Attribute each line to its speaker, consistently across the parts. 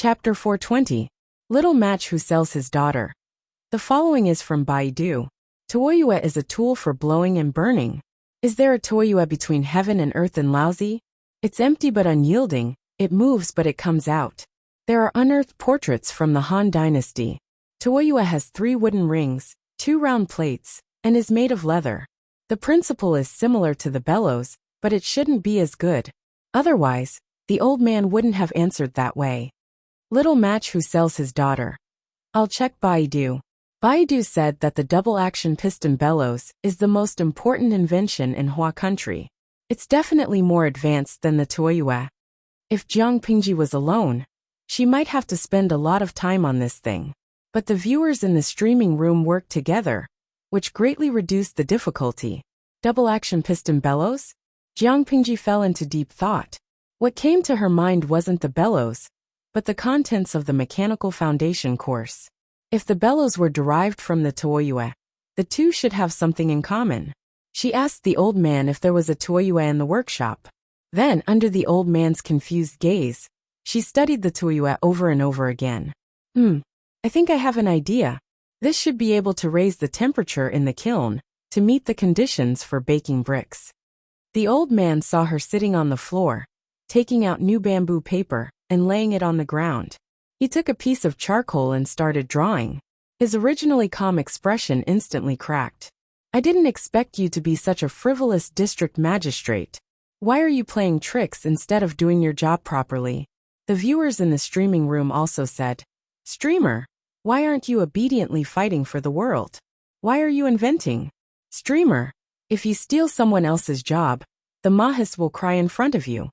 Speaker 1: Chapter 420. Little Match Who Sells His Daughter. The following is from Baidu. Toyue is a tool for blowing and burning. Is there a Toyue between heaven and earth and lousy? It's empty but unyielding, it moves but it comes out. There are unearthed portraits from the Han Dynasty. Toyue has 3 wooden rings, 2 round plates, and is made of leather. The principle is similar to the bellows, but it shouldn't be as good. Otherwise, the old man wouldn't have answered that way. Little Match Who Sells His Daughter. I'll check Baidu. Baidu said that the double-action piston bellows is the most important invention in Hua country. It's definitely more advanced than the Toyue. If Jiang Pingji was alone, she might have to spend a lot of time on this thing. But the viewers in the streaming room worked together, which greatly reduced the difficulty. Double-action piston bellows? Jiang Pingji fell into deep thought. What came to her mind wasn't the bellows, but the contents of the mechanical foundation course. If the bellows were derived from the Toyue, the two should have something in common. She asked the old man if there was a Toyue in the workshop. Then, under the old man's confused gaze, she studied the Toyue over and over again. I think I have an idea. This should be able to raise the temperature in the kiln to meet the conditions for baking bricks. The old man saw her sitting on the floor, taking out new bamboo paper and laying it on the ground. He took a piece of charcoal and started drawing. His originally calm expression instantly cracked. I didn't expect you to be such a frivolous district magistrate. Why are you playing tricks instead of doing your job properly? The viewers in the streaming room also said, Streamer, why aren't you obediently fighting for the world? Why are you inventing? Streamer, if you steal someone else's job, the Mahis will cry in front of you.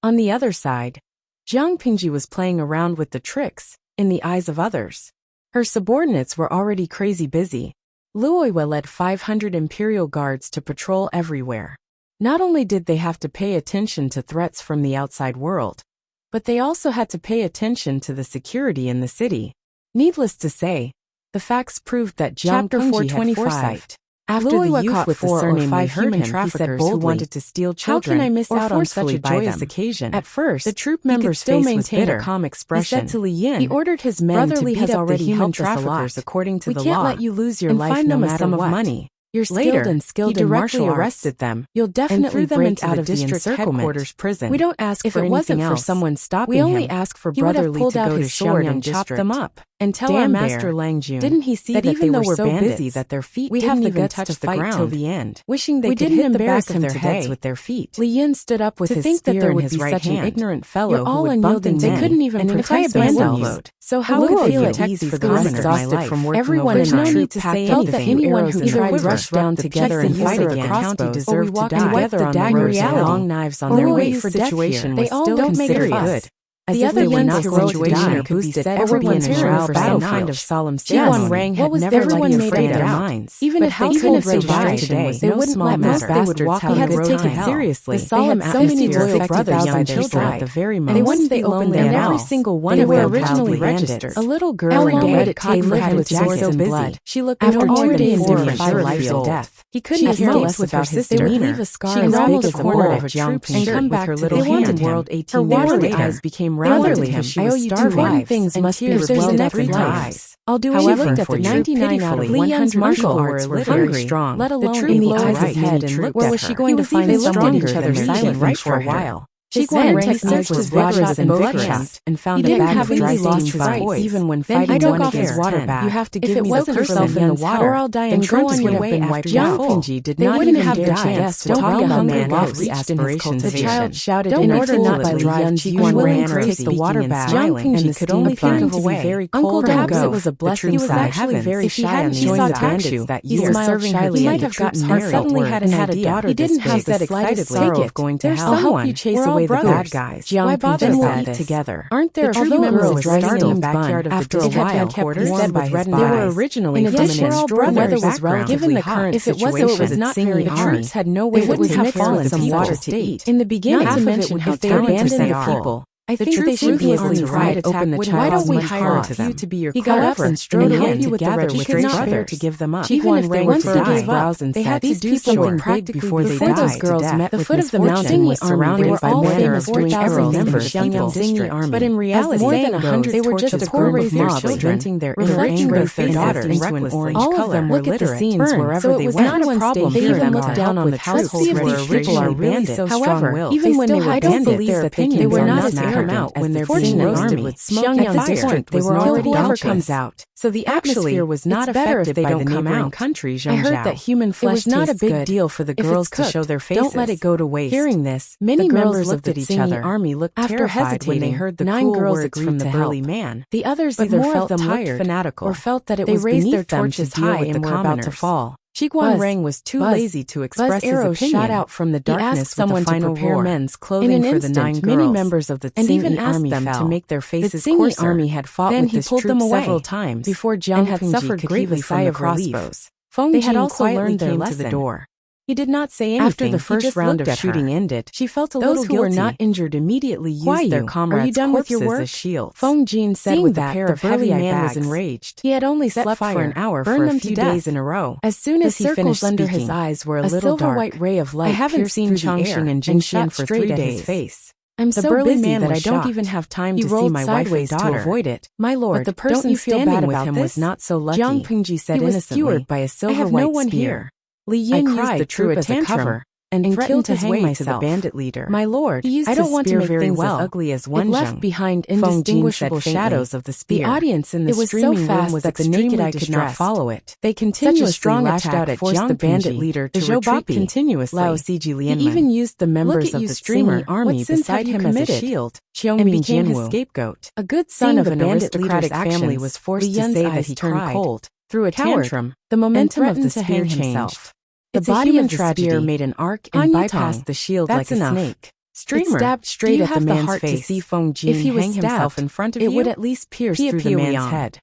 Speaker 1: On the other side, Jiang Pingji was playing around with the tricks in the eyes of others. Her subordinates were already crazy busy. Luoyue led 500 imperial guards to patrol everywhere. Not only did they have to pay attention to threats from the outside world, but they also had to pay attention to the security in the city. Needless to say, the facts proved that Jiang Pingji had foresight. After the youth with the surname 5 human traffickers who wanted to steal children, how can I miss out on such a joyous occasion? At first, the troop member's face was painted a calm expression. He said to Li Yin, he ordered his men to beat up the human traffickers according to the law. We can't let you lose your life no matter what. Money. You're skilled in martial arts. Arrested them. You'll definitely break out of the district headquarters prison. We don't ask for anything else. If it wasn't for someone stopping him, we only ask for Brother Li to go to sword and chop them up. And tell our master Lang Jun, didn't he see that even though we're so busy that their feet didn't even touch the ground till the end, wishing they could hit the back of their heads with their feet. Li Yin stood up with his spear in his right hand. To think that there would be such an ignorant fellow who would bump into men, they couldn't even protect themselves. So how could feel at ease for the rest of my life? Everyone in our troop felt that anyone who tried to rush down together and fight again county deserved to die. Together on daggers and long knives on their way for situation was still considered good. As the other Yin's situation boosted everyone's morale for some kind of solemn ceremony. Rang had never letting afraid of their minds. Even if they died today, they wouldn't let most they would walk. He had to take it seriously. The solemn atmosphere affected the young children at the very most. And once they opened their every single one of them originally registered. A little girl in red caught her head with swords and blood. She looked after 2 days different for life or death. He couldn't care less about his demeanor. She would almost corner of a troop and come back with her little hand. Her watery eyes became round to him. I owe you 2 important things must be well every time. I'll do anything for 99 out of 100 martial arts were very strong, let alone in the eyes of head and looked at her. Was she going to find someone each other silent right for a while? His technique was vigorous and bloodshot, and found a bag of dry lost his voice. Even when fighting one against water back, you have to give me the yourself in the water, or I'll die and go on your way after Jiang Pingji did not even have the chance to talk a hungry man reached aspirations. The child shouted in order not to drive Jiang ran or take the water back. Jiang Pingji could only think of a way. Uncle, perhaps it was a blessing. He was actually very shy on joining the bandits that year. Serving shyly, he might have gotten married. Suddenly had an idea. He didn't have that excited sorrow of going to hell. I'll help you chase away the bad guys. Why bother about it together? Aren't there true girls driving in the backyard of the district headquarters warmed by his bodies? They were originally from an extraordinary background. Given the current situation, it was not very the troops had no way. They wouldn't have fallen some water to eat. In the beginning, not to mention how they abandoned the people. I think they should be able to ride open the child. Why don't we hire you to be your clover? He got up and strode away together with his brothers to give them up. Even if they were to die, they had to do something practically before they died. Those girls met with the foot of the mountain was surrounded by famous 4,000 members of the Singing army. But in reality, more than 100 they were just a poor race of children, reflecting their daughters into an orange color. All of them were literate scenes wherever they went. Not one problem. They even looked down on the households where people are really so strong-willed. Even when they were bandits, their opinions they were not as paramount when their fortunate army with smoke at the point they were already whoever comes out. So the atmosphere was not affected by the neighboring countries. I heard that human flesh was not a big deal for the girls to show their faces. Don't let it go to waste. Hearing this, many members looked at each other. Army looked terrified when they heard the 9 girls agreed from the burly man. The others either felt tired, fanatical, or felt that it was beneath their torches high and were about to fall. Jiguan Rang was too lazy to express his opinion. Shot out from the darkness someone to prepare men's clothing for the 9 girls. Many members of the Tsingy army them to make their faces coarser. The Tsingy army had fought with this troop several times before Jiang had suffered greatly from the crossbows. They had also learned their lesson. To the door. He did not say anything. After the first round of shooting ended, she felt a little guilty. Those who were not injured immediately used their comrades' corpses as shields. Feng Jin said with a pair of heavy bags. Was enraged. He had only slept for an hour for a few days in a row. As soon as he finished speaking, his eyes were a little dark. White ray of light. I haven't seen Changxing and Jingxian for 3 days. Face. I'm so busy that I don't even have time to see my sideways to avoid it. My lord, but the person standing with him was not so lucky. Jiang Pingji said innocently. He was skewered by a silver white spear. Li Yin used the troop as a cover and threatened to hang myself. To the bandit leader. My lord, I don't want to make things as ugly as one. It left behind indistinguishable shadows of the spear. The audience in the streaming room was that the naked eye could not follow it. They continuously lashed out at forced the bandit leader to retreat continuously. He even used the members of the streamer army beside him as a shield and became his scapegoat. A good son of an aristocratic family was forced to say that he turned cold. Through a tantrum, the momentum of the spear changed. The body of the spear made an arc and bypassed the shield like a snake. It stabbed straight at the man's face. If he was himself in front of you, it would at least pierce through the man's head.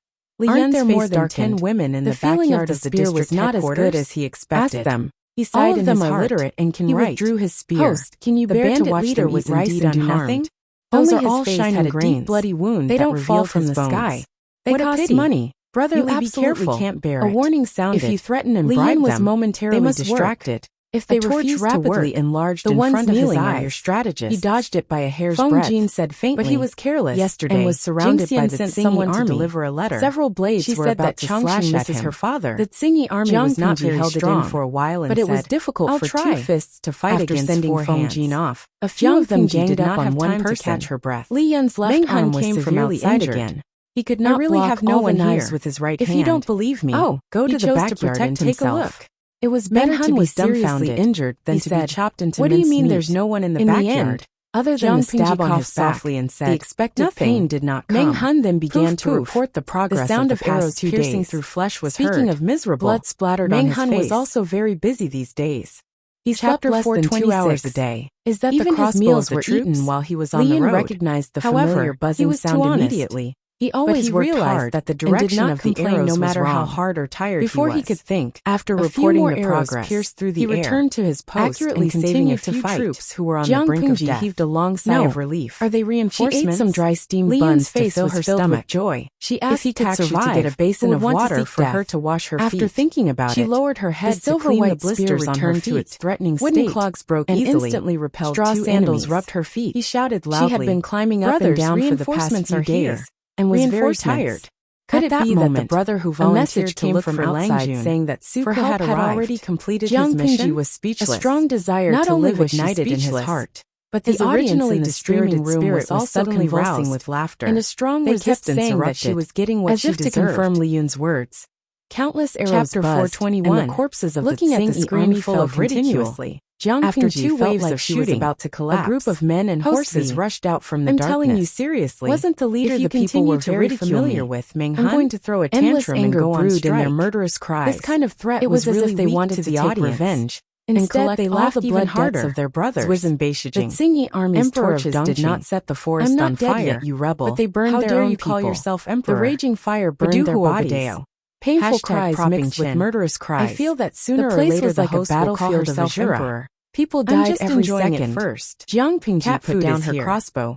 Speaker 1: Aren't there more than 10 women in the backyard of the district was not as good as he expected. Ask them. He sighed in his heart. All of them are literate and can write. He withdrew his spear. Host, can you bear to watch them eat rice and do nothing? Those are all shining grains. Bloody wound they don't fall from the sky. They cost money. Brotherly, be careful. Can't bear it. A warning sounded. If you threaten and bribe them, was momentarily they must distracted. If they refused to work, enlarged the ones kneeling are your strategist. He dodged it by a hair's breadth. Feng Jin said faintly, but he was careless yesterday and was surrounded by the Tsingy army to deliver a letter. Several blades were about to slash at him. Her father. The Tsingy army was not very strong for a while, but it was difficult for 2 fists to fight against sending Feng Jin off. A few of them ganged up on one person to catch her breath. Li Yun's left arm was severely injured. He could not really have no one here with his right hand. If you don't believe me, go to the backyard and take a look. It was better to be seriously injured than to be chopped into mincemeat. What do you mean there's no one in the backyard? Other than the stab on his back, softly and said, the expected pain did not come. Meng Han then began to report the progress. The sound of arrows piercing through flesh was heard. Speaking of miserable, blood splattered on his face. Meng Han was also very busy these days. He slept less than 2 hours a day. Is that even his meals were eaten while he was on the road? Recognized the familiar buzzing sound immediately. He always realized that the direction of the arrows no matter how hard or tired before he could think. After reporting the progress, pierced through the air, he returned to his post accurately and continued to fight. Troops who were on the brink of death heaved a long sigh of relief. Are they reinforcements? She ate some dry steamed buns to fill her stomach. Joy. She asked if he could survive to get a basin of water for her to wash her feet. After thinking about it, she lowered her head to clean the blisters on her feet. To its threatening state. Wooden clogs broke easily. Instantly repelled straw sandals rubbed her feet. He shouted loudly. She had been climbing up and down for the past few days. And was very tired. Could it be that the brother who volunteered to look from outside saying that Suka had already completed his mission? Was speechless. A strong desire to live ignited in his heart. But the audience in the streaming room was also convulsing with laughter, and a strong resistance erupted that she was getting what she deserved. As if to confirm Li Yun's words, countless arrows Chapter 421, and the corpses of looking at the screen full of ridicule. After 2 waves of shooting, about to collapse, a group of men and horses rushed out from the darkness. I'm telling you seriously, wasn't the leader the people were very familiar with, Meng Han? I'm going to throw a tantrum and go on strike. In their murderous cries. This kind of threat was as if they wanted to take revenge. Instead, they laughed the blood harder of their brothers. The Tsingy army's torches did not set the forest on fire, you rebel, but they burned their own people. Call yourself emperor? The raging fire burned their bodies. Painful cries mixed with murderous cries. I feel that sooner or later the host will call herself emperor. People died every second. First, Jiang Pingji put down her crossbow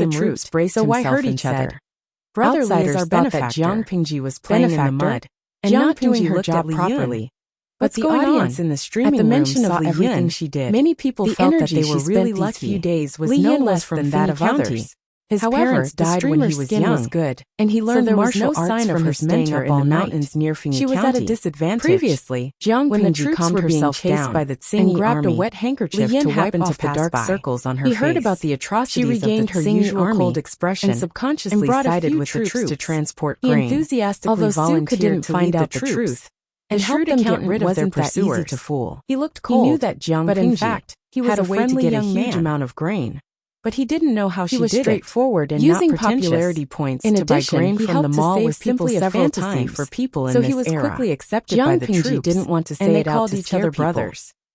Speaker 1: same
Speaker 2: the
Speaker 1: route,
Speaker 2: troops braced
Speaker 1: so why
Speaker 2: himself
Speaker 1: hurt
Speaker 2: and
Speaker 1: each other?
Speaker 2: said,
Speaker 1: Brother Li
Speaker 2: Outsiders
Speaker 1: is our
Speaker 2: thought that
Speaker 1: benefactor.
Speaker 2: Jiang Pingji was playing in the mud and
Speaker 1: Jiang
Speaker 2: not doing
Speaker 1: Pingji
Speaker 2: her
Speaker 1: looked
Speaker 2: job
Speaker 1: at Li Yun.
Speaker 2: properly. But
Speaker 1: What's
Speaker 2: the
Speaker 1: going
Speaker 2: audience
Speaker 1: on?
Speaker 2: in the streaming
Speaker 1: At the mention
Speaker 2: room
Speaker 1: of
Speaker 2: saw
Speaker 1: Li
Speaker 2: everything
Speaker 1: Yun,
Speaker 2: she did.
Speaker 1: many people
Speaker 2: The
Speaker 1: felt that
Speaker 2: energy
Speaker 1: they were
Speaker 2: she
Speaker 1: really
Speaker 2: spent
Speaker 1: lucky.
Speaker 2: these few days was
Speaker 1: Li
Speaker 2: no
Speaker 1: Yun
Speaker 2: less
Speaker 1: was
Speaker 2: than
Speaker 1: from
Speaker 2: that
Speaker 1: Finny
Speaker 2: of
Speaker 1: County.
Speaker 2: others.
Speaker 1: His
Speaker 2: However,
Speaker 1: parents
Speaker 2: the
Speaker 1: died when he
Speaker 2: streamer's
Speaker 1: was
Speaker 2: skin
Speaker 1: young,
Speaker 2: was good,
Speaker 1: and he
Speaker 2: so
Speaker 1: learned
Speaker 2: there was
Speaker 1: martial
Speaker 2: no
Speaker 1: arts
Speaker 2: sign of
Speaker 1: from
Speaker 2: her
Speaker 1: his mentor
Speaker 2: staying up
Speaker 1: in
Speaker 2: all
Speaker 1: the
Speaker 2: night.
Speaker 1: mountains near Finny
Speaker 2: She was at a
Speaker 1: County.
Speaker 2: disadvantage.
Speaker 1: Previously,
Speaker 2: Jiang
Speaker 1: when the
Speaker 2: Pingji
Speaker 1: troops
Speaker 2: calmed
Speaker 1: were being
Speaker 2: herself
Speaker 1: chased
Speaker 2: down
Speaker 1: by the
Speaker 2: and
Speaker 1: Tsingy
Speaker 2: grabbed
Speaker 1: army,
Speaker 2: a wet handkerchief
Speaker 1: Li Yun
Speaker 2: to wipe
Speaker 1: happened
Speaker 2: off
Speaker 1: to
Speaker 2: the
Speaker 1: pass
Speaker 2: dark
Speaker 1: by.
Speaker 2: circles on her
Speaker 1: He
Speaker 2: face.
Speaker 1: heard about the
Speaker 2: She
Speaker 1: atrocities
Speaker 2: regained
Speaker 1: of
Speaker 2: her
Speaker 1: the Tsingy
Speaker 2: usual
Speaker 1: army
Speaker 2: cold expression
Speaker 1: and subconsciously
Speaker 2: and brought a
Speaker 1: sided
Speaker 2: few
Speaker 1: with the
Speaker 2: troops
Speaker 1: troops
Speaker 2: to transport
Speaker 1: He
Speaker 2: grain.
Speaker 1: enthusiastically
Speaker 2: Although Suka
Speaker 1: volunteered
Speaker 2: didn't
Speaker 1: to
Speaker 2: find
Speaker 1: lead
Speaker 2: out
Speaker 1: the
Speaker 2: the
Speaker 1: troops
Speaker 2: truth
Speaker 1: and
Speaker 2: and
Speaker 1: shrewd
Speaker 2: help them get
Speaker 1: accountant
Speaker 2: rid of their
Speaker 1: wasn't that easy
Speaker 2: pursuers.
Speaker 1: to fool.
Speaker 2: He looked
Speaker 1: He
Speaker 2: cold,
Speaker 1: knew that Jiang
Speaker 2: but in
Speaker 1: Pingji
Speaker 2: fact, he was
Speaker 1: had
Speaker 2: a
Speaker 1: a way to
Speaker 2: friendly
Speaker 1: get a
Speaker 2: young
Speaker 1: huge
Speaker 2: man.
Speaker 1: amount of grain.
Speaker 2: But he didn't know how
Speaker 1: He
Speaker 2: she
Speaker 1: was
Speaker 2: did
Speaker 1: straightforward
Speaker 2: it.
Speaker 1: and
Speaker 2: Using
Speaker 1: not pretentious.
Speaker 2: popularity points
Speaker 1: In
Speaker 2: to buy
Speaker 1: addition,
Speaker 2: grain
Speaker 1: he
Speaker 2: from the
Speaker 1: helped to
Speaker 2: mall
Speaker 1: save
Speaker 2: was simply
Speaker 1: people
Speaker 2: a
Speaker 1: several
Speaker 2: fantasy
Speaker 1: times.
Speaker 2: for people in
Speaker 1: So
Speaker 2: this
Speaker 1: he was
Speaker 2: era.
Speaker 1: quickly accepted by
Speaker 2: Jiang
Speaker 1: the
Speaker 2: Pingji
Speaker 1: troops,
Speaker 2: didn't want to say
Speaker 1: and they
Speaker 2: it out
Speaker 1: called
Speaker 2: to
Speaker 1: each
Speaker 2: scare
Speaker 1: other
Speaker 2: people.
Speaker 1: brothers.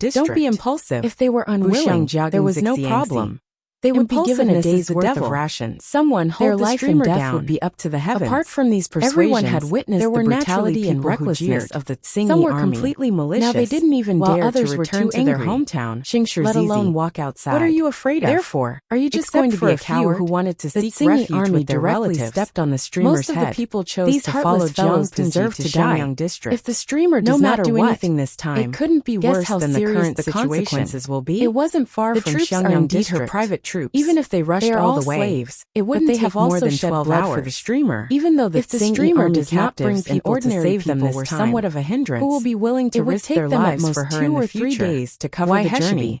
Speaker 1: district.
Speaker 2: Don't be impulsive.
Speaker 1: If they were unwilling, there was no problem. They would be given a day's worth of rations. Someone hold the streamer down would be up to the heavens. Apart from these persuasions, everyone had witnessed the brutality and recklessness of the Tsingy army. Some were completely malicious. Now they didn't even dare to return to their hometown, let alone walk outside. What are you afraid of? Therefore, are you just going to be a coward who wanted to seek refuge with their relatives? Stepped on the streamer's head. Most of the people chose to follow Jiang's deserve to die. If the streamer does not do anything this time, it couldn't be worse than the current consequences will be. It wasn't far from Xiangyang district. Her private troops. Even if they rushed all the way, slaves. It wouldn't take more than 12 hours for the streamer. Even though the streamer does not bring people to save them this time, somewhat of a hindrance, who will be willing to risk their lives for her in the future? 2 or 3 days to cover the journey.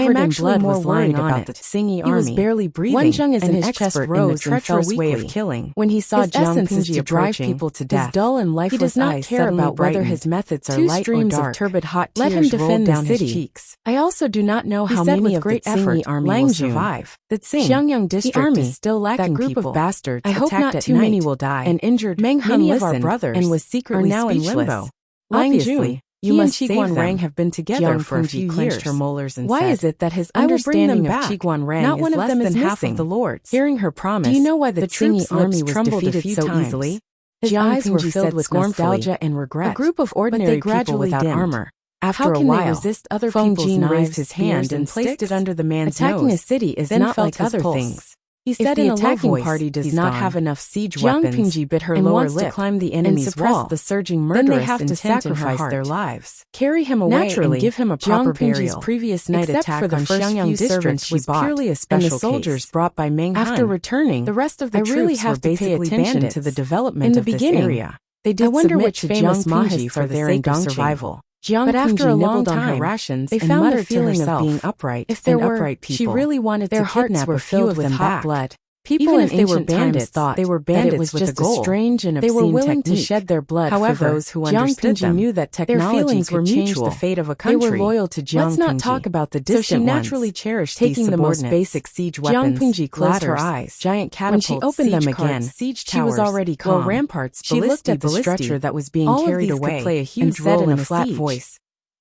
Speaker 1: covered in blood, was lying on it.
Speaker 2: Tsingy army.
Speaker 1: He was barely breathing.
Speaker 2: Wan Zheng is
Speaker 1: and
Speaker 2: an
Speaker 1: his chest
Speaker 2: expert
Speaker 1: rose
Speaker 2: in the treacherous
Speaker 1: way of killing. When he saw Jiang Pingji
Speaker 2: to drive
Speaker 1: approaching,
Speaker 2: people to death.
Speaker 1: his dull and lifeless
Speaker 2: He does not
Speaker 1: eyes
Speaker 2: care about whether
Speaker 1: brightened.
Speaker 2: his methods are
Speaker 1: Two
Speaker 2: light or
Speaker 1: streams
Speaker 2: dark.
Speaker 1: of turbid hot
Speaker 2: Let him
Speaker 1: tears
Speaker 2: defend
Speaker 1: rolled
Speaker 2: the
Speaker 1: down his
Speaker 2: city.
Speaker 1: cheeks.
Speaker 2: I also do not know
Speaker 1: He
Speaker 2: how
Speaker 1: said
Speaker 2: many
Speaker 1: with
Speaker 2: of
Speaker 1: great
Speaker 2: the
Speaker 1: effort,
Speaker 2: Tsingy army
Speaker 1: Lang
Speaker 2: will
Speaker 1: Jun,
Speaker 2: survive.
Speaker 1: The Tsing,
Speaker 2: Xiangyang district
Speaker 1: the army,
Speaker 2: is still lacking
Speaker 1: that group
Speaker 2: people.
Speaker 1: of bastards
Speaker 2: I hope
Speaker 1: attacked
Speaker 2: not
Speaker 1: at
Speaker 2: too
Speaker 1: night
Speaker 2: many will die
Speaker 1: and injured
Speaker 2: Meng Han
Speaker 1: many of our
Speaker 2: listened
Speaker 1: brothers
Speaker 2: and was secretly
Speaker 1: are now in
Speaker 2: speechless.
Speaker 1: limbo.
Speaker 2: Lang
Speaker 1: Jun,
Speaker 2: Jun,
Speaker 1: you must save
Speaker 2: Qiguan
Speaker 1: them.
Speaker 2: Rang have been together
Speaker 1: Jiang
Speaker 2: for a
Speaker 1: Pingji
Speaker 2: few
Speaker 1: clenched
Speaker 2: years.
Speaker 1: her molars and
Speaker 2: Why
Speaker 1: said,
Speaker 2: is it that his
Speaker 1: I will bring them
Speaker 2: understanding of
Speaker 1: back.
Speaker 2: Qiguan Rang
Speaker 1: Not
Speaker 2: is
Speaker 1: one of
Speaker 2: less
Speaker 1: them
Speaker 2: than
Speaker 1: is
Speaker 2: half
Speaker 1: missing.
Speaker 2: of the lords?
Speaker 1: Hearing her promise,
Speaker 2: Do you know why the
Speaker 1: Tsingyi
Speaker 2: troops'
Speaker 1: army
Speaker 2: lips
Speaker 1: was
Speaker 2: trembled
Speaker 1: defeated
Speaker 2: a few
Speaker 1: so
Speaker 2: times?
Speaker 1: easily?
Speaker 2: His
Speaker 1: Jiang
Speaker 2: eyes were
Speaker 1: Pingji
Speaker 2: filled
Speaker 1: said
Speaker 2: with
Speaker 1: scornfully,
Speaker 2: nostalgia and regret.
Speaker 1: A group of
Speaker 2: But
Speaker 1: ordinary
Speaker 2: they gradually
Speaker 1: people without
Speaker 2: dimmed.
Speaker 1: armor.
Speaker 2: After
Speaker 1: How
Speaker 2: a
Speaker 1: can
Speaker 2: while,
Speaker 1: they resist other
Speaker 2: Feng
Speaker 1: people's
Speaker 2: Jin
Speaker 1: knives,
Speaker 2: raised his hand
Speaker 1: spears,
Speaker 2: and placed
Speaker 1: sticks?
Speaker 2: it under the man's
Speaker 1: Attacking
Speaker 2: nose,
Speaker 1: a city is
Speaker 2: then
Speaker 1: not
Speaker 2: felt
Speaker 1: like
Speaker 2: his
Speaker 1: other
Speaker 2: pulse.
Speaker 1: things. He said in a low voice, party does not have enough siege weapons, Jiang Pingji bit her lower lip to climb the enemy's wall, the surging murderous, then they have to sacrifice their lives, carry him away, and give him a proper burial. Previous night attack on Xiangyang district was purely a special case, and the soldiers brought by Meng Han. After returning, the rest of the troops were basically bandits to the development of this area. They did submit to Jiang Pingji for their sake of survival. But after a long time, rations, they found the feeling of being upright. If there were upright people, she really wanted their hearts were filled with hot blood. People in ancient times thought they were bandits was just a strange and obscene technique. They were willing to shed their blood. However, for those who understood them, knew that technology could change the fate of a country. They were loyal to Jiang Pingji. Let's not talk about the distant ones. So she naturally cherished taking the most basic siege weapons. Jiang Pingji closed her eyes. Giant catapults, when she opened them again, siege towers, she was already calm. Ramparts, she looked at the stretcher that was being carried away. Could play a huge role in a flat voice.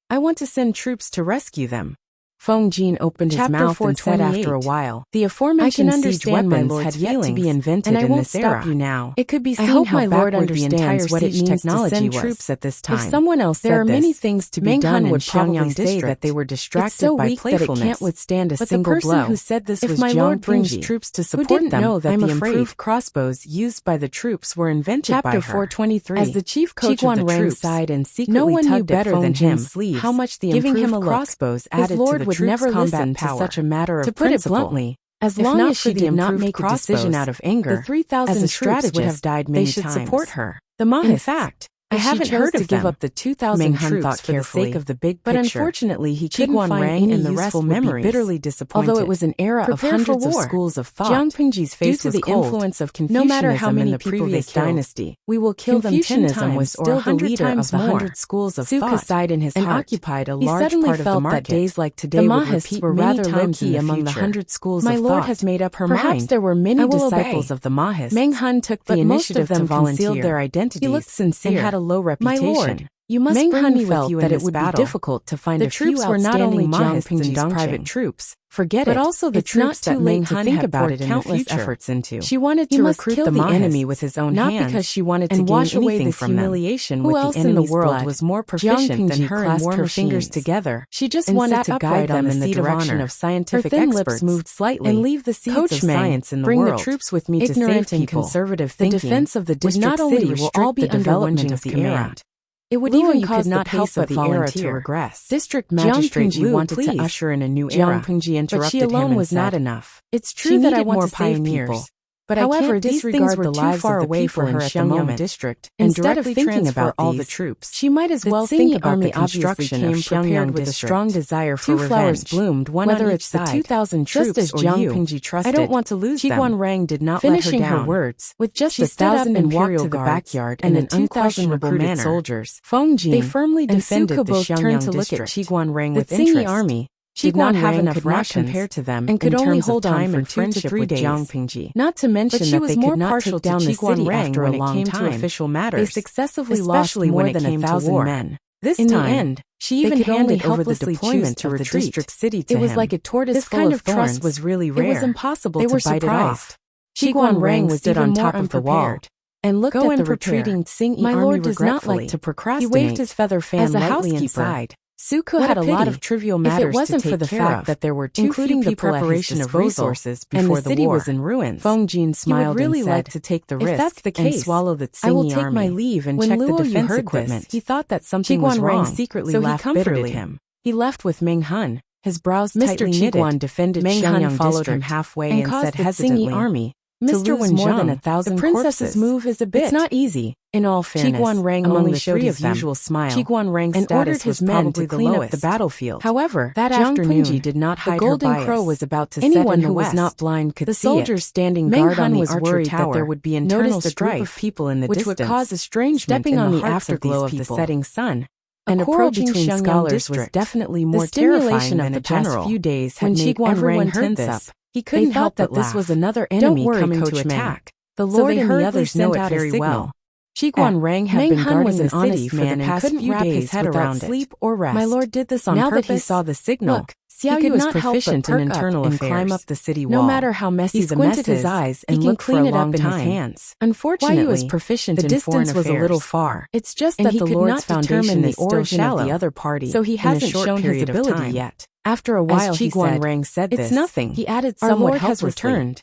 Speaker 1: I want to send troops to rescue them. Feng Jin opened his mouth and said after a while, the aforementioned siege weapons had yet to be invented in this era. You now. It could be seen how my lord understands what it means to send troops at this time. If someone else said there are many things to be done in Xiangyang district, that they were distracted by playfulness, that it can't withstand a single blow. But the person who said this was my lord brings troops to support them, know that the improved crossbows used by the troops were invented by her. Chapter 423. As the chief coach of the troops sighed and secretly tugged at Feng Jin's sleeves, how much the improved crossbows added to the would never listen to such a matter of principle. To put it bluntly, as long as she did not make a decision out of anger, the 3,000 troops would have died many times. They should support her. The Mahists. In fact, I haven't heard of give up the 2,000 troops for the sake of the big picture. But unfortunately, he couldn't find any and the useful memories. Bitterly disappointed. Although it was an era of hundreds of schools of thought, Jiang Pingji's face was cold. Due to the influence of Confucianism, no matter how many in the previous dynasty, we will kill them 10 times, was still the leader of the 100 schools of thought. Suka sighed in his heart and occupied a large part of the market. That days like today the Mahists were rather low-key among the 100 schools of thought. My lord has made up her mind. Perhaps there were many disciples of the Mahists. Meng Han took the initiative to volunteer. Their identities. He looked sincere and had a low reputation. You must bring me with you that it would be difficult to find a few outstanding Mahists and private troops. Forget it. But also the troops that Meng Han had poured countless efforts into. She wanted to recruit the enemy with his own hands, not because she wanted to wash away this humiliation with the enemy's blood. Was more proficient than her and warmed her fingers together. She just wanted to guide them in the direction of scientific experts, moved slightly, and leave the seeds of science in the world. Bring the troops with me to save people. Conservative thinking. The defense of the district city will all be under one of command. It would even cause not help but the era to regress. District Magistrate Liu wanted to usher in a new era, but she alone was not enough. It's true that I want more pioneers. But however, these things were too far away for her at the moment. District, instead of thinking about all the troops, she might as well think about the construction of Xiangyang with a strong desire for revenge. Two flowers bloomed, one whether it's the 2,000 troops just as Jiang Pingji trusted. I don't want to lose them. Qiguan Rang did not let her down. Her words, with just 1,000 imperial to the backyard and an unquestionable manner. Soldiers, Feng Jin, they firmly defended the Xiangyang turned to look at Qiguan Rang with interest. Army. Did not have enough rations compared to them and could only hold on for 2 to 3 days. Jiang Pingji. Not to mention that they could not take down the city after a long time. Official matters. They successfully lost more than 1,000 men. This time, in the end, she even handed over the deployment of the district city to him. It was like a tortoise full of thorns. This kind of trust was really rare. It was impossible to bite it off. Qiguan Rang was stood on top of the wall and looked at the retreating Tsingyi army. My lord does not like to procrastinate. He waved his feather fan lightly inside. Suko had a lot of trivial matters. If it wasn't for the fact that there were too few the preparation of resources before the city was in ruins, Feng Jin smiled and said, like to take the risk. If that's the case, swallow the Tsingyi army. I will take my leave and check the defense equipment. He thought that something was wrong, secretly so he comforted him. He left with Meng Han, his brows tightly knitted. Mr. Qiguan defended Meng Han followed him halfway and said hesitantly, army. Mr. Wen more than 1,000 the princess's move is a bit. It's not easy. In all fairness, Qiguan Rang only showed his usual smile. Qiguan Rang's and ordered his men to clean up the battlefield. However, that afternoon, did not hide the Golden Crow was about to anyone who was not blind could see it. The soldiers standing guard on the Archer Tower that there would be internal strife of people in the distance, which would cause estrangement stepping on the afterglow of the setting sun. And approach between scholars was definitely more terrifying than the past few days had made everyone heard this. He couldn't help that this was another enemy coming to attack. The Lord and the others know it very well. Qiguan Rang had been guarding the city for the past few days without sleep or rest. My lord did this on purpose. Now that he saw the signal, look, Xiao Yu is proficient in internal affairs. Climb up the city wall. No matter how messy the mess is, his eyes and look clean it up in his hands. Unfortunately, Yu is proficient the distance was a little far. It's just that the Lord's foundation is still shallow. The other party, so he hasn't shown his ability yet. After a while, Qiguan Rang said this. It's nothing. He added somewhat helplessly. Has returned.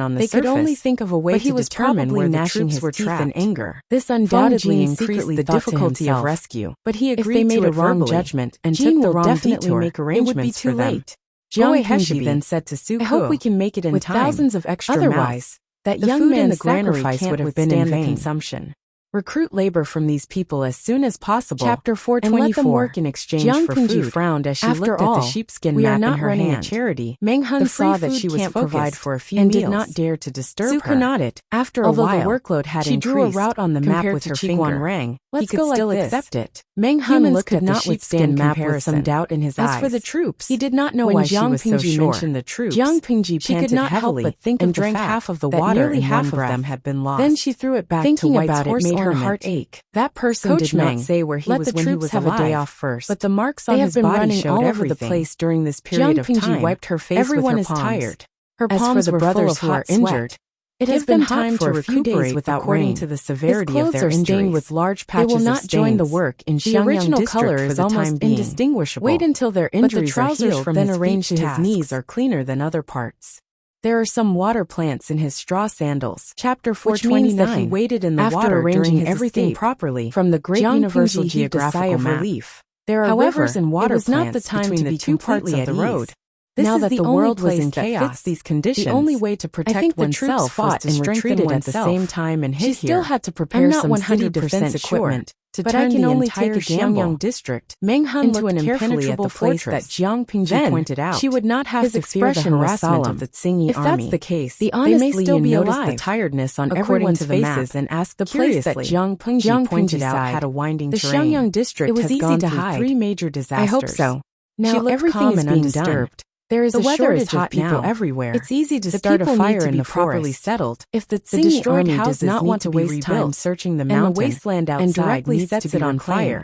Speaker 1: on the
Speaker 2: They
Speaker 1: surface.
Speaker 2: could only think of a way
Speaker 1: but he
Speaker 2: to
Speaker 1: was
Speaker 2: determine
Speaker 1: probably
Speaker 2: where the
Speaker 1: gnashing
Speaker 2: troops
Speaker 1: his
Speaker 2: were
Speaker 1: teeth
Speaker 2: trapped.
Speaker 1: in anger.
Speaker 2: This
Speaker 1: Feng
Speaker 2: undoubtedly
Speaker 1: Jin
Speaker 2: increased
Speaker 1: secretly
Speaker 2: the
Speaker 1: thought to
Speaker 2: difficulty of
Speaker 1: himself,
Speaker 2: rescue.
Speaker 1: but he
Speaker 2: If
Speaker 1: agreed
Speaker 2: they made
Speaker 1: to
Speaker 2: a
Speaker 1: it
Speaker 2: wrong
Speaker 1: verbally.
Speaker 2: judgment and
Speaker 1: Jin
Speaker 2: took the
Speaker 1: will
Speaker 2: wrong
Speaker 1: definitely
Speaker 2: detour,
Speaker 1: make
Speaker 2: it would be
Speaker 1: arrangements
Speaker 2: too
Speaker 1: for them.
Speaker 2: late.
Speaker 1: Jiang
Speaker 2: Jiang
Speaker 1: Heshibi then said to Suku,
Speaker 2: I hope we can make it in
Speaker 1: with
Speaker 2: time.
Speaker 1: thousands of extra
Speaker 2: Otherwise,
Speaker 1: mouths, that
Speaker 2: the
Speaker 1: young
Speaker 2: food in
Speaker 1: man's
Speaker 2: the granary
Speaker 1: sacrifice
Speaker 2: can't
Speaker 1: would have been in
Speaker 2: withstand the
Speaker 1: vain.
Speaker 2: consumption.
Speaker 1: Recruit labor from these people as soon as possible.
Speaker 2: Chapter
Speaker 1: and let them
Speaker 2: 424.
Speaker 1: work in exchange
Speaker 2: Jiang
Speaker 1: for
Speaker 2: Pingji
Speaker 1: food.
Speaker 2: frowned as she
Speaker 1: After
Speaker 2: looked
Speaker 1: all,
Speaker 2: at the sheepskin
Speaker 1: we
Speaker 2: map
Speaker 1: are
Speaker 2: in
Speaker 1: not
Speaker 2: her
Speaker 1: running
Speaker 2: hand.
Speaker 1: a charity.
Speaker 2: Meng Hun
Speaker 1: The
Speaker 2: saw
Speaker 1: free
Speaker 2: that she
Speaker 1: food
Speaker 2: was
Speaker 1: can't
Speaker 2: focused
Speaker 1: provide for a few
Speaker 2: and
Speaker 1: meals.
Speaker 2: did not dare to disturb
Speaker 1: Suku
Speaker 2: her.
Speaker 1: nodded. After
Speaker 2: Although
Speaker 1: a while,
Speaker 2: the workload had
Speaker 1: she drew a
Speaker 2: increased
Speaker 1: route on the map
Speaker 2: compared
Speaker 1: with
Speaker 2: to
Speaker 1: her
Speaker 2: Qiguan
Speaker 1: finger.
Speaker 2: Rang,
Speaker 1: Let's
Speaker 2: he
Speaker 1: go
Speaker 2: could
Speaker 1: like
Speaker 2: still
Speaker 1: this.
Speaker 2: accept it.
Speaker 1: Meng Hun
Speaker 2: Humans
Speaker 1: looked
Speaker 2: could
Speaker 1: at the
Speaker 2: not
Speaker 1: sheepskin
Speaker 2: withstand
Speaker 1: map
Speaker 2: comparison.
Speaker 1: with some doubt in his eyes.
Speaker 2: As for the troops,
Speaker 1: he did not know
Speaker 2: when
Speaker 1: why she
Speaker 2: Jiang
Speaker 1: was so
Speaker 2: Pingji
Speaker 1: sure.
Speaker 2: mentioned the troops,
Speaker 1: Jiang Pingji
Speaker 2: she could
Speaker 1: panted
Speaker 2: not help
Speaker 1: heavily
Speaker 2: but think
Speaker 1: and
Speaker 2: of the
Speaker 1: drank
Speaker 2: fact
Speaker 1: half of the
Speaker 2: that
Speaker 1: water
Speaker 2: nearly
Speaker 1: in
Speaker 2: half
Speaker 1: one
Speaker 2: of
Speaker 1: breath.
Speaker 2: them had been lost.
Speaker 1: Then she threw it back
Speaker 2: Thinking
Speaker 1: to White's
Speaker 2: about it
Speaker 1: horse
Speaker 2: made her
Speaker 1: ornament.
Speaker 2: heart ache.
Speaker 1: That person
Speaker 2: Coach
Speaker 1: did not
Speaker 2: Meng,
Speaker 1: say where he
Speaker 2: let
Speaker 1: was
Speaker 2: the
Speaker 1: when he
Speaker 2: troops
Speaker 1: was
Speaker 2: have
Speaker 1: alive,
Speaker 2: a day off first.
Speaker 1: but the marks on
Speaker 2: They have
Speaker 1: his
Speaker 2: been
Speaker 1: body
Speaker 2: running
Speaker 1: showed
Speaker 2: all over
Speaker 1: everything.
Speaker 2: the place during this period
Speaker 1: Jiang
Speaker 2: of
Speaker 1: Pingji
Speaker 2: time.
Speaker 1: wiped her face
Speaker 2: Everyone
Speaker 1: with her
Speaker 2: is
Speaker 1: palms.
Speaker 2: tired.
Speaker 1: Her
Speaker 2: As
Speaker 1: palms
Speaker 2: for the
Speaker 1: were
Speaker 2: brothers
Speaker 1: full of
Speaker 2: who are
Speaker 1: hot sweat.
Speaker 2: injured,
Speaker 1: It has been time for a few days without rain. To the severity of their injuries, with large patches they will not join the work in Xiangyang original color is almost indistinguishable. Wait until their injuries are healed, then arranged to his knees are cleaner than other parts. There are some water plants in his straw sandals. Chapter 429. Which means that he waded in the water arranging everything properly from the great universal geographical map. Relief. There are rivers and water plants not the time to be completely at the road. This now that the world was in chaos, these conditions, the only way to protect oneself was to strengthen oneself. At the same time and she still had to prepare some 100% defense equipment to turn the entire Xiangyang district into an impenetrable place that Jiang Pingji pointed out. She would not have to fear the harassment of the Tsingy army. If that's the case, they may still be alive. The tiredness on everyone's faces and asked the place that Jiang Pingji pointed out had a winding terrain. The Xiangyang district has gone through 3 major disasters. I hope so. Now everything is being disturbed. There is a shortage of people everywhere. It's easy to start a fire in the properly settled. If the destroyed house does not want to waste time searching the mountain and the wasteland outside and directly sets it on fire,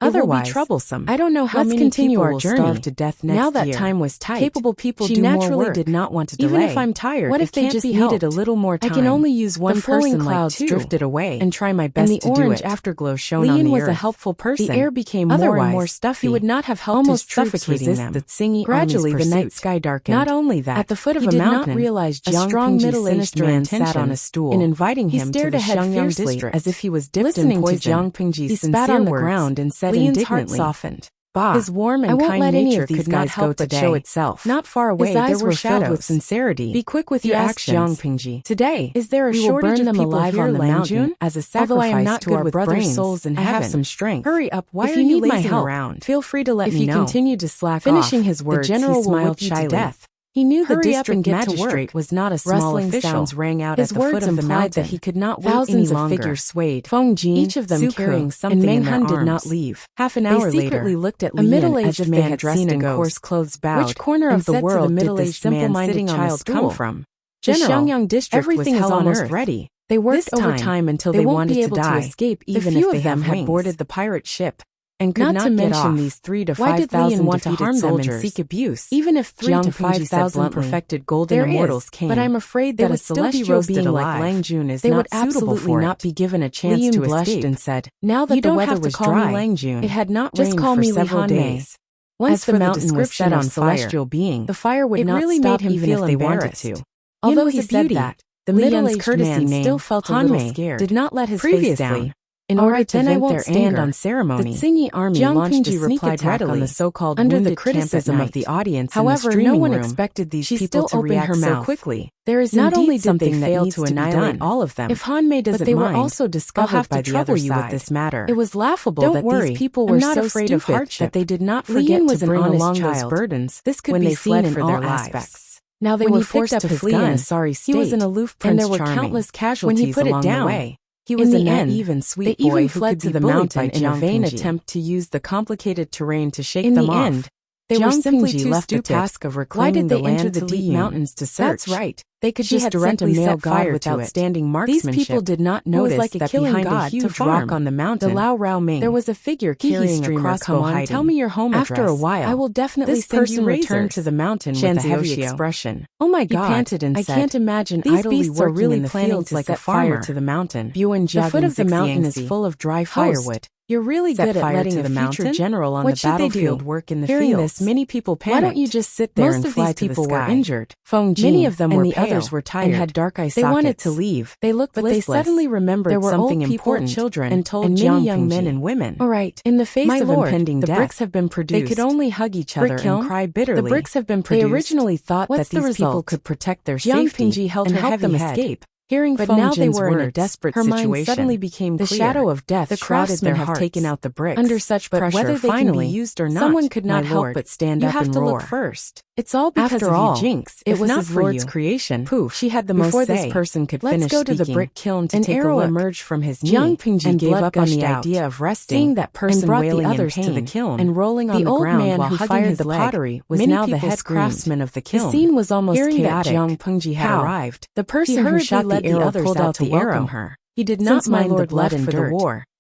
Speaker 1: otherwise, it will be troublesome. I don't know how many people will starve to death next year. Now that time was tight, capable people she naturally did not want to delay. Even if I'm tired, what if they just needed a little more time? I can only use one person. Clouds drifted away and try my best to do it. And the orange afterglow shone on the earth. Lian was a helpful person. The air became more and more stuffy. He would not have helped almost suffocating them. The Tsingy gradually the night sky darkened. Not only that, at the foot of a mountain, a strong middle-aged man sat on a stool. In inviting him to the Xiangyang district, as if he was dipped in poison, he spat on the ground and said Lian's heart softened. Bah. His warm and kind nature could not help but show itself. Not far away, there were shadows with sincerity. Be quick with your actions. Jiang Pingji. Today, is there a shortage of people alive on the mountain? As a sacrifice although I am not to our brothers' souls in heaven, I have some strength. Hurry up! Why are you lazing around? Feel free to let me know. If you continue to slack finishing his words, the general will whip you to death. He knew the district magistrate was not a small official. Sounds rang out his at the foot of the mountain that he could not wait any longer. Thousands of figures swayed. Feng Jin, each of them carrying something in their arms. Did not leave. Half an hour later, they secretly looked at Lian, a middle-aged man dressed in coarse clothes bowed. Which corner of the world did this simple-minded child come from? General, the Xiangyang district everything was almost ready. They worked overtime until they wanted to die. Escape even if they had boarded the pirate ship. And could not to mention these 3 to 5,000 want to harm soldiers them and seek abuse. Even if 3 to 5,000 perfected golden immortals came, but I'm afraid that a celestial being like Lang Jun is not suitable for it. Not be given a chance Lian to blushed escape. And said, "Now that the weather was dry, Lang Jun. It had not rained for several days." Once the mountain was set on celestial being, the fire would not stop even if they wanted to. Although he said that, the middle-aged man still felt a little scared. Did not let his face down. In order to vent their anger on ceremony, the Tsingy army launched a sneak attack on the so-called under the criticism of the audience. However, no one expected these people to react so quickly. There is not only something that needs to annihilate all of them. If Hanmei doesn't mind, they were also discovered by the other side. With this matter. It was laughable that these people were not so afraid of hardship that they did not forget to bring along those burdens. This could be seen in all aspects. Now they were forced to flee in a sorry state. He was an aloof Prince Charming. And there were countless casualties along the way. He was an even sweet boy who fled to the mountain in a vain attempt to use the complicated terrain to shake them off. They were simply too left the task of reclaiming the land to deep mountains to search. That's right. They could just directly set fire without standing marksmanship. These people did not notice like that behind a huge rock on the mountain, the Lao Rao Ming, there was a figure carrying a crossbow hiding. Tell me your home address. After a while, I will definitely this send person returned to the mountain with a heavy expression. Oh my God! He panted and said, "I can't imagine these beasts are really planning to set fire to the mountain." The foot of the mountain is full of dry firewood. You're really good at letting the future general on the battlefield work in the fields. Hearing this, many people panicked. Why don't you just sit there and fly to the sky? Most of these people were injured. Feng Jin, many of them were pale, others were tired and had dark eye sockets. They wanted to leave. They looked but listless. They suddenly remembered there were something important, children, and told many young men and women. All right, in the face of impending death, the bricks have been produced. They could only hug each other and cry bitterly. The bricks have been produced. They originally thought that these people could protect their safety and help them escape. Hearing but now they were in a desperate situation. Mind suddenly became clear. The shadow of death shrouded their hearts. Taken out the bricks. Under such pressure, whether they finally can be used or not, someone could not help but stand up and roar. You have to look first. It's all because of you, Jinx. It was his Lord's creation. Poof. She had the most say. Before this person could finish speaking, let's go to the brick kiln to take a look. An arrow emerged from his knee. Jiang Pingji gave up on the idea of resting. Seeing that person wailing others to the kiln and rolling on the ground while hugging the pottery was now the head craftsman of the kiln. The scene was almost chaotic. Hearing that Jiang Pingji had arrived, the person who shot the arrow pulled out to welcome her. He did not mind the blood and dirt,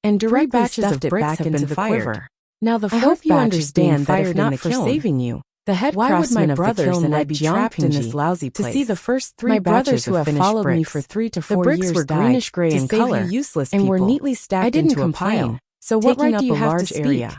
Speaker 1: and directly batches of bricks have into the fire. Now the fourth batch is being fired not for saving you. The head craftsman of the kiln and I be trapped in this lousy place. To see the first 3 my brothers who have followed me for 3 to 4 years. The bricks were greenish gray in color, useless and were neatly stacked into a pile. So what right do you have to speak?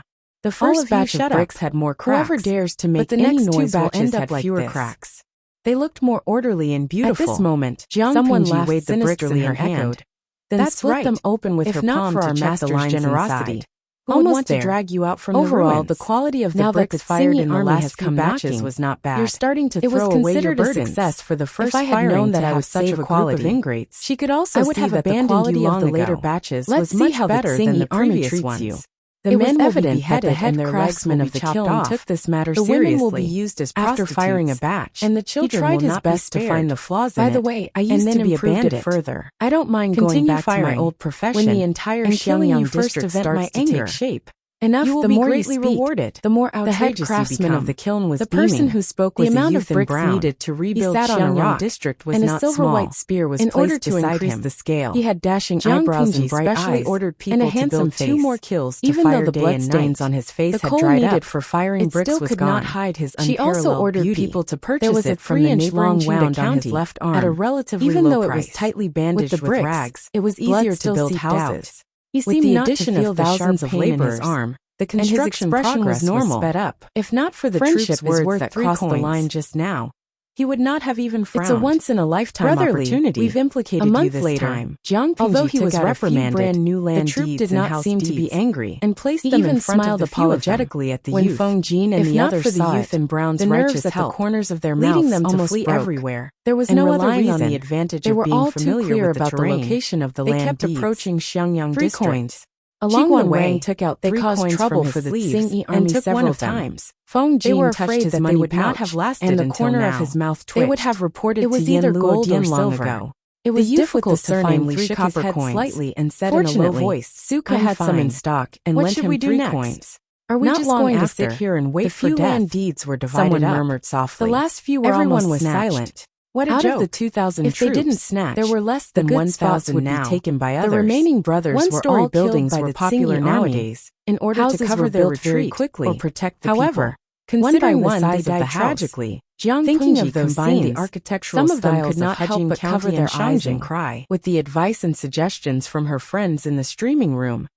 Speaker 1: The first batch of bricks had more cracks. Whoever dares to make any noise will end up like fewer cracks. They looked more orderly and beautiful. At this moment, someone laughed sinisterly and echoed. Then split them open with her palm to check the line's generosity. Who would want to drag you out from
Speaker 2: Overall,
Speaker 1: the quality of the bricks fired in the last few batches was not bad. You're starting to throw away your burdens. It was considered a success for the first firing. If I had known that I was such a group of ingrates, she could also see that the quality of the later batches was much better than the previous ones. The men will be beheaded and their craftsmen of the kiln took this matter seriously. The women will be used as prostitutes after firing a batch, and the children will not be spared. He tried his best to find the flaws in it. By the way, I used to be abandoned further. I don't mind going back to my old profession when the entire Xiangyang district starts to take shape. Enough, the more greatly rewarded, the more outrageous the head craftsman of the kiln was the person who spoke with the amount of bricks needed to rebuild Xiangyang district was not small. And a silver white spear was placed beside him. The scale. He had dashing eyebrows and bright eyes, ordered people and a handsome face. 2 more kills to even though the blood stains on his face had dried up for firing bricks was gone. Not hide his she also ordered people to purchase it from the neighboring wound on his left arm at a relatively low price. Even though it was tightly bandaged with rags, it was easier to build houses. He seemed not to feel thousands of labor in his arm. The construction progress was normal. Sped up. If not for the troops' words that crossed the line just now, he would not have even frowned. It's a once-in-a-lifetime opportunity. We've implicated you this time. Although he was reprimanded, brand new land the troop did not seem to be angry and placed them in front of the apologetically at the youth. When Feng Jin and the others saw the youth in Brown's righteous at the corners of their mouths, leading them to flee everywhere. There was no other reason. On the advantage of being familiar with the terrain. The location of the land. They kept approaching Xiangyang district. 3 coins. Along the way, took out 3 coins trouble for the Tsingyi army and took several times. Feng Jin were afraid that they would not have lasted and the corner of his mouth twitched. They would have reported it was either gold or silver. It was difficult to surname 3 copper coins slightly and said in a low voice, Suka had some in stock and lent him 3 coins. Are we just going to sit here and wait for death? The few land deeds were divided up. Someone murmured softly. The last few were everyone was silent. What a joke. Out of the 2,000 troops, if they didn't snatch, there were less than 1,000 would be taken by others. The remaining brothers were all buildings were popular nowadays in order to cover their retreat quickly or protect the people. Considering the size of the house, tragically, thinking of those combined the architectural some of them could not help but cover their eyes and cry. With the advice and suggestions from her friends in the streaming room,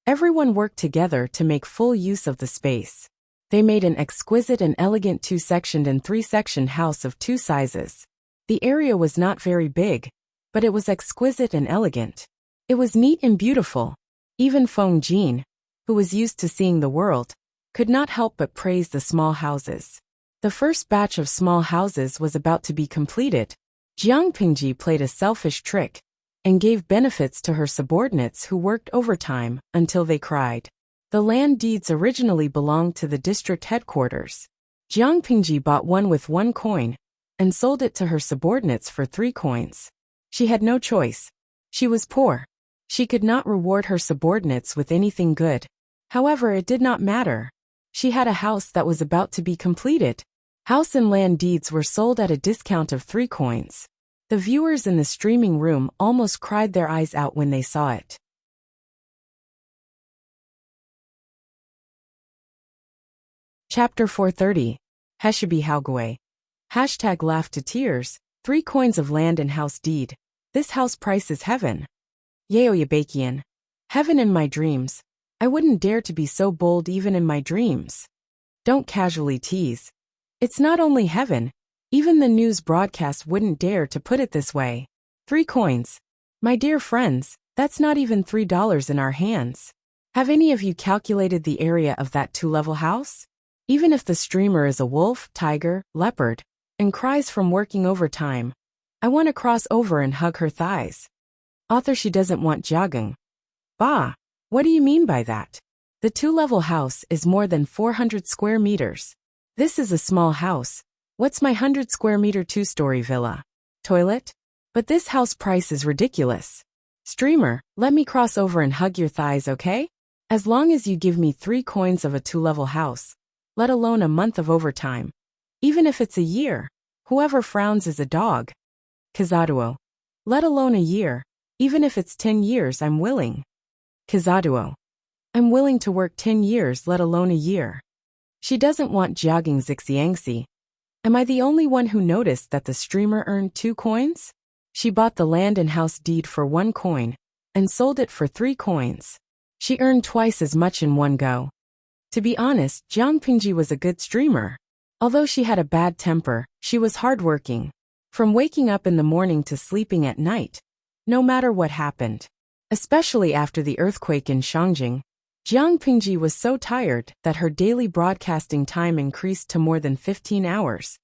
Speaker 1: everyone worked together to make full use of the space. They made an exquisite and elegant 2-sectioned and 3-sectioned house of 2 sizes. The area was not very big, but it was exquisite and elegant. It was neat and beautiful. Even Feng Jin, who was used to seeing the world, could not help but praise the small houses. The first batch of small houses was about to be completed. Jiang Pingji played a selfish trick and gave benefits to her subordinates who worked overtime until they cried. The land deeds originally belonged to the district headquarters. Jiang Pingji bought one with 1 coin and sold it to her subordinates for 3 coins. She had no choice. She was poor. She could not reward her subordinates with anything good. However, it did not matter. She had a house that was about to be completed. House and land deeds were sold at a discount of 3 coins. The viewers in the streaming room almost cried their eyes out when they saw it. Chapter 430. Heshibi Haogui. Hashtag laugh to tears. 3 coins of land and house deed. This house price is heaven. Yeoyabakian. Heaven in my dreams. I wouldn't dare to be so bold even in my dreams. Don't casually tease. It's not only heaven. Even the news broadcast wouldn't dare to put it this way. 3 coins. My dear friends, that's not even $3 in our hands. Have any of you calculated the area of that 2-level house? Even if the streamer is a wolf, tiger, leopard, and cries from working overtime, I want to cross over and hug her thighs. Author, she doesn't want jogging. Bah, what do you mean by that? The 2-level house is more than 400 square meters. This is a small house. What's my 100 square meter 2-story villa? Toilet? But this house price is ridiculous. Streamer, let me cross over and hug your thighs, okay? As long as you give me 3 coins of a 2-level house, let alone a month of overtime. Even if it's a year, whoever frowns is a dog. Kizaduo. Let alone a year, even if it's 10 years, I'm willing. Kizaduo. I'm willing to work 10 years, let alone a year. She doesn't want jogging zixiangxi. Am I the only one who noticed that the streamer earned 2 coins? She bought the land and house deed for 1 coin and sold it for 3 coins. She earned twice as much in one go. To be honest, Jiang Pingji was a good streamer. Although she had a bad temper, she was hardworking. From waking up in the morning to sleeping at night, no matter what happened. Especially after the earthquake in Shangjing, Jiang Pingji was so tired that her daily broadcasting time increased to more than 15 hours,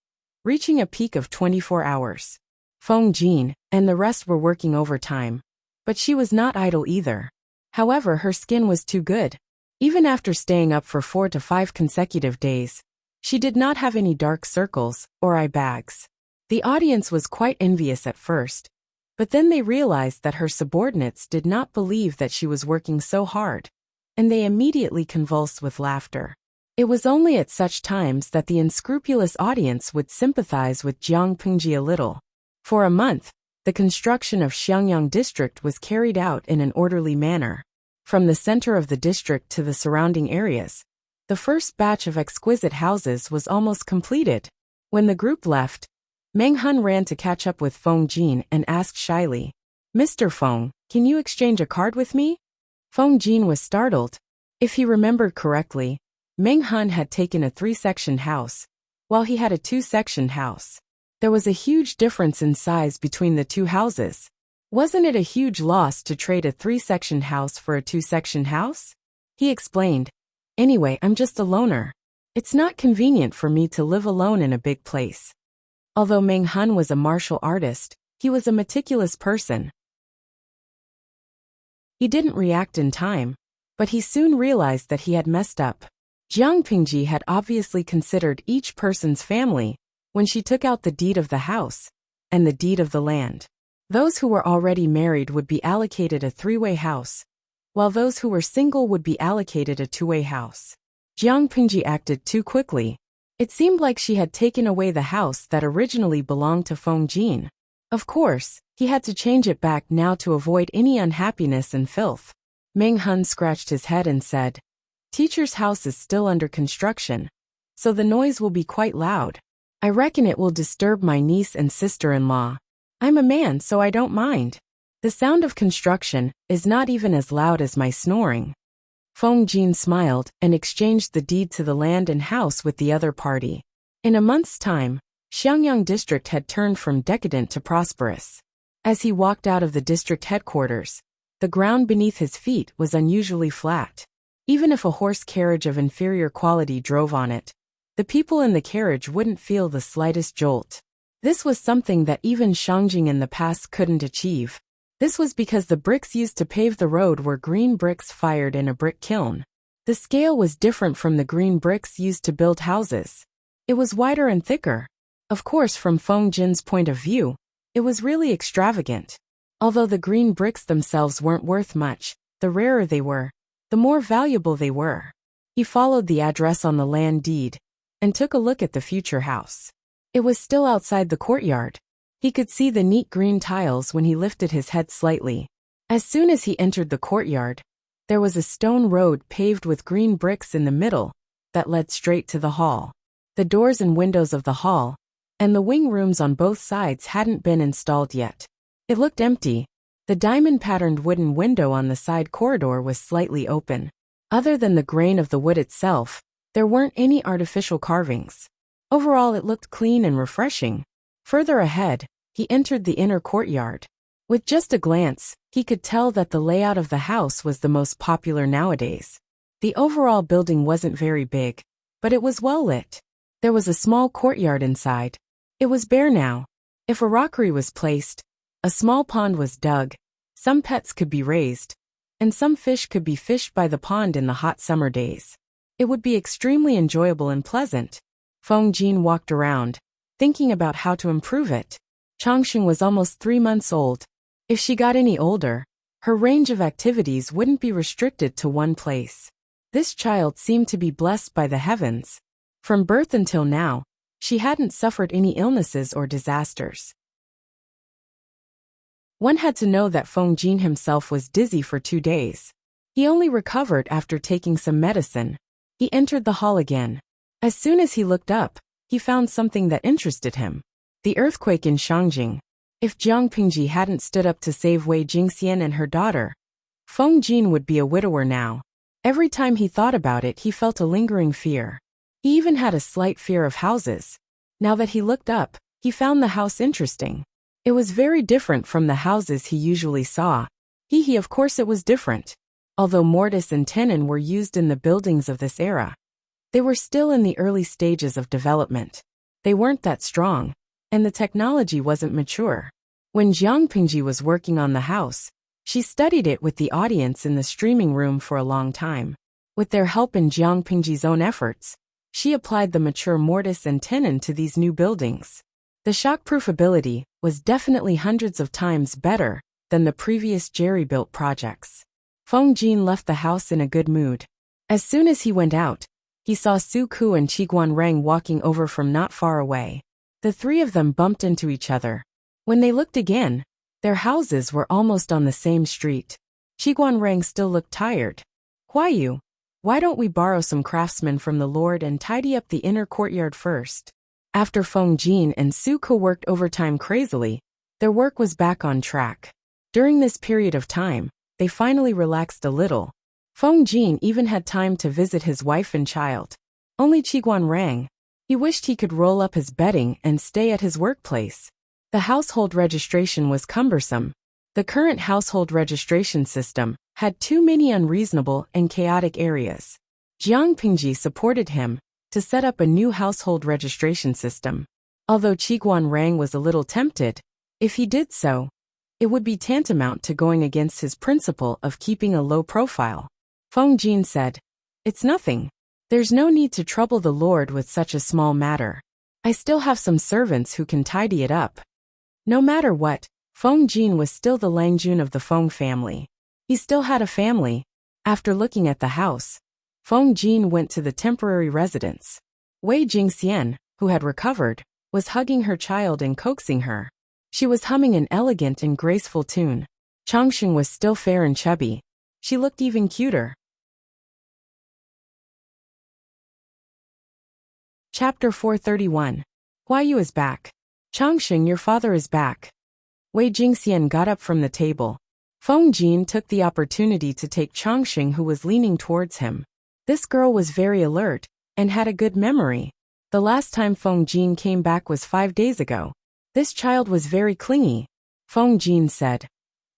Speaker 1: reaching a peak of 24 hours. Feng Jin and the rest were working overtime, but she was not idle either. However, her skin was too good. Even after staying up for 4 to 5 consecutive days, she did not have any dark circles or eye bags. The audience was quite envious at first, but then they realized that her subordinates did not believe that she was working so hard, and they immediately convulsed with laughter. It was only at such times that the unscrupulous audience would sympathize with Jiang Pingji a little. For a month, the construction of Xiangyang district was carried out in an orderly manner. From the center of the district to the surrounding areas, the first batch of exquisite houses was almost completed. When the group left, Meng Hun ran to catch up with Feng Jin and asked shyly, "Mr. Feng, can you exchange a card with me?" Feng Jin was startled. If he remembered correctly, Meng Hun had taken a 3-section house, while he had a 2-section house. There was a huge difference in size between the 2 houses. Wasn't it a huge loss to trade a 3-section house for a 2-section house? He explained, "Anyway, I'm just a loner. It's not convenient for me to live alone in a big place." Although Meng Hun was a martial artist, he was a meticulous person. He didn't react in time, but he soon realized that he had messed up. Jiang Pingji had obviously considered each person's family when she took out the deed of the house and the deed of the land. Those who were already married would be allocated a 3-way house, while those who were single would be allocated a 2-way house. Jiang Pingji acted too quickly. It seemed like she had taken away the house that originally belonged to Feng Jin. Of course, he had to change it back now to avoid any unhappiness and filth. Meng Hun scratched his head and said, "Teacher's house is still under construction, so the noise will be quite loud. I reckon it will disturb my niece and sister-in-law. I'm a man, so I don't mind. The sound of construction is not even as loud as my snoring." Feng Jin smiled and exchanged the deed to the land and house with the other party. In a month's time, Xiangyang district had turned from decadent to prosperous. As he walked out of the district headquarters, the ground beneath his feet was unusually flat. Even if a horse carriage of inferior quality drove on it, the people in the carriage wouldn't feel the slightest jolt. This was something that even Shangjing in the past couldn't achieve. This was because the bricks used to pave the road were green bricks fired in a brick kiln. The scale was different from the green bricks used to build houses. It was wider and thicker. Of course, from Feng Jin's point of view, it was really extravagant. Although the green bricks themselves weren't worth much, the rarer they were, the more valuable they were. He followed the address on the land deed and took a look at the future house. It was still outside the courtyard. He could see the neat green tiles when he lifted his head slightly. As soon as he entered the courtyard, there was a stone road paved with green bricks in the middle that led straight to the hall. The doors and windows of the hall and the wing rooms on both sides hadn't been installed yet. It looked empty. The diamond-patterned wooden window on the side corridor was slightly open. Other than the grain of the wood itself, there weren't any artificial carvings. Overall, it looked clean and refreshing. Further ahead, he entered the inner courtyard. With just a glance, he could tell that the layout of the house was the most popular nowadays. The overall building wasn't very big, but it was well lit. There was a small courtyard inside. It was bare now. If a rockery was placed, a small pond was dug, some pets could be raised, and some fish could be fished by the pond in the hot summer days. It would be extremely enjoyable and pleasant. Feng Jin walked around, thinking about how to improve it. Changxing was almost 3 months old. If she got any older, her range of activities wouldn't be restricted to one place. This child seemed to be blessed by the heavens. From birth until now, she hadn't suffered any illnesses or disasters. One had to know that Feng Jin himself was dizzy for 2 days. He only recovered after taking some medicine. He entered the hall again. As soon as he looked up, he found something that interested him. The earthquake in Shangjing. If Jiang Pingji hadn't stood up to save Wei Jingxian and her daughter, Feng Jin would be a widower now. Every time he thought about it, he felt a lingering fear. He even had a slight fear of houses. Now that he looked up, he found the house interesting. It was very different from the houses he usually saw. Of course it was different. Although mortise and tenon were used in the buildings of this era, they were still in the early stages of development. They weren't that strong, and the technology wasn't mature. When Jiang Pingji was working on the house, she studied it with the audience in the streaming room for a long time. With their help and Jiang Pingji's own efforts, she applied the mature mortise and tenon to these new buildings. The shockproof ability was definitely hundreds of times better than the previous jerry-built projects. Feng Jin left the house in a good mood. As soon as he went out, he saw Su Ku and Qiguan Rang walking over from not far away. The three of them bumped into each other. When they looked again, their houses were almost on the same street. Qiguan Rang still looked tired. Huayu, why don't we borrow some craftsmen from the Lord and tidy up the inner courtyard first? After Feng Jin and Su Ku worked overtime crazily, their work was back on track. During this period of time, they finally relaxed a little. Feng Jin even had time to visit his wife and child. Only Qiguan Rang. He wished he could roll up his bedding and stay at his workplace. The household registration was cumbersome. The current household registration system had too many unreasonable and chaotic areas. Jiang Pingji supported him to set up a new household registration system. Although Qiguan Rang was a little tempted, if he did so, it would be tantamount to going against his principle of keeping a low profile. Feng Jin said, "It's nothing. There's no need to trouble the Lord with such a small matter. I still have some servants who can tidy it up." No matter what, Feng Jin was still the Langjun of the Feng family. He still had a family. After looking at the house, Feng Jin went to the temporary residence. Wei Jingxian, who had recovered, was hugging her child and coaxing her. She was humming an elegant and graceful tune. Changsheng was still fair and chubby. She looked even cuter. Chapter 431. Huayu is back. Changsheng, your father is back. Wei Jingxian got up from the table. Feng Jin took the opportunity to take Changsheng, who was leaning towards him. This girl was very alert and had a good memory. The last time Feng Jin came back was 5 days ago. This child was very clingy. Feng Jin said,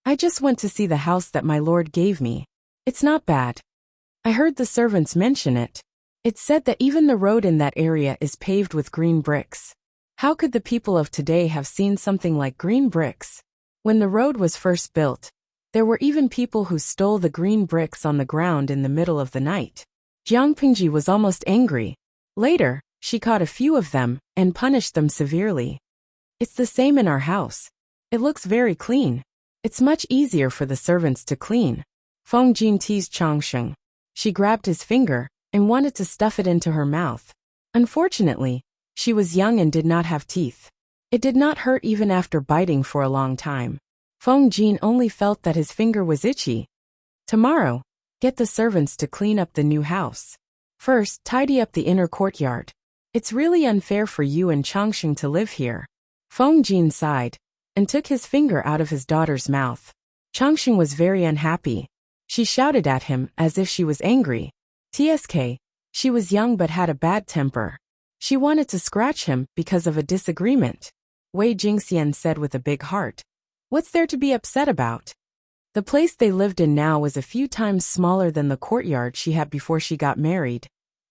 Speaker 1: "I just went to see the house that my lord gave me. It's not bad. I heard the servants mention it. It said that even the road in that area is paved with green bricks. How could the people of today have seen something like green bricks? When the road was first built, there were even people who stole the green bricks on the ground in the middle of the night." Jiang Pingji was almost angry. Later, she caught a few of them and punished them severely. "It's the same in our house. It looks very clean. It's much easier for the servants to clean." Feng Jin teased Changsheng. She grabbed his finger and wanted to stuff it into her mouth. Unfortunately, she was young and did not have teeth. It did not hurt even after biting for a long time. Feng Jin only felt that his finger was itchy. "Tomorrow, get the servants to clean up the new house. First, tidy up the inner courtyard. It's really unfair for you and Changsheng to live here." Feng Jin sighed and took his finger out of his daughter's mouth. Changsheng was very unhappy. She shouted at him as if she was angry. TSK, she was young but had a bad temper. She wanted to scratch him because of a disagreement. Wei Jingxian said with a big heart, "What's there to be upset about?" The place they lived in now was a few times smaller than the courtyard she had before she got married,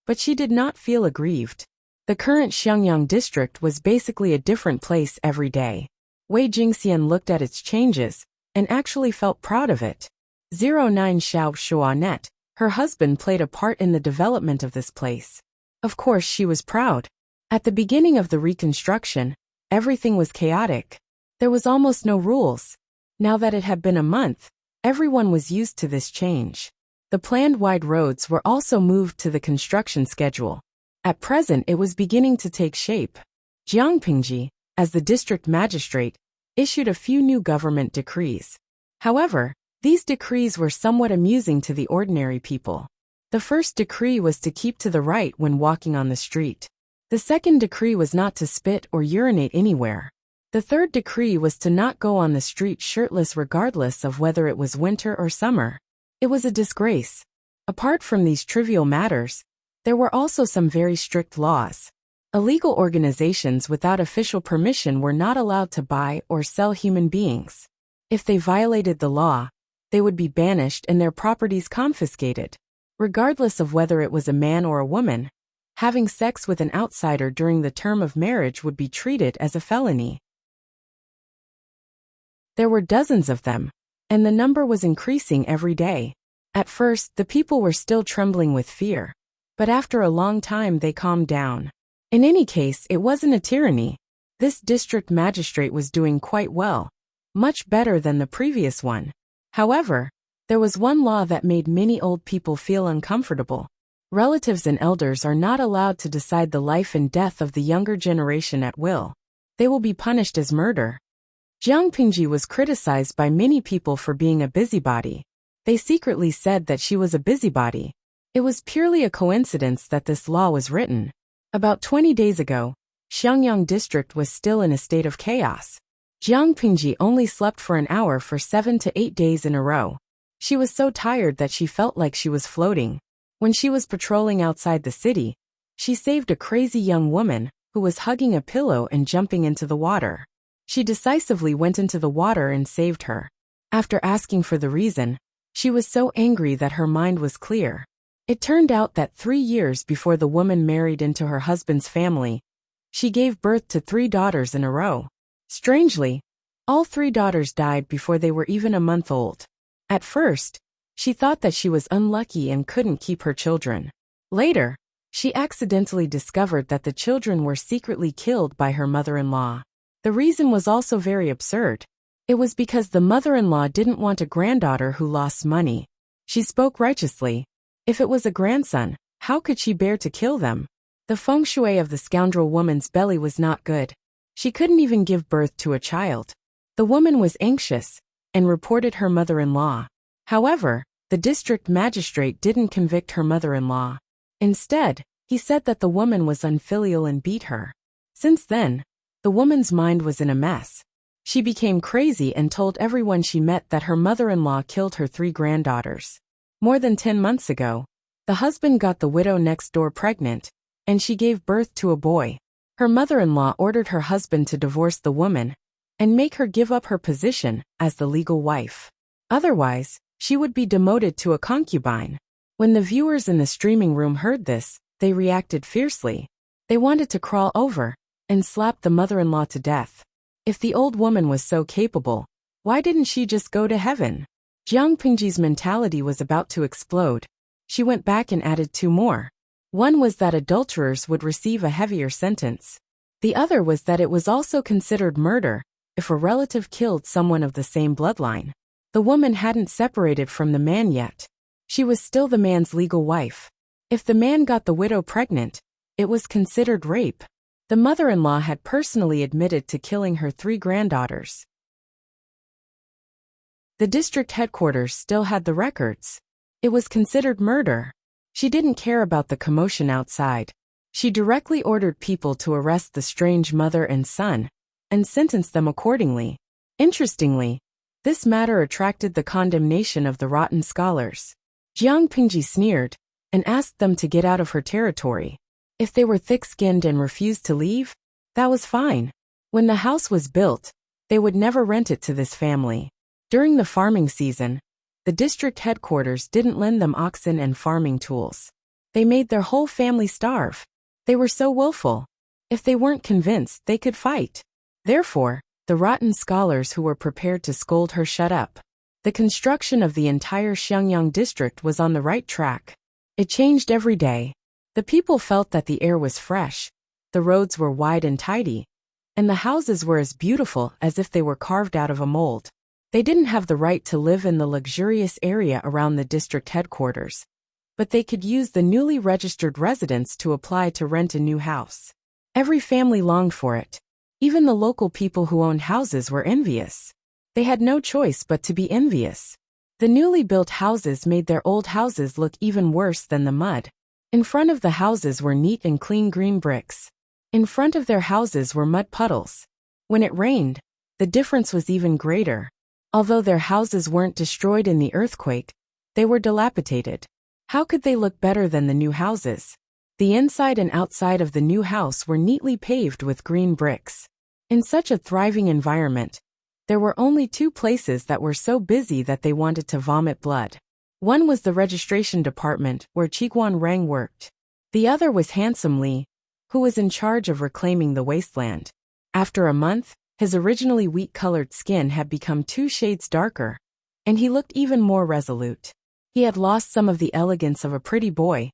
Speaker 1: but she did not feel aggrieved. The current Xiangyang district was basically a different place every day. Wei Jingxian looked at its changes and actually felt proud of it. 09 Xiao Shuanet, her husband, played a part in the development of this place. Of course she was proud. At the beginning of the reconstruction, everything was chaotic. There was almost no rules. Now that it had been a month, everyone was used to this change. The planned wide roads were also moved to the construction schedule. At present it was beginning to take shape. Jiang Pingji, as the district magistrate, issued a few new government decrees. However, these decrees were somewhat amusing to the ordinary people. The first decree was to keep to the right when walking on the street. The second decree was not to spit or urinate anywhere. The third decree was to not go on the street shirtless regardless of whether it was winter or summer. It was a disgrace. Apart from these trivial matters, there were also some very strict laws. Illegal organizations without official permission were not allowed to buy or sell human beings. If they violated the law, they would be banished and their properties confiscated. Regardless of whether it was a man or a woman, having sex with an outsider during the term of marriage would be treated as a felony. There were dozens of them, and the number was increasing every day. At first, the people were still trembling with fear, but after a long time they calmed down. In any case, it wasn't a tyranny. This district magistrate was doing quite well, much better than the previous one. However, there was one law that made many old people feel uncomfortable. Relatives and elders are not allowed to decide the life and death of the younger generation at will. They will be punished as murder. Jiang Pingji was criticized by many people for being a busybody. They secretly said that she was a busybody. It was purely a coincidence that this law was written. About 20 days ago, Xiangyang district was still in a state of chaos. Jiang Pingji only slept for an hour for 7 to 8 days in a row. She was so tired that she felt like she was floating. When she was patrolling outside the city, she saved a crazy young woman who was hugging a pillow and jumping into the water. She decisively went into the water and saved her. After asking for the reason, she was so angry that her mind was clear. It turned out that 3 years before the woman married into her husband's family, she gave birth to 3 daughters in a row. Strangely, all 3 daughters died before they were even a month old. At first, she thought that she was unlucky and couldn't keep her children. Later, she accidentally discovered that the children were secretly killed by her mother-in-law. The reason was also very absurd. It was because the mother-in-law didn't want a granddaughter who lost money. She spoke righteously. If it was a grandson, how could she bear to kill them? The feng shui of the scoundrel woman's belly was not good. She couldn't even give birth to a child. The woman was anxious and reported her mother-in-law. However, the district magistrate didn't convict her mother-in-law. Instead, he said that the woman was unfilial and beat her. Since then, the woman's mind was in a mess. She became crazy and told everyone she met that her mother-in-law killed her 3 granddaughters. More than 10 months ago, the husband got the widow next door pregnant, and she gave birth to a boy. Her mother-in-law ordered her husband to divorce the woman and make her give up her position as the legal wife. Otherwise, she would be demoted to a concubine. When the viewers in the streaming room heard this, they reacted fiercely. They wanted to crawl over and slap the mother-in-law to death. If the old woman was so capable, why didn't she just go to heaven? Jiang Pingji's mentality was about to explode. She went back and added 2 more. One was that adulterers would receive a heavier sentence. The other was that it was also considered murder if a relative killed someone of the same bloodline. The woman hadn't separated from the man yet. She was still the man's legal wife. If the man got the widow pregnant, it was considered rape. The mother-in-law had personally admitted to killing her 3 granddaughters. The district headquarters still had the records. It was considered murder. She didn't care about the commotion outside. She directly ordered people to arrest the strange mother and son and sentence them accordingly. Interestingly, this matter attracted the condemnation of the rotten scholars. Jiang Pingji sneered and asked them to get out of her territory. If they were thick-skinned and refused to leave, that was fine. When the house was built, they would never rent it to this family. During the farming season, the district headquarters didn't lend them oxen and farming tools. They made their whole family starve. They were so willful. If they weren't convinced, they could fight. Therefore, the rotten scholars who were prepared to scold her shut up. The construction of the entire Xiangyang district was on the right track. It changed every day. The people felt that the air was fresh, the roads were wide and tidy, and the houses were as beautiful as if they were carved out of a mold. They didn't have the right to live in the luxurious area around the district headquarters, but they could use the newly registered residents to apply to rent a new house. Every family longed for it. Even the local people who owned houses were envious. They had no choice but to be envious. The newly built houses made their old houses look even worse than the mud. In front of the houses were neat and clean green bricks. In front of their houses were mud puddles. When it rained, the difference was even greater. Although their houses weren't destroyed in the earthquake, they were dilapidated. How could they look better than the new houses? The inside and outside of the new house were neatly paved with green bricks. In such a thriving environment, there were only two places that were so busy that they wanted to vomit blood. One was the registration department where Chiguan Rang worked. The other was Handsome Li, who was in charge of reclaiming the wasteland. After a month, his originally wheat-colored skin had become 2 shades darker, and he looked even more resolute. He had lost some of the elegance of a pretty boy,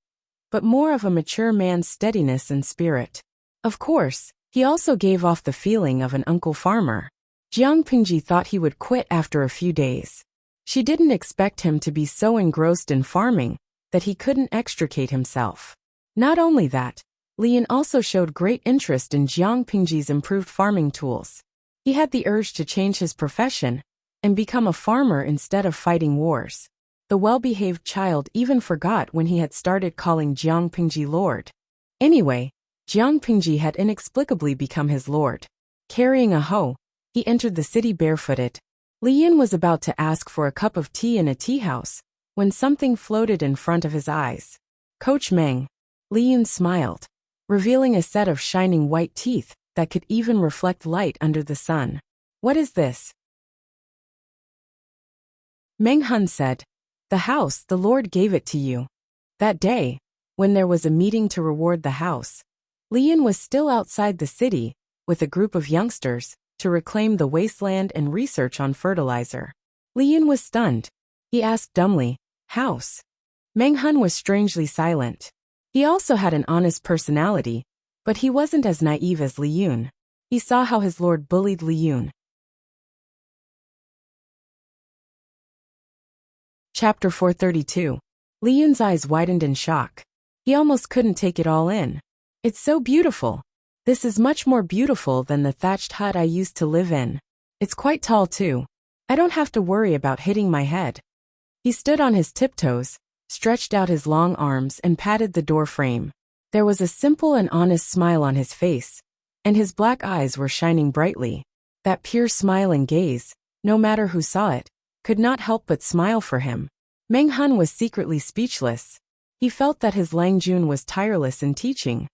Speaker 1: but more of a mature man's steadiness and spirit. Of course, he also gave off the feeling of an uncle farmer. Jiang Pingji thought he would quit after a few days. She didn't expect him to be so engrossed in farming that he couldn't extricate himself. Not only that, Lian also showed great interest in Jiang Pingji's improved farming tools. He had the urge to change his profession and become a farmer instead of fighting wars. The well-behaved child even forgot when he had started calling Jiang Pingji Lord. Anyway, Jiang Pingji had inexplicably become his lord. Carrying a hoe, he entered the city barefooted. Li Yin was about to ask for a cup of tea in a tea house when something floated in front of his eyes. Coach Meng. Li Yin smiled, revealing a set of shining white teeth that could even reflect light under the sun. What is this? Meng Hun said, "The house, the Lord gave it to you." That day, when there was a meeting to reward the house, Li Yin was still outside the city with a group of youngsters to reclaim the wasteland and research on fertilizer. Li Yin was stunned. He asked dumbly, "House?" Meng Hun was strangely silent. He also had an honest personality, but he wasn't as naive as Li Yun. He saw how his lord bullied Li Yun. Chapter 432. Li Yun's eyes widened in shock. He almost couldn't take it all in. "It's so beautiful. This is much more beautiful than the thatched hut I used to live in. It's quite tall too. I don't have to worry about hitting my head." He stood on his tiptoes, stretched out his long arms and patted the door frame. There was a simple and honest smile on his face, and his black eyes were shining brightly. That pure smile and gaze, no matter who saw it, could not help but smile for him. Meng Hun was secretly speechless. He felt that his Lang Jun was tireless in teaching.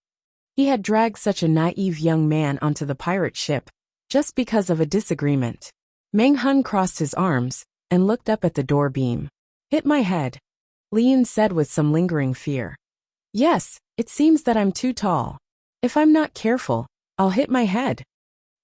Speaker 1: He had dragged such a naive young man onto the pirate ship, just because of a disagreement. Meng Hun crossed his arms and looked up at the door beam. "Hit my head," Li Yin said with some lingering fear. "Yes, it seems that I'm too tall. If I'm not careful, I'll hit my head."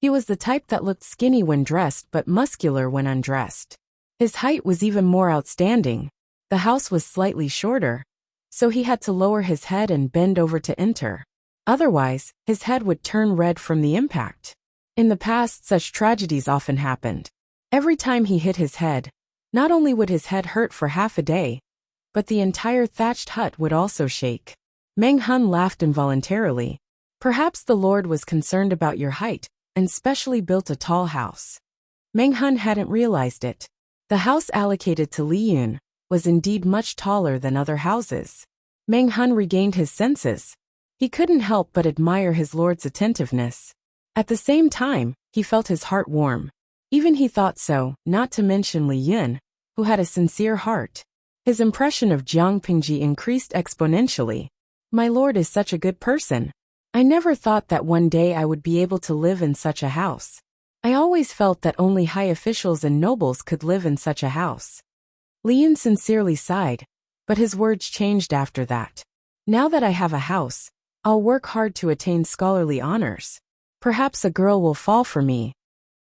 Speaker 1: He was the type that looked skinny when dressed but muscular when undressed. His height was even more outstanding. The house was slightly shorter, so he had to lower his head and bend over to enter. Otherwise, his head would turn red from the impact. In the past, such tragedies often happened. Every time he hit his head, not only would his head hurt for half a day, but the entire thatched hut would also shake. Meng Hun laughed involuntarily. "Perhaps the Lord was concerned about your height and specially built a tall house." Meng Hun hadn't realized it. The house allocated to Li Yun was indeed much taller than other houses. Meng Hun regained his senses. He couldn't help but admire his lord's attentiveness. At the same time, he felt his heart warm. Even he thought so, not to mention Li Yun, who had a sincere heart. His impression of Jiang Pingji increased exponentially. "My lord is such a good person. I never thought that one day I would be able to live in such a house. I always felt that only high officials and nobles could live in such a house." Li Yun sincerely sighed, but his words changed after that. "Now that I have a house, I'll work hard to attain scholarly honors. Perhaps a girl will fall for me."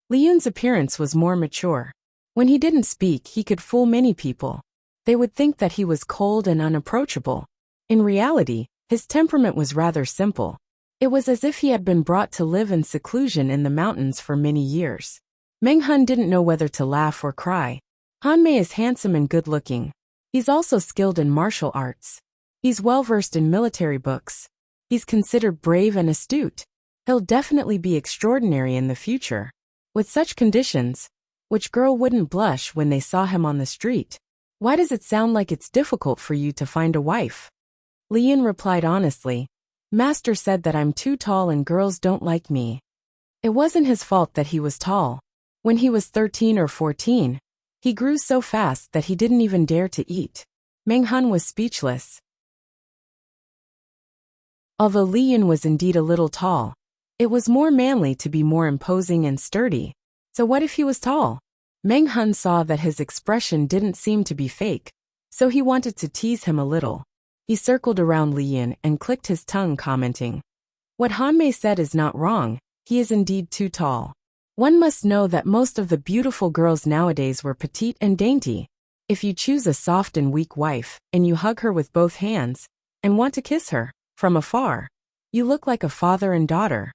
Speaker 1: Li Yun's appearance was more mature. When he didn't speak, he could fool many people. They would think that he was cold and unapproachable. In reality, his temperament was rather simple. It was as if he had been brought to live in seclusion in the mountains for many years. Meng Hun didn't know whether to laugh or cry. Han Mei is handsome and good-looking. He's also skilled in martial arts. He's well-versed in military books. He's considered brave and astute. He'll definitely be extraordinary in the future. With such conditions, which girl wouldn't blush when they saw him on the street? Why does it sound like it's difficult for you to find a wife? Lian replied honestly. Master said that I'm too tall and girls don't like me. It wasn't his fault that he was tall. When he was 13 or 14, he grew so fast that he didn't even dare to eat. Meng Han was speechless. Although Lian was indeed a little tall, it was more manly to be more imposing and sturdy. So what if he was tall? Meng Han saw that his expression didn't seem to be fake, so he wanted to tease him a little. He circled around Lian and clicked his tongue, commenting, "What Han Mei said is not wrong, he is indeed too tall." One must know that most of the beautiful girls nowadays were petite and dainty. If you choose a soft and weak wife, and you hug her with both hands, and want to kiss her, from afar, you look like a father and daughter.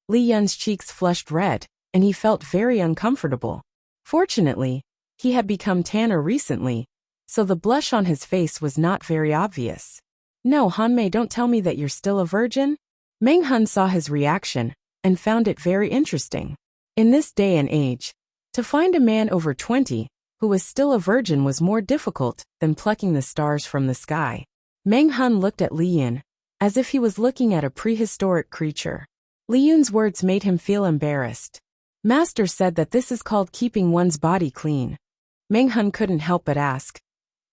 Speaker 1: Li Yun's cheeks flushed red, and he felt very uncomfortable. Fortunately, he had become tanner recently, so the blush on his face was not very obvious. "No, Han Mei, don't tell me that you're still a virgin?" Meng Han saw his reaction, and found it very interesting. In this day and age, to find a man over 20, who was still a virgin was more difficult than plucking the stars from the sky. Meng Han looked at Li Yun, as if he was looking at a prehistoric creature. Li Yun's words made him feel embarrassed. Master said that this is called keeping one's body clean. Meng Han couldn't help but ask,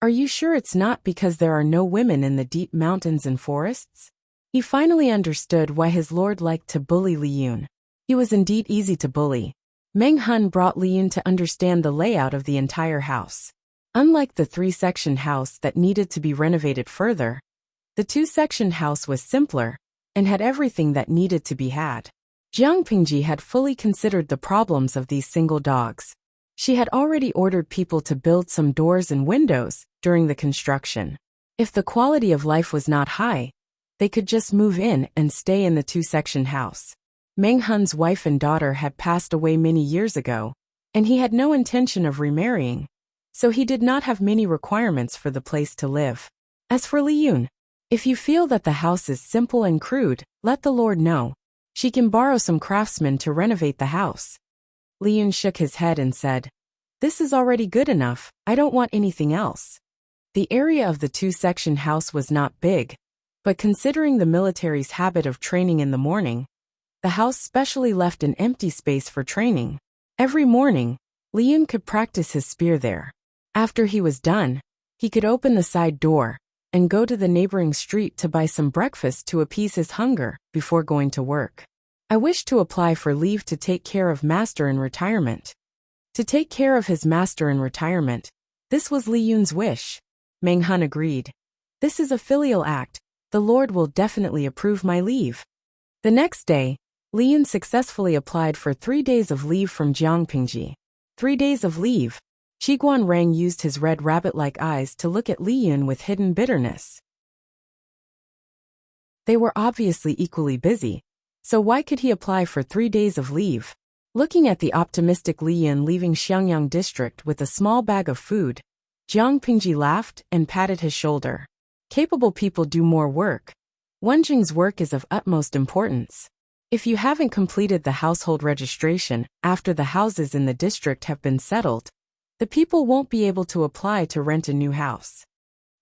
Speaker 1: "Are you sure it's not because there are no women in the deep mountains and forests?" He finally understood why his lord liked to bully Li Yun. He was indeed easy to bully. Meng Han brought Li Yun to understand the layout of the entire house. Unlike the 3-section house that needed to be renovated further, the 2-section house was simpler and had everything that needed to be had. Jiang Pingji had fully considered the problems of these single dogs. She had already ordered people to build some doors and windows during the construction. If the quality of life was not high, they could just move in and stay in the 2-section house. Meng Han's wife and daughter had passed away many years ago, and he had no intention of remarrying, so he did not have many requirements for the place to live. As for Li Yun, if you feel that the house is simple and crude, let the Lord know. She can borrow some craftsmen to renovate the house. Li Yun shook his head and said, "This is already good enough, I don't want anything else." The area of the 2-section house was not big, but considering the military's habit of training in the morning, the house specially left an empty space for training. Every morning, Li Yun could practice his spear there. After he was done, he could open the side door and go to the neighboring street to buy some breakfast to appease his hunger before going to work. "I wish to apply for leave to take care of master in retirement." To take care of his master in retirement, this was Li Yun's wish. Meng Han agreed. "This is a filial act, the Lord will definitely approve my leave." The next day, Li Yun successfully applied for 3 days of leave from Jiang Pingji. 3 days of leave. Qiguan Rang used his red rabbit-like eyes to look at Li Yun with hidden bitterness. They were obviously equally busy, so why could he apply for 3 days of leave? Looking at the optimistic Li Yun leaving Xiangyang district with a small bag of food, Jiang Pingji laughed and patted his shoulder. Capable people do more work. Wenjing's work is of utmost importance. If you haven't completed the household registration after the houses in the district have been settled, the people won't be able to apply to rent a new house.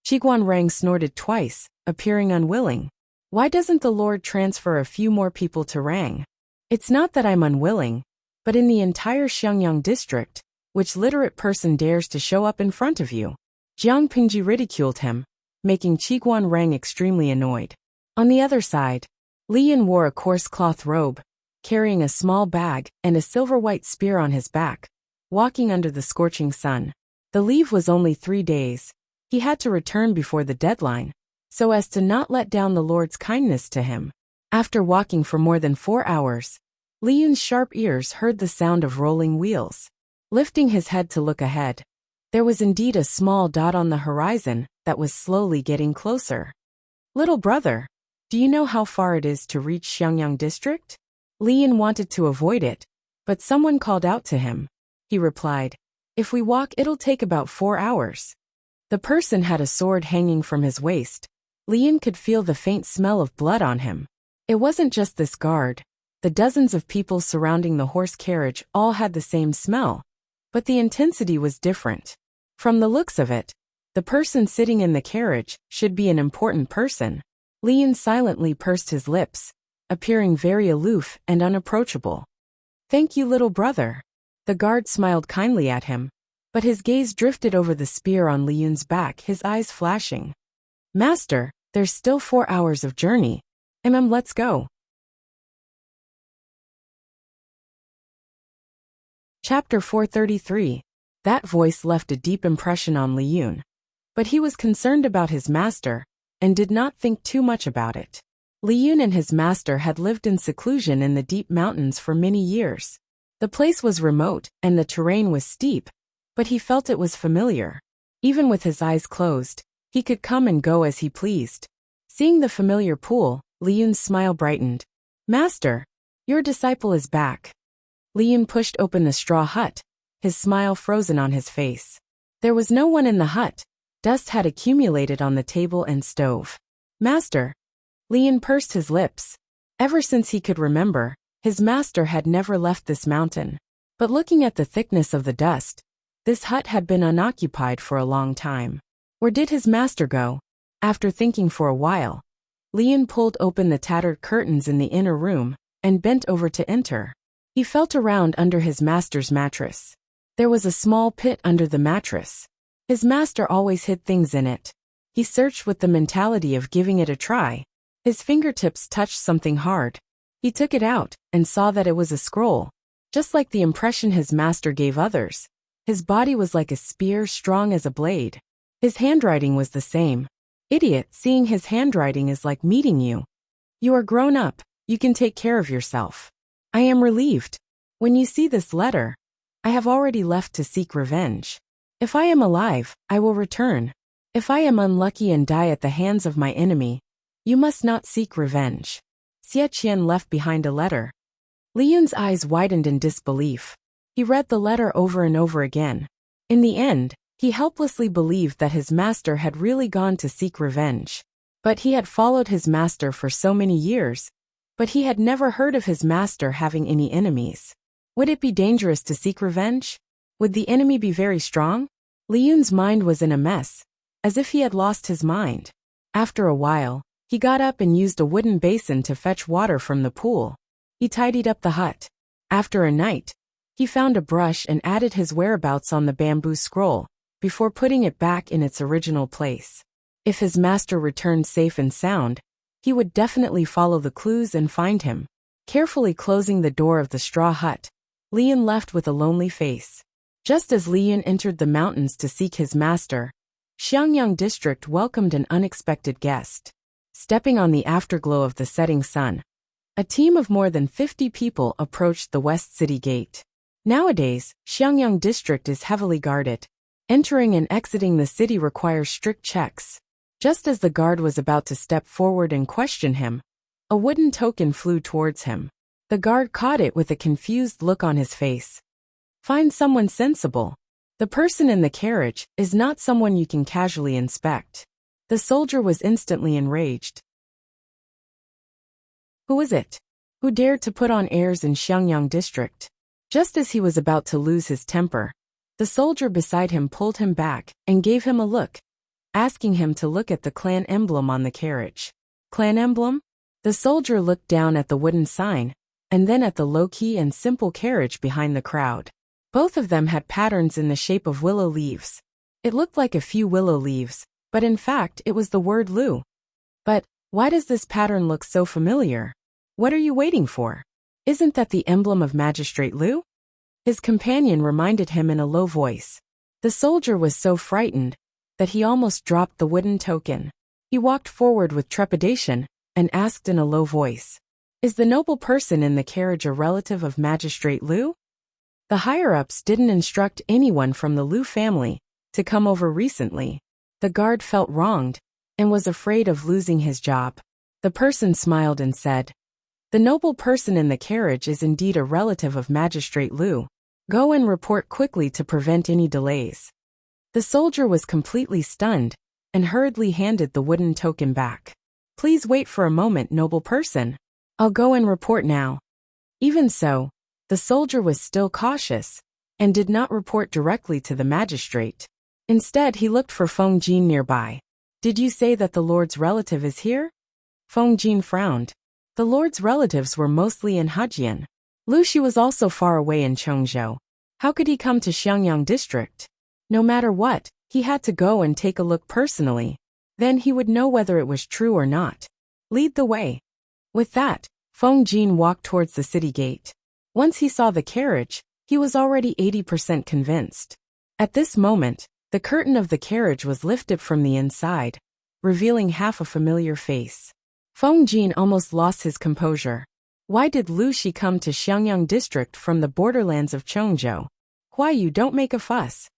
Speaker 1: Qiguan Rang snorted twice, appearing unwilling. Why doesn't the Lord transfer a few more people to Rang? It's not that I'm unwilling, but in the entire Xiangyang district, which literate person dares to show up in front of you? Jiang Pingji ridiculed him, making Qiguan Rang extremely annoyed. On the other side, Li Yun wore a coarse cloth robe, carrying a small bag and a silver-white spear on his back, walking under the scorching sun. The leave was only 3 days. He had to return before the deadline, so as to not let down the Lord's kindness to him. After walking for more than 4 hours, Li Yun's sharp ears heard the sound of rolling wheels. Lifting his head to look ahead, there was indeed a small dot on the horizon that was slowly getting closer. "Little brother, do you know how far it is to reach Xiangyang district?" Li Yun wanted to avoid it, but someone called out to him. He replied, "If we walk, it'll take about 4 hours." The person had a sword hanging from his waist. Li Yun could feel the faint smell of blood on him. It wasn't just this guard. The dozens of people surrounding the horse carriage all had the same smell, but the intensity was different. From the looks of it, The person sitting in the carriage should be an important person. Li Yun silently pursed his lips, appearing very aloof and unapproachable. Thank you, little brother. The guard smiled kindly at him, but his gaze drifted over the spear on Li Yun's back, his eyes flashing. Master, there's still 4 hours of journey. Let's go. Chapter 433. That voice left a deep impression on Li Yun. But he was concerned about his master, and did not think too much about it. Li Yun and his master had lived in seclusion in the deep mountains for many years. The place was remote, and the terrain was steep, but he felt it was familiar. Even with his eyes closed, he could come and go as he pleased. Seeing the familiar pool, Li Yun's smile brightened. Master, your disciple is back. Li Yun pushed open the straw hut, his smile frozen on his face. There was no one in the hut. Dust had accumulated on the table and stove. Master. Li Yun pursed his lips. Ever since he could remember, his master had never left this mountain. But looking at the thickness of the dust, this hut had been unoccupied for a long time. Where did his master go? After thinking for a while, Li Yun pulled open the tattered curtains in the inner room and bent over to enter. He felt around under his master's mattress. There was a small pit under the mattress. His master always hid things in it. He searched with the mentality of giving it a try. His fingertips touched something hard. He took it out and saw that it was a scroll. Just like the impression his master gave others, his body was like a spear, strong as a blade. His handwriting was the same. Idiot, seeing his handwriting is like meeting you. You are grown up, you can take care of yourself. I am relieved. When you see this letter, I have already left to seek revenge. If I am alive, I will return. If I am unlucky and die at the hands of my enemy, you must not seek revenge. Xie Qian left behind a letter. Li Yun's eyes widened in disbelief. He read the letter over and over again. In the end, he helplessly believed that his master had really gone to seek revenge. But he had followed his master for so many years, but he had never heard of his master having any enemies. Would it be dangerous to seek revenge? Would the enemy be very strong? Li Yun's mind was in a mess, as if he had lost his mind. After a while, he got up and used a wooden basin to fetch water from the pool. He tidied up the hut. After a night, he found a brush and added his whereabouts on the bamboo scroll, before putting it back in its original place. If his master returned safe and sound, he would definitely follow the clues and find him. Carefully closing the door of the straw hut, Li Yun left with a lonely face. Just as Li Yun entered the mountains to seek his master, Xiangyang district welcomed an unexpected guest. Stepping on the afterglow of the setting sun, a team of more than 50 people approached the West City Gate. Nowadays, Xiangyang district is heavily guarded. Entering and exiting the city requires strict checks. Just as the guard was about to step forward and question him, a wooden token flew towards him. The guard caught it with a confused look on his face. Find someone sensible. The person in the carriage is not someone you can casually inspect. The soldier was instantly enraged. Who is it? Who dared to put on airs in Xiangyang district? Just as he was about to lose his temper, the soldier beside him pulled him back and gave him a look, asking him to look at the clan emblem on the carriage. Clan emblem? The soldier looked down at the wooden sign, and then at the low-key and simple carriage behind the crowd. Both of them had patterns in the shape of willow leaves. It looked like a few willow leaves, but in fact it was the word Lu. But, why does this pattern look so familiar? What are you waiting for? Isn't that the emblem of Magistrate Lu? His companion reminded him in a low voice. The soldier was so frightened that he almost dropped the wooden token. He walked forward with trepidation and asked in a low voice, "Is the noble person in the carriage a relative of Magistrate Lu?" The higher-ups didn't instruct anyone from the Lu family to come over recently. The guard felt wronged and was afraid of losing his job. The person smiled and said, "The noble person in the carriage is indeed a relative of Magistrate Lu. Go and report quickly to prevent any delays." The soldier was completely stunned and hurriedly handed the wooden token back. "Please wait for a moment, noble person. I'll go and report now." Even so, the soldier was still cautious and did not report directly to the magistrate. Instead, he looked for Feng Jin nearby. Did you say that the Lord's relative is here? Feng Jin frowned. The Lord's relatives were mostly in Hejian. Luxi was also far away in Chongzhou. How could he come to Xiangyang district? No matter what, he had to go and take a look personally. Then he would know whether it was true or not. Lead the way. With that, Feng Jin walked towards the city gate. Once he saw the carriage, he was already 80% convinced. At this moment, the curtain of the carriage was lifted from the inside, revealing half a familiar face. Feng Jin almost lost his composure. Why did Luxi come to Xiangyang district from the borderlands of Chongzhou? Why you don't make a fuss?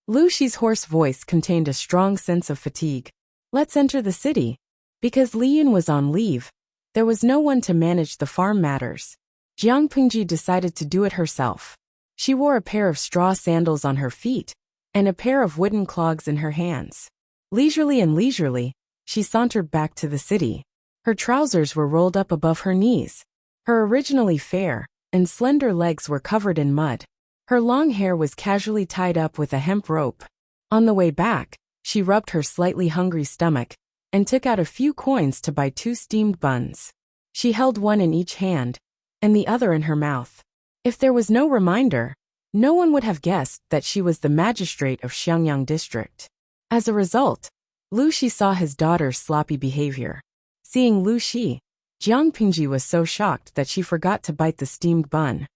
Speaker 1: Luxi's hoarse voice contained a strong sense of fatigue. Let's enter the city. Because Li Yun was on leave, there was no one to manage the farm matters. Jiang Pingji decided to do it herself. She wore a pair of straw sandals on her feet, and a pair of wooden clogs in her hands. Leisurely, she sauntered back to the city. Her trousers were rolled up above her knees. Her originally fair and slender legs were covered in mud. Her long hair was casually tied up with a hemp rope. On the way back, she rubbed her slightly hungry stomach and took out a few coins to buy 2 steamed buns. She held one in each hand and the other in her mouth. If there was no reminder, no one would have guessed that she was the magistrate of Xiangyang district. As a result, Luxi saw his daughter's sloppy behavior. Seeing Luxi, Jiang Pingji was so shocked that she forgot to bite the steamed bun.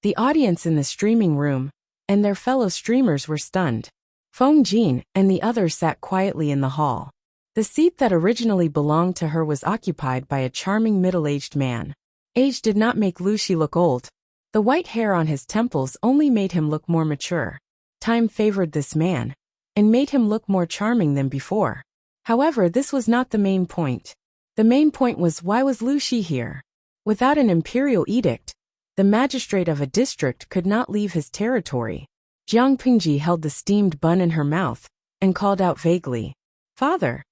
Speaker 1: The audience in the streaming room and their fellow streamers were stunned. Feng Jin and the others sat quietly in the hall. The seat that originally belonged to her was occupied by a charming middle-aged man. Age did not make Luxi look old. The white hair on his temples only made him look more mature. Time favored this man and made him look more charming than before. However, this was not the main point. The main point was, why was Luxi here? Without an imperial edict, the magistrate of a district could not leave his territory. Jiang Pingji held the steamed bun in her mouth and called out vaguely, "Father."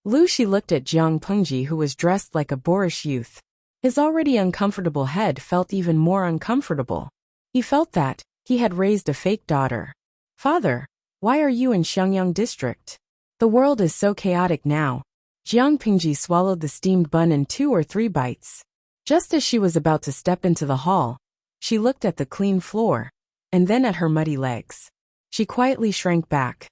Speaker 1: Luxi looked at Jiang Pingji, who was dressed like a boorish youth. His already uncomfortable head felt even more uncomfortable. He felt that he had raised a fake daughter. "Father, why are you in Xiangyang district? The world is so chaotic now." Jiang Pingji swallowed the steamed bun in 2 or 3 bites. Just as she was about to step into the hall, she looked at the clean floor, and then at her muddy legs. She quietly shrank back.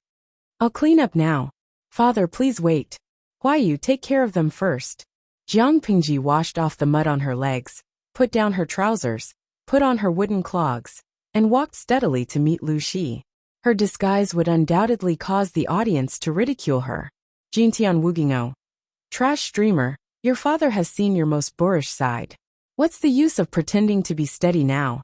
Speaker 1: "I'll clean up now. Father, please wait. Why you take care of them first?" Jiang Pingji washed off the mud on her legs, put down her trousers, put on her wooden clogs, and walked steadily to meet Luxi. Her disguise would undoubtedly cause the audience to ridicule her. Jintian Wugingou. Trash streamer, your father has seen your most boorish side. What's the use of pretending to be steady now?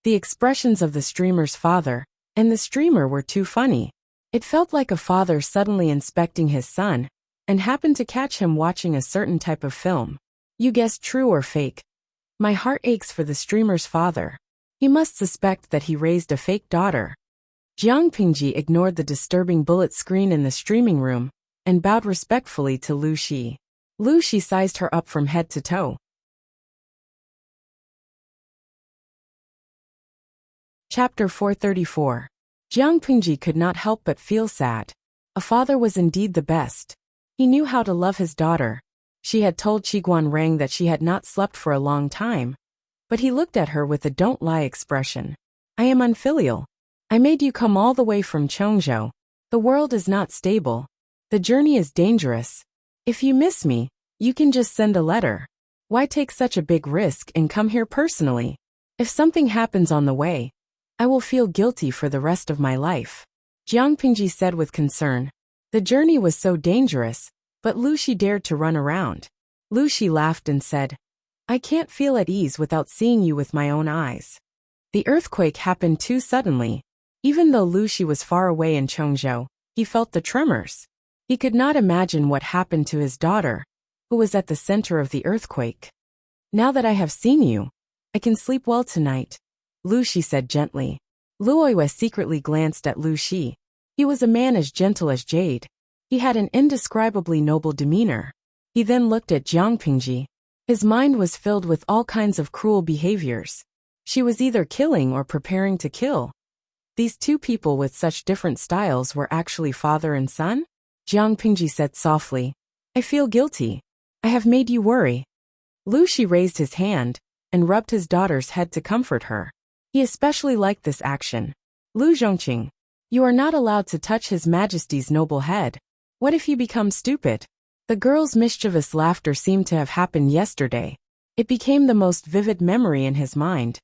Speaker 1: The expressions of the streamer's father and the streamer were too funny. It felt like a father suddenly inspecting his son and happened to catch him watching a certain type of film. You guessed true or fake. My heart aches for the streamer's father. He must suspect that he raised a fake daughter. Jiang Pingji ignored the disturbing bullet screen in the streaming room and bowed respectfully to Luxi. Luxi sized her up from head to toe. Chapter 434. Jiang Pingji could not help but feel sad. A father was indeed the best. He knew how to love his daughter. She had told Qiguan Rang that she had not slept for a long time, but he looked at her with a don't lie expression. I am unfilial. I made you come all the way from Chongzhou. The world is not stable. The journey is dangerous. If you miss me, you can just send a letter. Why take such a big risk and come here personally? If something happens on the way, I will feel guilty for the rest of my life. Jiang Pingji said with concern. The journey was so dangerous, but Luxi dared to run around. Luxi laughed and said, I can't feel at ease without seeing you with my own eyes. The earthquake happened too suddenly. Even though Luxi was far away in Chongzhou, he felt the tremors. He could not imagine what happened to his daughter, who was at the center of the earthquake. Now that I have seen you, I can sleep well tonight, Luxi said gently. Luoyue secretly glanced at Luxi. He was a man as gentle as jade. He had an indescribably noble demeanor. He then looked at Jiang Pingji. His mind was filled with all kinds of cruel behaviors. She was either killing or preparing to kill. These two people with such different styles were actually father and son? Jiang Pingji said softly. I feel guilty. I have made you worry. Lu Shi raised his hand and rubbed his daughter's head to comfort her. He especially liked this action. Lu Zhongqing, you are not allowed to touch His Majesty's noble head. What if you become stupid? The girl's mischievous laughter seemed to have happened yesterday. It became the most vivid memory in his mind.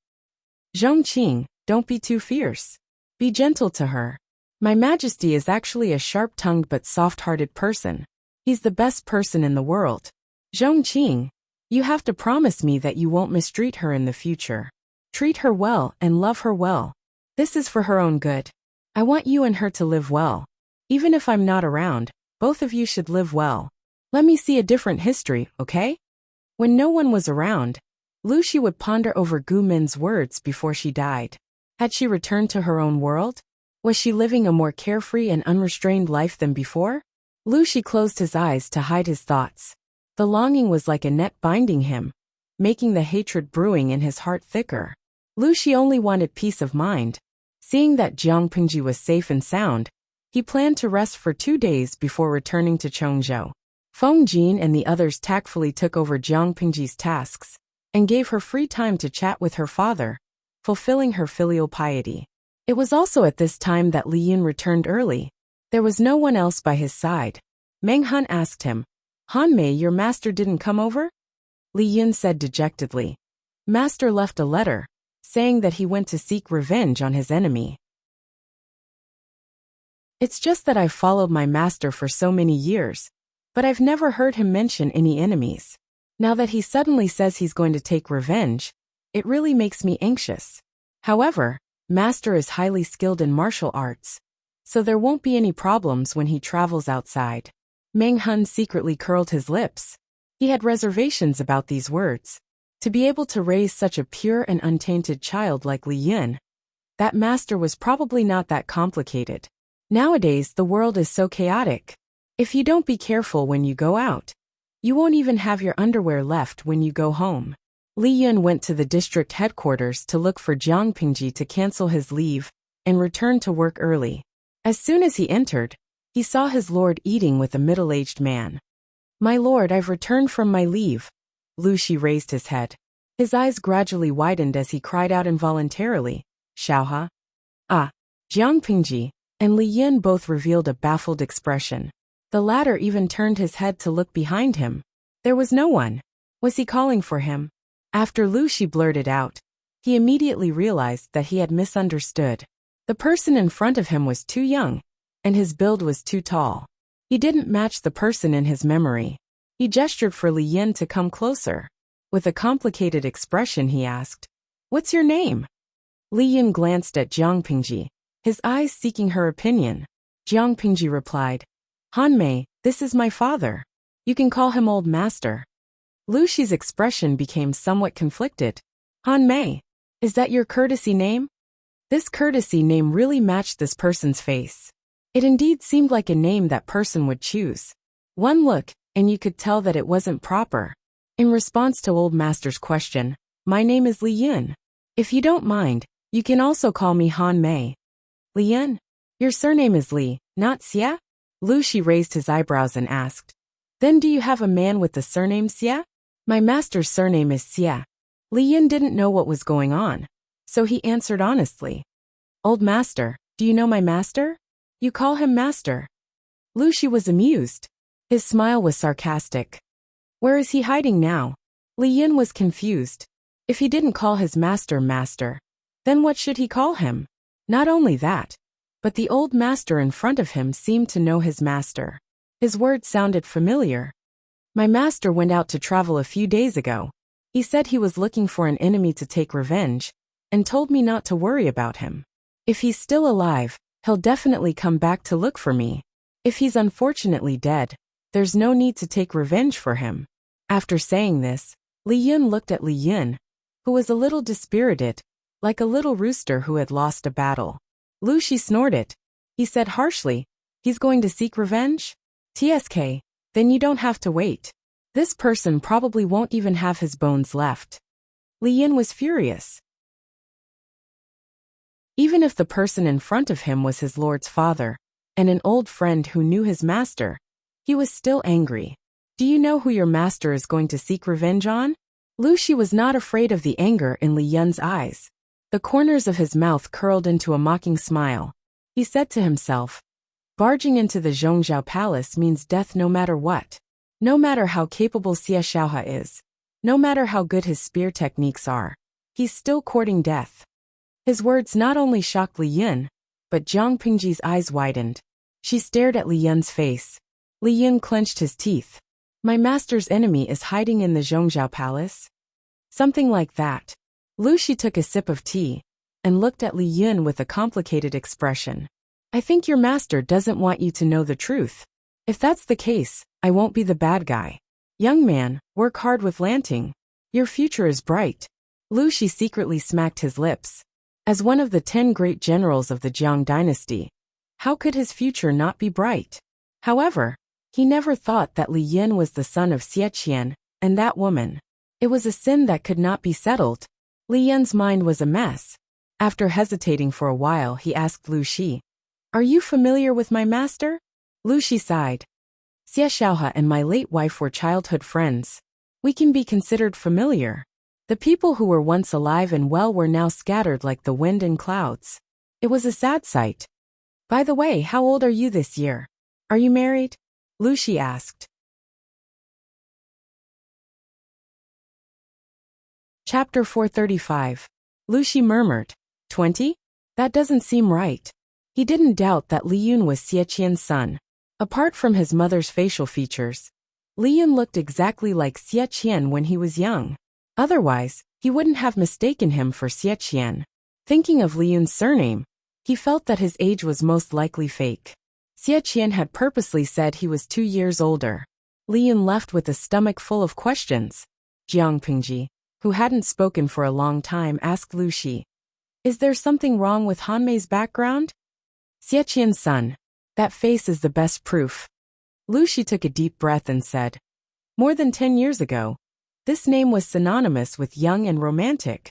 Speaker 1: Zhongqing, don't be too fierce. Be gentle to her. My Majesty is actually a sharp-tongued but soft-hearted person. He's the best person in the world. Zhongqing, you have to promise me that you won't mistreat her in the future. Treat her well and love her well. This is for her own good. I want you and her to live well. Even if I'm not around, both of you should live well. Let me see a different history, okay? When no one was around, Lu Shi would ponder over Gu Min's words before she died. Had she returned to her own world? Was she living a more carefree and unrestrained life than before? Lu Shi closed his eyes to hide his thoughts. The longing was like a net binding him, making the hatred brewing in his heart thicker. Lu Shi only wanted peace of mind. Seeing that Jiang Pingji was safe and sound, he planned to rest for 2 days before returning to Chongzhou. Feng Jin and the others tactfully took over Jiang Pingji's tasks and gave her free time to chat with her father, fulfilling her filial piety. It was also at this time that Li Yun returned early. There was no one else by his side. Meng Han asked him, Han Mei, your master didn't come over? Li Yun said dejectedly. Master left a letter, saying that he went to seek revenge on his enemy. It's just that I've followed my master for so many years, but I've never heard him mention any enemies. Now that he suddenly says he's going to take revenge, it really makes me anxious. However, Master is highly skilled in martial arts, so there won't be any problems when he travels outside. Meng Han secretly curled his lips. He had reservations about these words. To be able to raise such a pure and untainted child like Li Yun, that master was probably not that complicated. Nowadays the world is so chaotic. If you don't be careful when you go out, you won't even have your underwear left when you go home. Li Yun went to the district headquarters to look for Jiang Pingji to cancel his leave and return to work early. As soon as he entered, he saw his lord eating with a middle-aged man. My lord, I've returned from my leave. Lu Shi raised his head. His eyes gradually widened as he cried out involuntarily, Xiaohe. Ah, Jiang Pingji and Li Yun both revealed a baffled expression. The latter even turned his head to look behind him. There was no one. Was he calling for him? After Lu Shi blurted out, he immediately realized that he had misunderstood. The person in front of him was too young, and his build was too tall. He didn't match the person in his memory. He gestured for Li Yun to come closer. With a complicated expression he asked, What's your name? Li Yun glanced at Jiang Pingji, his eyes seeking her opinion. Jiang Pingji replied, Han Mei, this is my father. You can call him Old Master. Lu Shi's expression became somewhat conflicted. Han Mei, is that your courtesy name? This courtesy name really matched this person's face. It indeed seemed like a name that person would choose. One look, and you could tell that it wasn't proper. In response to Old Master's question, my name is Li Yun. If you don't mind, you can also call me Han Mei. Li Yun? Your surname is Li, not Xia? Lu Shi raised his eyebrows and asked. Then do you have a man with the surname Xia? My master's surname is Xia. Li Yun didn't know what was going on, so he answered honestly. Old Master, do you know my master? You call him master. Lu Shi was amused. His smile was sarcastic. Where is he hiding now? Li Yun was confused. If he didn't call his master master, then what should he call him? Not only that, but the old master in front of him seemed to know his master. His words sounded familiar. My master went out to travel a few days ago. He said he was looking for an enemy to take revenge, and told me not to worry about him. If he's still alive, he'll definitely come back to look for me. If he's unfortunately dead, there's no need to take revenge for him. After saying this, Li Yun looked at Li Yun, who was a little dispirited, like a little rooster who had lost a battle. Lu Shi snorted. He said harshly, He's going to seek revenge? TSK, then you don't have to wait. This person probably won't even have his bones left. Li Yun was furious. Even if the person in front of him was his lord's father, and an old friend who knew his master, he was still angry. Do you know who your master is going to seek revenge on? Lu Shi was not afraid of the anger in Li Yun's eyes. The corners of his mouth curled into a mocking smile. He said to himself, barging into the Zhongzhou palace means death no matter what. No matter how capable Xie Xiaohe is, no matter how good his spear techniques are, he's still courting death. His words not only shocked Li Yun, but Jiang Pingji's eyes widened. She stared at Li Yun's face. Li Yun clenched his teeth. My master's enemy is hiding in the Zhongzhou palace? Something like that. Lu Shi took a sip of tea and looked at Li Yun with a complicated expression. I think your master doesn't want you to know the truth. If that's the case, I won't be the bad guy. Young man, work hard with Lanting. Your future is bright. Lu Shi secretly smacked his lips. As one of the 10 great generals of the Jiang dynasty, how could his future not be bright? However, he never thought that Li Yun was the son of Xie Qian, and that woman. It was a sin that could not be settled. Li Yun's mind was a mess. After hesitating for a while, he asked Lu Shi, are you familiar with my master? Lu Shi sighed. Xie Xiaohe and my late wife were childhood friends. We can be considered familiar. The people who were once alive and well were now scattered like the wind and clouds. It was a sad sight. By the way, how old are you this year? Are you married? Lu Shi asked. Chapter 435. Lu Shi murmured, 20? That doesn't seem right. He didn't doubt that Li Yun was Xie Qian's son. Apart from his mother's facial features, Li Yun looked exactly like Xie Qian when he was young. Otherwise, he wouldn't have mistaken him for Xie Qian. Thinking of Li Yun's surname, he felt that his age was most likely fake. Xie Qian had purposely said he was 2 years older. Li Yun left with a stomach full of questions. Jiang Pingji, who hadn't spoken for a long time, asked Lu Shi, is there something wrong with Hanmei's background? Xie Qian's son. That face is the best proof. Lu Shi took a deep breath and said, more than 10 years ago, this name was synonymous with young and romantic.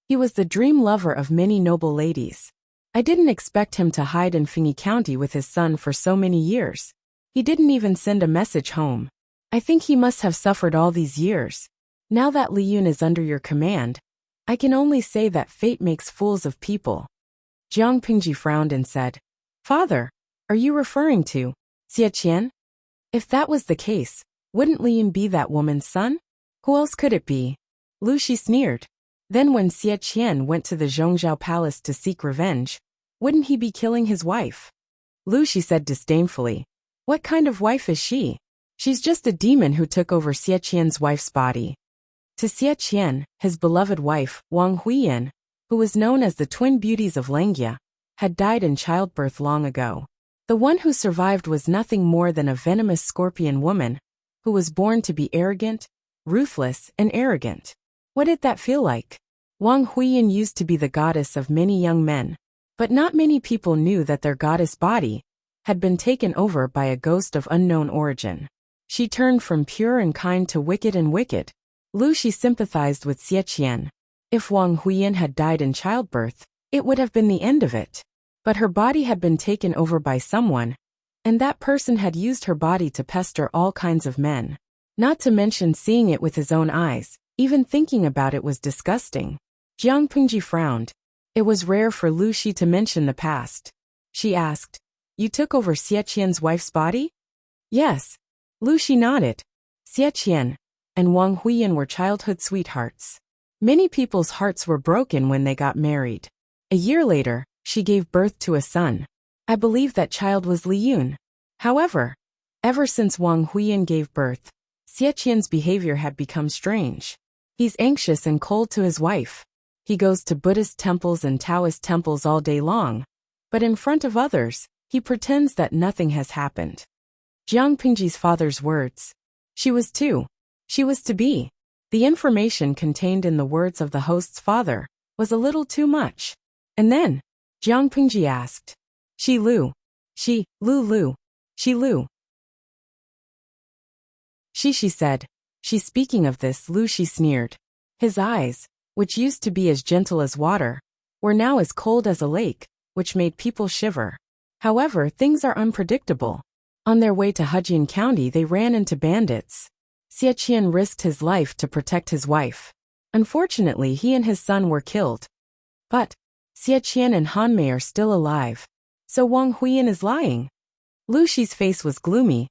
Speaker 1: He was the dream lover of many noble ladies. I didn't expect him to hide in Fengyi County with his son for so many years. He didn't even send a message home. I think he must have suffered all these years. Now that Li Yun is under your command, I can only say that fate makes fools of people. Jiang Pingji frowned and said, Father, are you referring to Xie Qian? If that was the case, wouldn't Li Yun be that woman's son? Who else could it be? Lu Shi sneered. Then when Xie Qian went to the Zhongzhou palace to seek revenge, wouldn't he be killing his wife? Lu Shi said disdainfully, what kind of wife is she? She's just a demon who took over Xie Qian's wife's body. To Xie Qian, his beloved wife, Wang Huiyan, who was known as the twin beauties of Lengjia, had died in childbirth long ago. The one who survived was nothing more than a venomous scorpion woman, who was born to be arrogant, ruthless, and arrogant. What did that feel like? Wang Huiyan used to be the goddess of many young men, but not many people knew that their goddess body had been taken over by a ghost of unknown origin. She turned from pure and kind to wicked and wicked. Lu Shi sympathized with Xie Qian. If Wang Huiyan had died in childbirth, it would have been the end of it. But her body had been taken over by someone, and that person had used her body to pester all kinds of men. Not to mention seeing it with his own eyes, even thinking about it was disgusting. Jiang Pingji frowned. It was rare for Lu Shi to mention the past. She asked, you took over Xie Qian's wife's body? Yes. Lu Shi nodded. Xie Qian and Wang Huiyan were childhood sweethearts. Many people's hearts were broken when they got married. A year later, she gave birth to a son. I believe that child was Li Yun. However, ever since Wang Huiyan gave birth, Xie Qian's behavior had become strange. He's anxious and cold to his wife. He goes to Buddhist temples and Taoist temples all day long, but in front of others, he pretends that nothing has happened. Jiang Pingji's father's words. She was two. She was to be. The information contained in the words of the host's father was a little too much. And then, Jiang Pingji asked, she Lu. She, Lu. She Lu. She said. She speaking of this, Lu Shi sneered. His eyes, which used to be as gentle as water, were now as cold as a lake, which made people shiver. However, things are unpredictable. On their way to Hejian County, they ran into bandits. Xie Qian risked his life to protect his wife. Unfortunately, he and his son were killed. But Xie Qian and Han Mei are still alive. So Wang Huiyan is lying. Lu Shi's face was gloomy.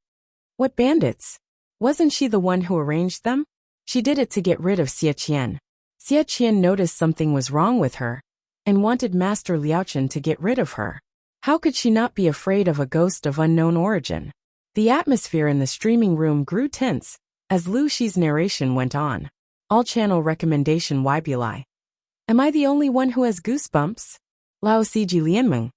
Speaker 1: What bandits? Wasn't she the one who arranged them? She did it to get rid of Xie Qian. Xie Qian noticed something was wrong with her and wanted Master Liaochen to get rid of her. How could she not be afraid of a ghost of unknown origin? The atmosphere in the streaming room grew tense as Lu Shi's narration went on. All channel recommendation Wibuli. Am I the only one who has goosebumps? Lao Siji Lianmeng.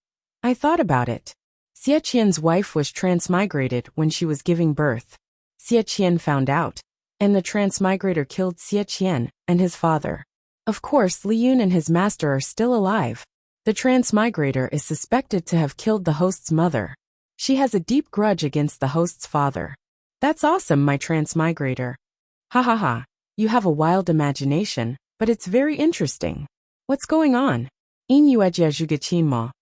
Speaker 1: I thought about it. Xie Qian's wife was transmigrated when she was giving birth. Xie Qian found out, and the transmigrator killed Xie Qian and his father. Of course, Li Yun and his master are still alive. The transmigrator is suspected to have killed the host's mother. She has a deep grudge against the host's father. That's awesome, my transmigrator. Ha ha ha. You have a wild imagination, but it's very interesting. What's going on? #Hashtag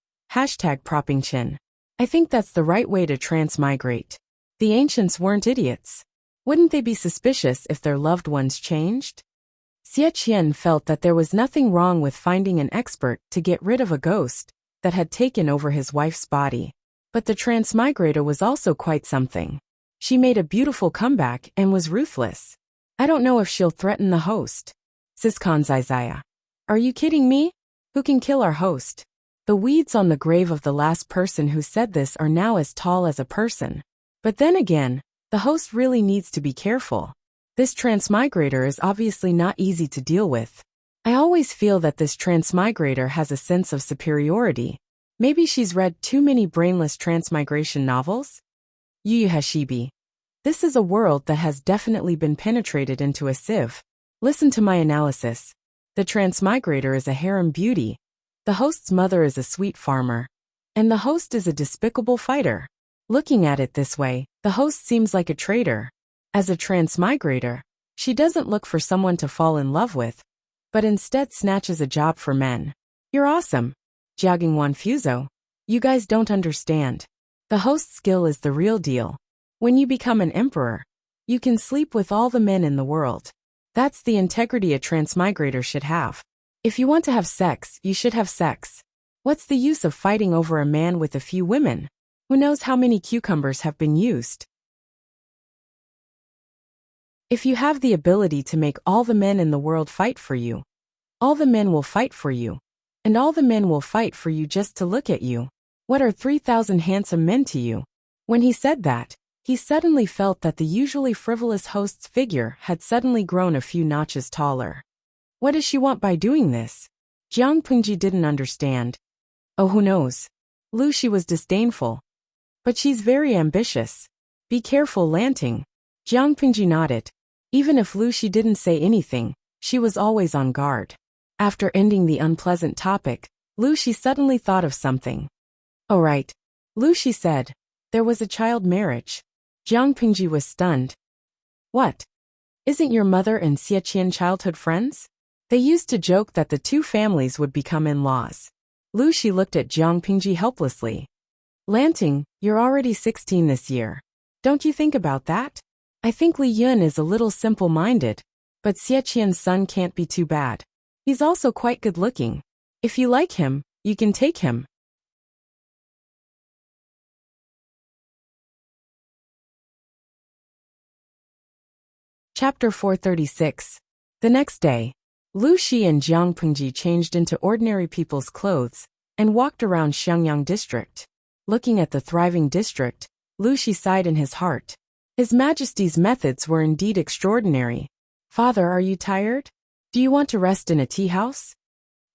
Speaker 1: Propingchin. I think that's the right way to transmigrate. The ancients weren't idiots. Wouldn't they be suspicious if their loved ones changed? Xie Qian felt that there was nothing wrong with finding an expert to get rid of a ghost that had taken over his wife's body. But the transmigrator was also quite something. She made a beautiful comeback and was ruthless. I don't know if she'll threaten the host. Siskan Zizaya. Are you kidding me? Who can kill our host? The weeds on the grave of the last person who said this are now as tall as a person. But then again, the host really needs to be careful. This transmigrator is obviously not easy to deal with. I always feel that this transmigrator has a sense of superiority. Maybe she's read too many brainless transmigration novels? Yu Hashibi. This is a world that has definitely been penetrated into a sieve. Listen to my analysis. The transmigrator is a harem beauty. The host's mother is a sweet farmer. And the host is a despicable fighter. Looking at it this way, the host seems like a traitor. As a transmigrator, she doesn't look for someone to fall in love with, but instead snatches a job for men. You're awesome. Jiaogingwan Fuzo. You guys don't understand. The host skill is the real deal. When you become an emperor, you can sleep with all the men in the world. That's the integrity a transmigrator should have. If you want to have sex, you should have sex. What's the use of fighting over a man with a few women? Who knows how many cucumbers have been used? If you have the ability to make all the men in the world fight for you, all the men will fight for you, and all the men will fight for you just to look at you. What are 3,000 handsome men to you? When he said that, he suddenly felt that the usually frivolous host's figure had suddenly grown a few notches taller. What does she want by doing this? Jiang Pengji didn't understand. Oh, who knows? Lu Shi was disdainful. But she's very ambitious. Be careful, Lanting. Jiang Pengji nodded. Even if Lu Shi didn't say anything, she was always on guard. After ending the unpleasant topic, Lu Shi suddenly thought of something. Oh right. Lu Shi said. There was a child marriage. Jiang Pengji was stunned. What? Isn't your mother and Xie Qian childhood friends? They used to joke that the two families would become in-laws. Lu Shi looked at Jiang Pengji helplessly. Lanting, you're already 16 this year. Don't you think about that? I think Li Yun is a little simple-minded, but Xie Qian's son can't be too bad. He's also quite good-looking. If you like him, you can take him. Chapter 436. The next day, Lu Shi and Jiang Pengji changed into ordinary people's clothes and walked around Xiangyang district. Looking at the thriving district, Lu Shi sighed in his heart. His Majesty's methods were indeed extraordinary. Father, are you tired? Do you want to rest in a tea house?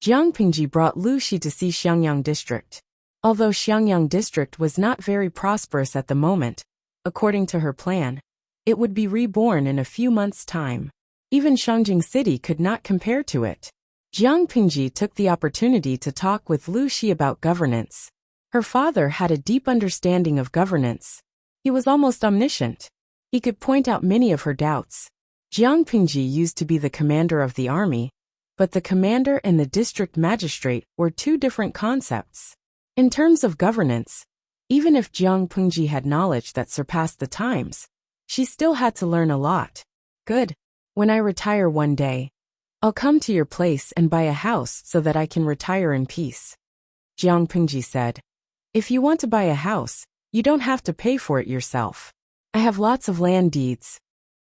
Speaker 1: Jiang Pengji brought Lu Shi to see Xiangyang district. Although Xiangyang district was not very prosperous at the moment, according to her plan, it would be reborn in a few months' time. Even Shangjing City could not compare to it. Jiang Pengji took the opportunity to talk with Lu Shi about governance. Her father had a deep understanding of governance. He was almost omniscient. He could point out many of her doubts. Jiang Pengji used to be the commander of the army, but the commander and the district magistrate were two different concepts. In terms of governance, even if Jiang Pengji had knowledge that surpassed the times, she still had to learn a lot. Good. When I retire one day, I'll come to your place and buy a house so that I can retire in peace. Jiang Pengji said. If you want to buy a house, you don't have to pay for it yourself. I have lots of land deeds.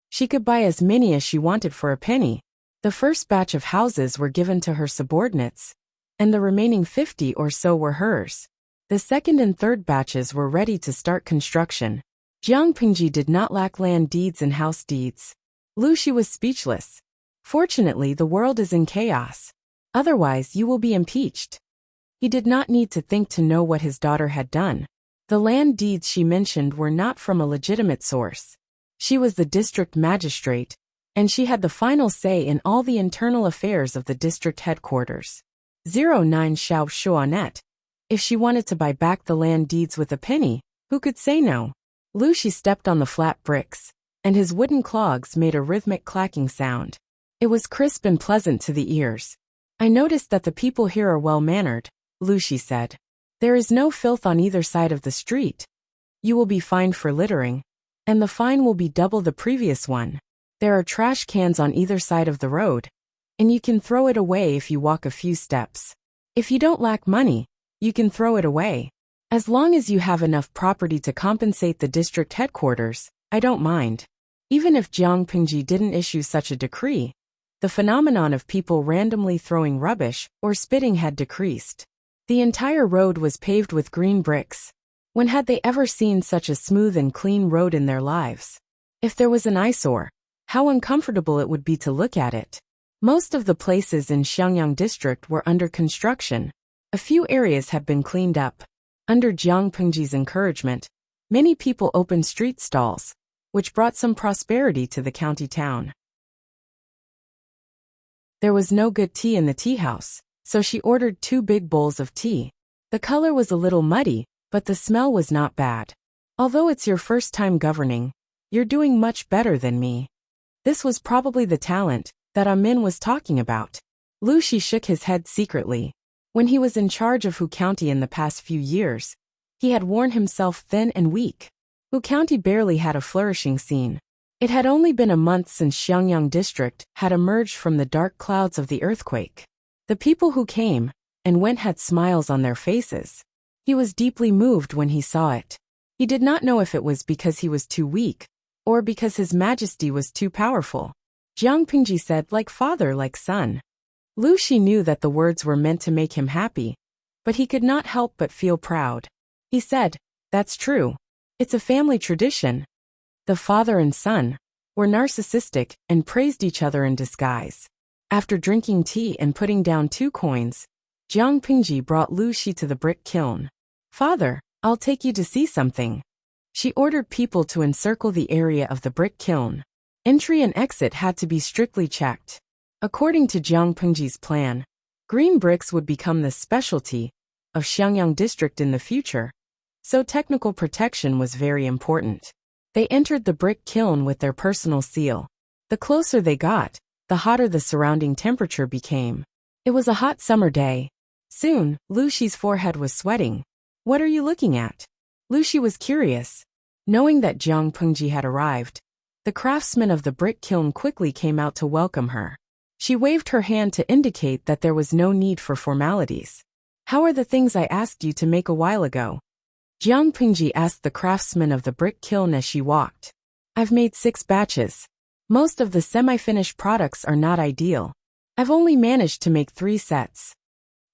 Speaker 1: She could buy as many as she wanted for a penny. The first batch of houses were given to her subordinates, and the remaining 50 or so were hers. The second and third batches were ready to start construction. Jiang Pengji did not lack land deeds and house deeds. Wuxia was speechless. Fortunately, the world is in chaos. Otherwise, you will be impeached. He did not need to think to know what his daughter had done. The land deeds she mentioned were not from a legitimate source. She was the district magistrate, and she had the final say in all the internal affairs of the district headquarters. 09 Xiao Shuanet. If she wanted to buy back the land deeds with a penny, who could say no? Wuxia stepped on the flat bricks, and his wooden clogs made a rhythmic clacking sound. It was crisp and pleasant to the ears. I noticed that the people here are well-mannered, Wuxia said. There is no filth on either side of the street. You will be fined for littering, and the fine will be double the previous one. There are trash cans on either side of the road, and you can throw it away if you walk a few steps. If you don't lack money, you can throw it away. As long as you have enough property to compensate the district headquarters, I don't mind. Even if Jiang Pengji didn't issue such a decree, the phenomenon of people randomly throwing rubbish or spitting had decreased. The entire road was paved with green bricks. When had they ever seen such a smooth and clean road in their lives? If there was an eyesore, how uncomfortable it would be to look at it. Most of the places in Xiangyang district were under construction. A few areas had been cleaned up. Under Jiang Pengji's encouragement, many people opened street stalls, which brought some prosperity to the county town. There was no good tea in the tea house, so she ordered 2 big bowls of tea. The color was a little muddy, but the smell was not bad. Although it's your first time governing, you're doing much better than me. This was probably the talent that Amin was talking about. Wuxia shook his head secretly. When he was in charge of Hu County in the past few years, he had worn himself thin and weak. Hu County barely had a flourishing scene. It had only been a month since Xiangyang district had emerged from the dark clouds of the earthquake. The people who came and went had smiles on their faces. He was deeply moved when he saw it. He did not know if it was because he was too weak, or because his majesty was too powerful. Jiang Pengji said, like father, like son. Wuxia knew that the words were meant to make him happy, but he could not help but feel proud. He said, that's true. It's a family tradition. The father and son were narcissistic and praised each other in disguise. After drinking tea and putting down 2 coins, Jiang Pengji brought Wuxia to the brick kiln. Father, I'll take you to see something. She ordered people to encircle the area of the brick kiln. Entry and exit had to be strictly checked. According to Jiang Pengji's plan, green bricks would become the specialty of Xiangyang district in the future, so technical protection was very important. They entered the brick kiln with their personal seal. The closer they got, the hotter the surrounding temperature became. It was a hot summer day. Soon, Wuxia's forehead was sweating. What are you looking at? Wuxia was curious. Knowing that Jiang Pengji had arrived, the craftsman of the brick kiln quickly came out to welcome her. She waved her hand to indicate that there was no need for formalities. How are the things I asked you to make a while ago? Jiang Pengji asked the craftsman of the brick kiln as she walked. I've made 6 batches. Most of the semi-finished products are not ideal. I've only managed to make 3 sets.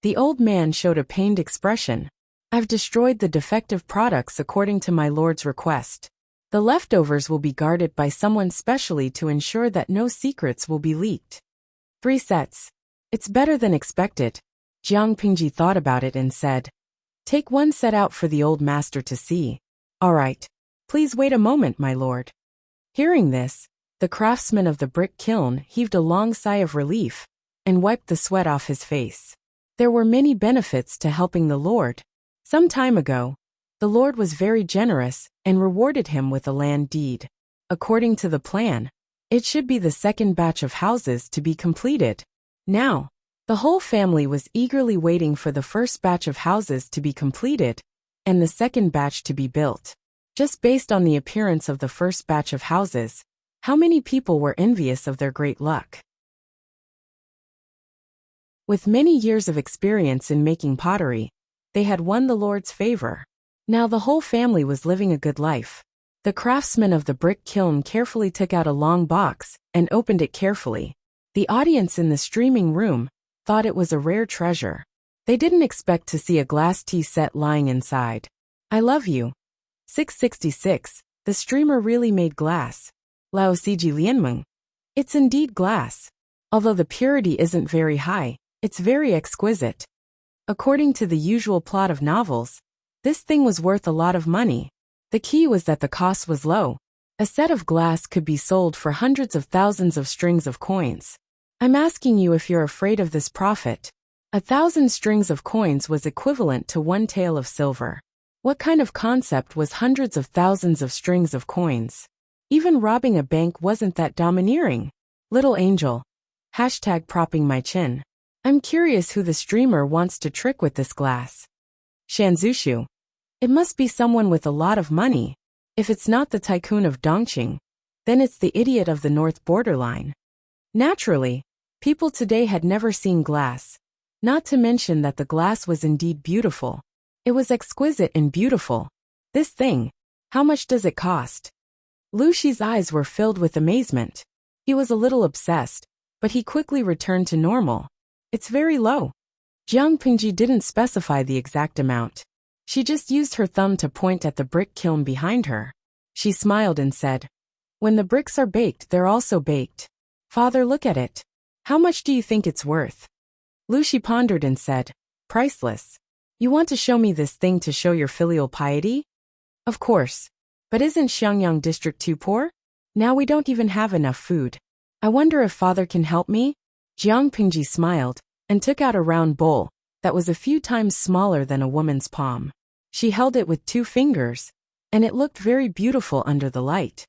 Speaker 1: The old man showed a pained expression. I've destroyed the defective products according to my lord's request. The leftovers will be guarded by someone specially to ensure that no secrets will be leaked. 3 sets. It's better than expected. Jiang Pengji thought about it and said, take 1 set out for the old master to see. All right. Please wait a moment, my lord. Hearing this, the craftsman of the brick kiln heaved a long sigh of relief and wiped the sweat off his face. There were many benefits to helping the lord. Some time ago, the lord was very generous and rewarded him with a land deed. According to the plan, it should be the second batch of houses to be completed. Now, the whole family was eagerly waiting for the first batch of houses to be completed and the second batch to be built. Just based on the appearance of the first batch of houses, how many people were envious of their great luck? With many years of experience in making pottery, they had won the Lord's favor. Now the whole family was living a good life. The craftsman of the brick kiln carefully took out a long box and opened it carefully. The audience in the streaming room thought it was a rare treasure. They didn't expect to see a glass tea set lying inside. I love you. 666. The streamer really made glass. Lao Siji Lianmeng. It's indeed glass. Although the purity isn't very high, it's very exquisite. According to the usual plot of novels, this thing was worth a lot of money. The key was that the cost was low. A set of glass could be sold for hundreds of thousands of strings of coins. I'm asking you if you're afraid of this profit. 1,000 strings of coins was equivalent to one tael of silver. What kind of concept was hundreds of thousands of strings of coins? Even robbing a bank wasn't that domineering. Little angel. Hashtag propping my chin. I'm curious who the streamer wants to trick with this glass. Shanzushu. It must be someone with a lot of money. If it's not the tycoon of Dongqing, then it's the idiot of the north borderline. Naturally, people today had never seen glass. Not to mention that the glass was indeed beautiful. It was exquisite and beautiful. This thing, how much does it cost? Lu Shi's eyes were filled with amazement. He was a little obsessed, but he quickly returned to normal. It's very low. Jiang Pingji didn't specify the exact amount. She just used her thumb to point at the brick kiln behind her. She smiled and said, "When the bricks are baked, they're also baked. Father, look at it. How much do you think it's worth?" Lu Shi pondered and said, "Priceless. You want to show me this thing to show your filial piety?" "Of course. But isn't Xiangyang district too poor? Now we don't even have enough food. I wonder if Father can help me?" Jiang Pingji smiled and took out a round bowl that was a few times smaller than a woman's palm. She held it with 2 fingers, and it looked very beautiful under the light.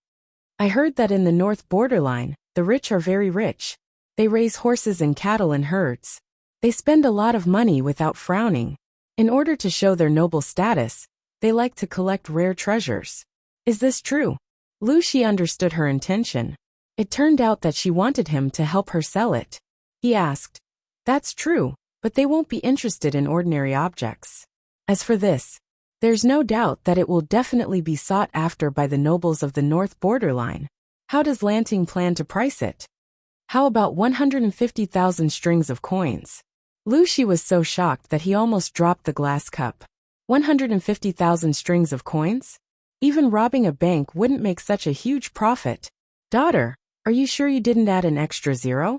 Speaker 1: "I heard that in the north borderline, the rich are very rich. They raise horses and cattle in herds. They spend a lot of money without frowning. In order to show their noble status, they like to collect rare treasures. Is this true?" Lu Shi understood her intention. It turned out that she wanted him to help her sell it. He asked, "That's true, but they won't be interested in ordinary objects. As for this, there's no doubt that it will definitely be sought after by the nobles of the north borderline. How does Lanting plan to price it?" "How about 150,000 strings of coins?" Lu Shi was so shocked that he almost dropped the glass cup. 150,000 strings of coins? Even robbing a bank wouldn't make such a huge profit. "Daughter, are you sure you didn't add an extra zero?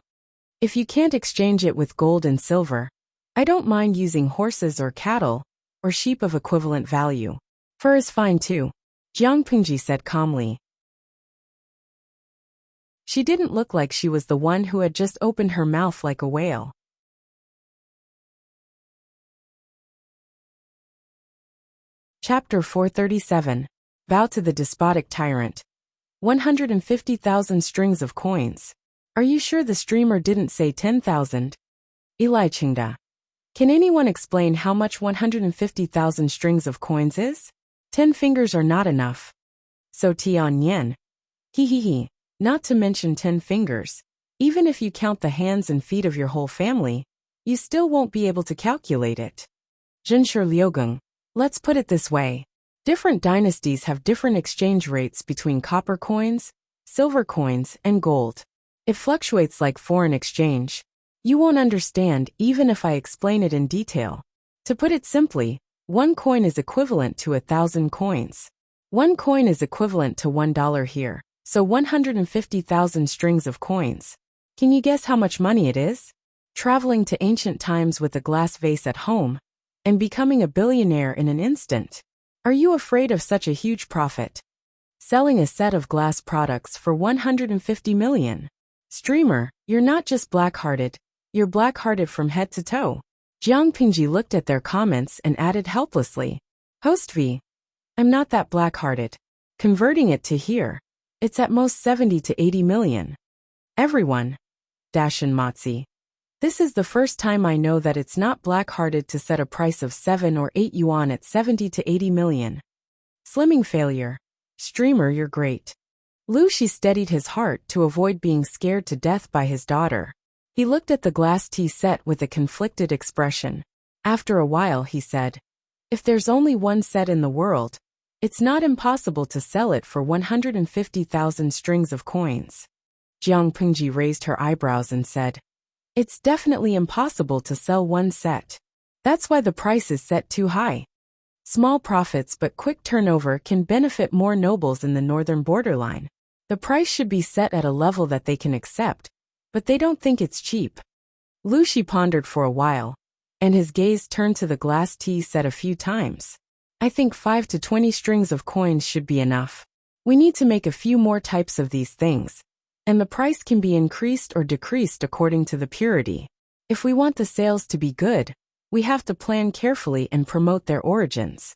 Speaker 1: If you can't exchange it with gold and silver, I don't mind using horses or cattle, or sheep of equivalent value. Fur is fine too," Jiang Pingji said calmly. She didn't look like she was the one who had just opened her mouth like a whale. Chapter 437. Bow to the despotic tyrant. 150,000 strings of coins. Are you sure the streamer didn't say 10,000? Eli Chingda. Can anyone explain how much 150,000 strings of coins is? 10 fingers are not enough. So Tian Yen. He. Not to mention 10 fingers. Even if you count the hands and feet of your whole family, you still won't be able to calculate it. Zhenshi Liugung. Let's put it this way. Different dynasties have different exchange rates between copper coins, silver coins, and gold. It fluctuates like foreign exchange. You won't understand even if I explain it in detail. To put it simply, 1 coin is equivalent to 1,000 coins. 1 coin is equivalent to $1 here, so 150,000 strings of coins. Can you guess how much money it is? Traveling to ancient times with a glass vase at home, and becoming a billionaire in an instant. Are you afraid of such a huge profit? Selling a set of glass products for 150 million. Streamer, you're not just black-hearted, you're black-hearted from head to toe. Jiang Pingji looked at their comments and added helplessly. Host V. I'm not that black-hearted. Converting it to here, it's at most 70 to 80 million. Everyone. Dashin Matzi. This is the first time I know that it's not black-hearted to set a price of 7 or 8 yuan at 70 to 80 million. Slimming failure. Streamer, you're great. Lu Shi steadied his heart to avoid being scared to death by his daughter. He looked at the glass tea set with a conflicted expression. After a while he said, if there's only one set in the world, it's not impossible to sell it for 150,000 strings of coins. Jiang Pingji raised her eyebrows and said, it's definitely impossible to sell one set. That's why the price is set too high. Small profits but quick turnover can benefit more nobles in the northern borderline. The price should be set at a level that they can accept, but they don't think it's cheap. Lu Shi pondered for a while, and his gaze turned to the glass tea set a few times. I think 5 to 20 strings of coins should be enough. We need to make a few more types of these things, and the price can be increased or decreased according to the purity. If we want the sales to be good, we have to plan carefully and promote their origins.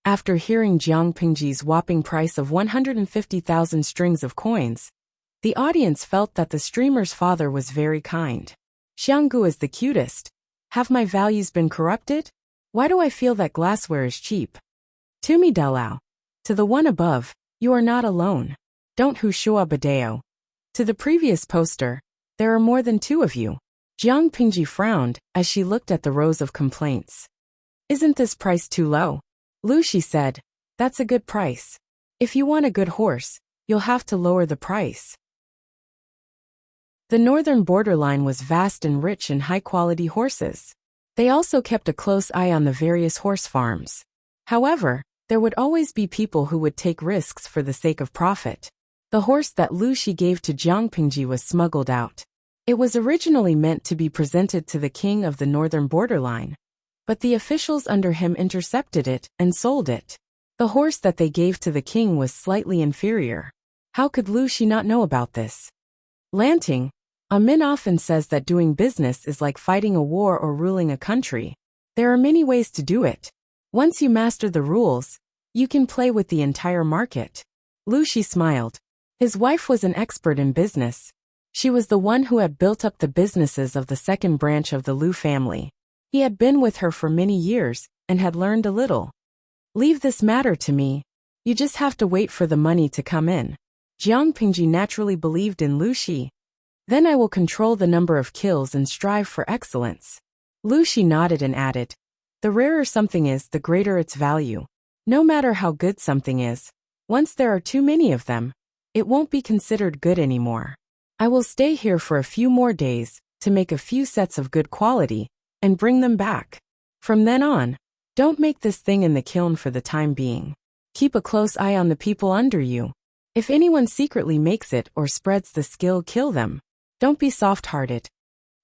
Speaker 1: After hearing Jiang Pingji's whopping price of 150,000 strings of coins, the audience felt that the streamer's father was very kind. Xianggu is the cutest. Have my values been corrupted? Why do I feel that glassware is cheap? To me Dalao. To the one above, you are not alone. Don't Hushua Badeo. To the previous poster, there are more than 2 of you. Jiang Pingji frowned as she looked at the rows of complaints. Isn't this price too low? Lu Shi said, that's a good price. If you want a good horse, you'll have to lower the price. The northern borderline was vast and rich in high-quality horses. They also kept a close eye on the various horse farms. However, there would always be people who would take risks for the sake of profit. The horse that Lu Shi gave to Jiang Pingji was smuggled out. It was originally meant to be presented to the king of the northern borderline, but the officials under him intercepted it and sold it. The horse that they gave to the king was slightly inferior. How could Lu Shi not know about this? Lanting, Amin often says that doing business is like fighting a war or ruling a country. There are many ways to do it. Once you master the rules, you can play with the entire market. Lu Shi smiled. His wife was an expert in business. She was the one who had built up the businesses of the second branch of the Lu family. He had been with her for many years and had learned a little. Leave this matter to me. You just have to wait for the money to come in. Jiang Pingji naturally believed in Lu Shi. Then I will control the number of kills and strive for excellence. Lu Shi nodded and added, the rarer something is, the greater its value. No matter how good something is, once there are too many of them, it won't be considered good anymore. I will stay here for a few more days to make a few sets of good quality and bring them back. From then on, don't make this thing in the kiln for the time being. Keep a close eye on the people under you. If anyone secretly makes it or spreads the skill, kill them. Don't be soft-hearted.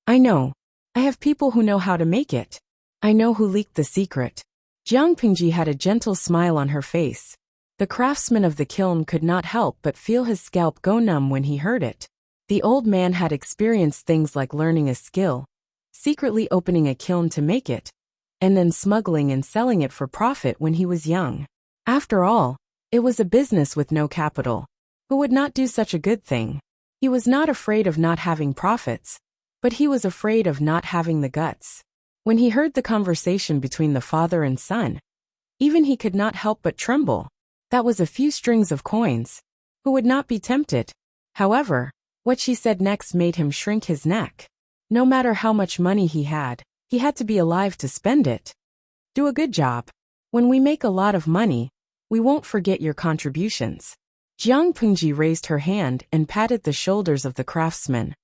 Speaker 1: I know. I have people who know how to make it. I know who leaked the secret. Jiang Pingji had a gentle smile on her face. The craftsman of the kiln could not help but feel his scalp go numb when he heard it. The old man had experienced things like learning a skill, secretly opening a kiln to make it, and then smuggling and selling it for profit when he was young. After all, it was a business with no capital. Who would not do such a good thing? He was not afraid of not having profits, but he was afraid of not having the guts. When he heard the conversation between the father and son, even he could not help but tremble. That was a few strings of coins. Who would not be tempted? However, what she said next made him shrink his neck. No matter how much money he had to be alive to spend it. Do a good job. When we make a lot of money, we won't forget your contributions. Jiang Pingji raised her hand and patted the shoulders of the craftsman.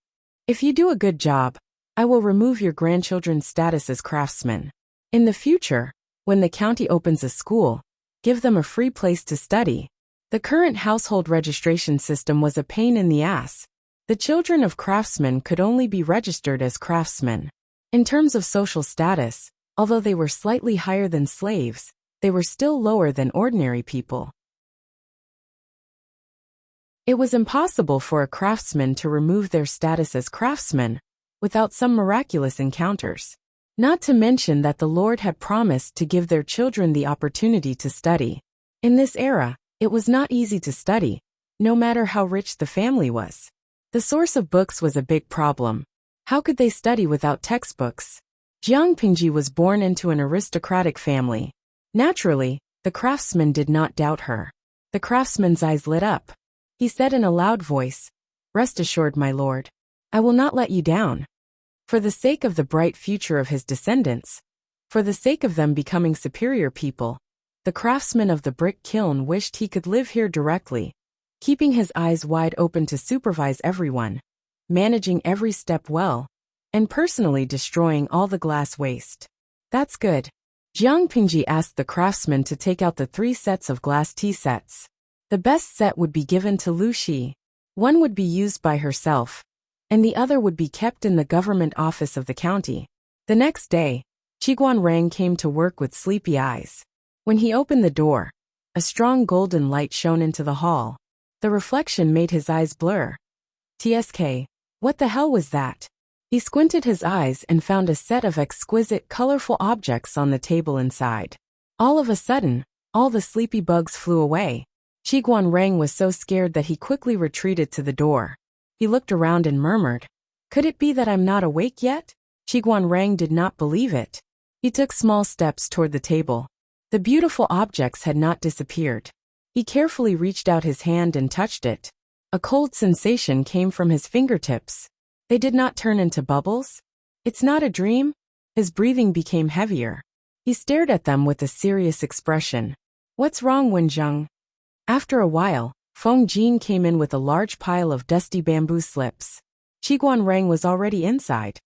Speaker 1: If you do a good job, I will remove your grandchildren's status as craftsmen. In the future, when the county opens a school, give them a free place to study. The current household registration system was a pain in the ass. The children of craftsmen could only be registered as craftsmen. In terms of social status, although they were slightly higher than slaves, they were still lower than ordinary people. It was impossible for a craftsman to remove their status as craftsmen without some miraculous encounters. Not to mention that the Lord had promised to give their children the opportunity to study. In this era, it was not easy to study, no matter how rich the family was. The source of books was a big problem. How could they study without textbooks? Jiang Pingji was born into an aristocratic family. Naturally, the craftsman did not doubt her. The craftsman's eyes lit up. He said in a loud voice, "Rest assured, my lord. I will not let you down." For the sake of the bright future of his descendants, for the sake of them becoming superior people, the craftsman of the brick kiln wished he could live here directly, keeping his eyes wide open to supervise everyone, managing every step well, and personally destroying all the glass waste. That's good. Jiang Pingji asked the craftsman to take out the 3 sets of glass tea sets. The best set would be given to Lu Shi. One would be used by herself, and the other would be kept in the government office of the county. The next day, Qiguan Rang came to work with sleepy eyes. When he opened the door, a strong golden light shone into the hall. The reflection made his eyes blur. TSK, what the hell was that? He squinted his eyes and found a set of exquisite, colorful objects on the table inside. All of a sudden, all the sleepy bugs flew away. Qiguan Rang was so scared that he quickly retreated to the door. He looked around and murmured, "Could it be that I'm not awake yet?" Qiguan Rang did not believe it. He took small steps toward the table. The beautiful objects had not disappeared. He carefully reached out his hand and touched it. A cold sensation came from his fingertips. They did not turn into bubbles. It's not a dream. His breathing became heavier. He stared at them with a serious expression. "What's wrong, Wenjing?" After a while, Feng Jin came in with a large pile of dusty bamboo slips. Qiguan Rang was already inside.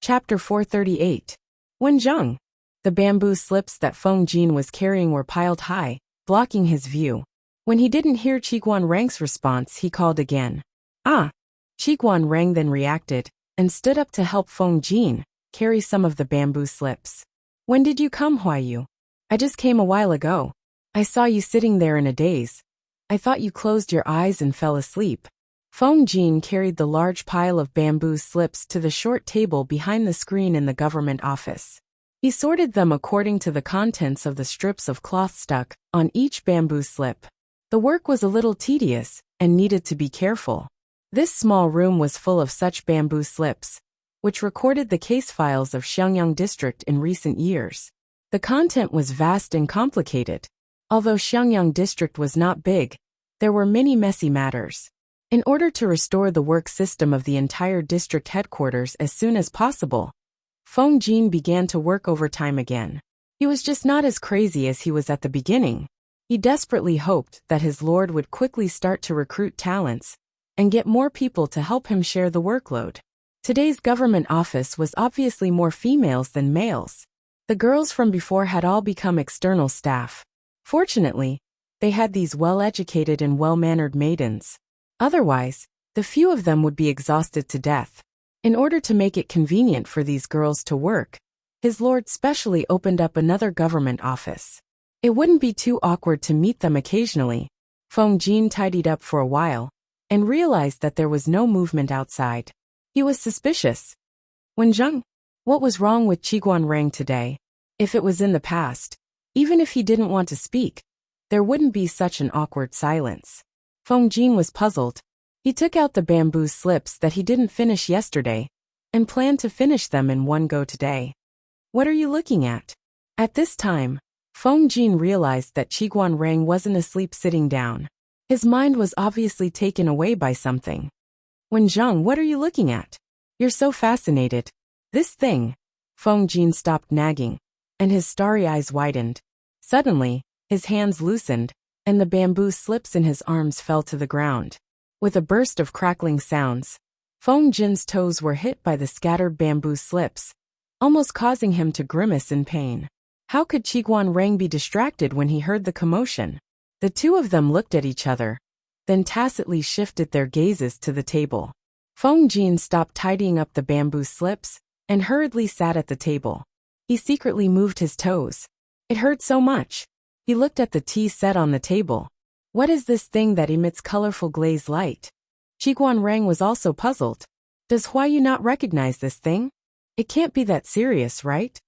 Speaker 1: Chapter 438. Wenjing. The bamboo slips that Feng Jin was carrying were piled high, blocking his view. When he didn't hear Qiguan Rang's response, he called again. "Ah!" Qiguan Rang then reacted, and stood up to help Feng Jin carry some of the bamboo slips. "When did you come, Huayu?" "I just came a while ago. I saw you sitting there in a daze. I thought you closed your eyes and fell asleep." Feng Jin carried the large pile of bamboo slips to the short table behind the screen in the government office. He sorted them according to the contents of the strips of cloth stuck on each bamboo slip. The work was a little tedious and needed to be careful. This small room was full of such bamboo slips, which recorded the case files of Xiangyang District in recent years. The content was vast and complicated. Although Xiangyang District was not big, there were many messy matters. In order to restore the work system of the entire district headquarters as soon as possible, Feng Jin began to work overtime again. He was just not as crazy as he was at the beginning. He desperately hoped that his lord would quickly start to recruit talents and get more people to help him share the workload. Today's government office was obviously more females than males. The girls from before had all become external staff. Fortunately, they had these well-educated and well-mannered maidens. Otherwise, the few of them would be exhausted to death. In order to make it convenient for these girls to work, his lord specially opened up another government office. It wouldn't be too awkward to meet them occasionally. Feng Jin tidied up for a while and realized that there was no movement outside. He was suspicious. "Wenjing, what was wrong with Qiguan Rang today?" If it was in the past, even if he didn't want to speak, there wouldn't be such an awkward silence. Feng Jin was puzzled. He took out the bamboo slips that he didn't finish yesterday and planned to finish them in one go today. "What are you looking at?" At this time, Feng Jin realized that Qiguan Rang wasn't asleep sitting down. His mind was obviously taken away by something. "Wenjing, what are you looking at? You're so fascinated." "This thing." Feng Jin stopped nagging, and his starry eyes widened. Suddenly, his hands loosened, and the bamboo slips in his arms fell to the ground. With a burst of crackling sounds, Feng Jin's toes were hit by the scattered bamboo slips, almost causing him to grimace in pain. How could Qiguan Rang be distracted when he heard the commotion? The two of them looked at each other, then tacitly shifted their gazes to the table. Feng Jin stopped tidying up the bamboo slips and hurriedly sat at the table. He secretly moved his toes. It hurt so much. He looked at the tea set on the table. What is this thing that emits colorful glazed light? Qiguan Rang was also puzzled. Does Huayu not recognize this thing? It can't be that serious, right?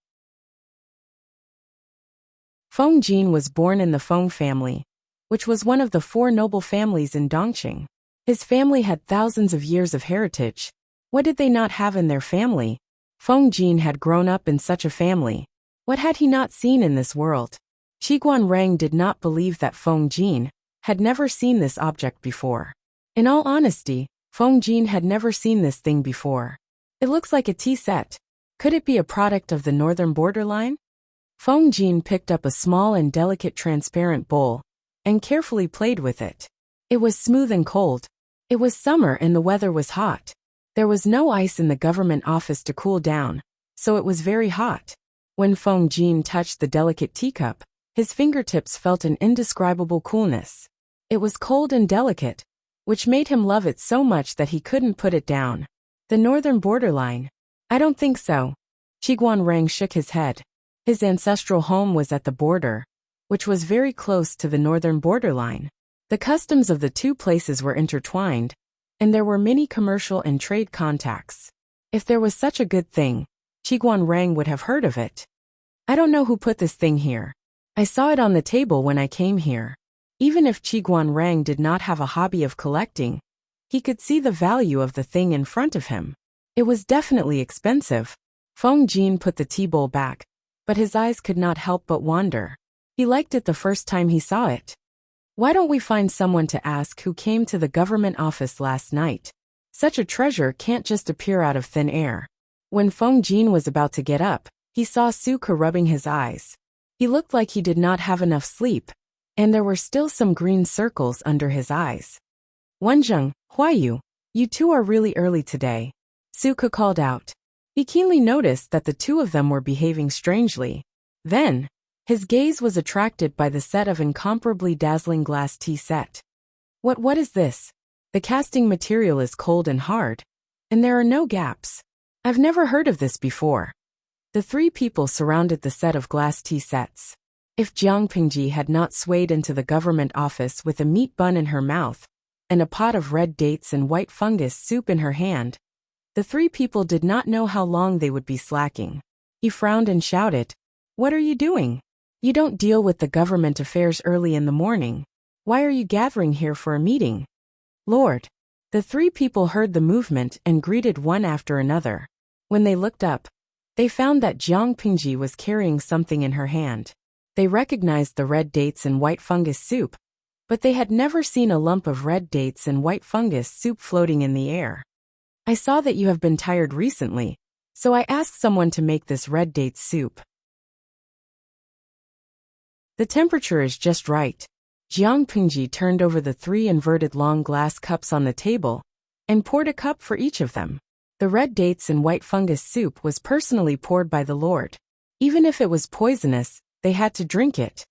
Speaker 1: Feng Jin was born in the Feng family, which was one of the 4 noble families in Dongqing. His family had thousands of years of heritage. What did they not have in their family? Feng Jin had grown up in such a family. What had he not seen in this world? Qiguan Rang did not believe that Feng Jin had never seen this object before. In all honesty, Feng Jin had never seen this thing before. It looks like a tea set. Could it be a product of the northern borderline? Feng Jin picked up a small and delicate transparent bowl and carefully played with it. It was smooth and cold. It was summer and the weather was hot. There was no ice in the government office to cool down, so it was very hot. When Feng Jin touched the delicate teacup, his fingertips felt an indescribable coolness. It was cold and delicate, which made him love it so much that he couldn't put it down. The northern borderline? I don't think so. Qiguan Rang shook his head. His ancestral home was at the border, which was very close to the northern borderline. The customs of the 2 places were intertwined, and there were many commercial and trade contacts. If there was such a good thing, Qiguan Rang would have heard of it. I don't know who put this thing here. I saw it on the table when I came here. Even if Qiguan Rang did not have a hobby of collecting, he could see the value of the thing in front of him. It was definitely expensive. Feng Jin put the tea bowl back, but his eyes could not help but wander. He liked it the first time he saw it. Why don't we find someone to ask who came to the government office last night? Such a treasure can't just appear out of thin air. When Feng Jin was about to get up, he saw Suke rubbing his eyes. He looked like he did not have enough sleep, and there were still some green circles under his eyes. Wenjing, Huayu, you 2 are really early today. Suke called out. He keenly noticed that the 2 of them were behaving strangely. Then, his gaze was attracted by the set of incomparably dazzling glass tea set. What is this? The casting material is cold and hard, and there are no gaps. I've never heard of this before. The 3 people surrounded the set of glass tea sets. If Jiang Pingji had not swayed into the government office with a meat bun in her mouth and a pot of red dates and white fungus soup in her hand, the 3 people did not know how long they would be slacking. He frowned and shouted, "What are you doing? You don't deal with the government affairs early in the morning. Why are you gathering here for a meeting?" Lord. The 3 people heard the movement and greeted one after another. When they looked up, they found that Jiang Pingji was carrying something in her hand. They recognized the red dates and white fungus soup, but they had never seen a lump of red dates and white fungus soup floating in the air. I saw that you have been tired recently, so I asked someone to make this red date soup. The temperature is just right. Jiang Pingji turned over the 3 inverted long glass cups on the table and poured a cup for each of them. The red dates and white fungus soup was personally poured by the Lord. Even if it was poisonous, they had to drink it.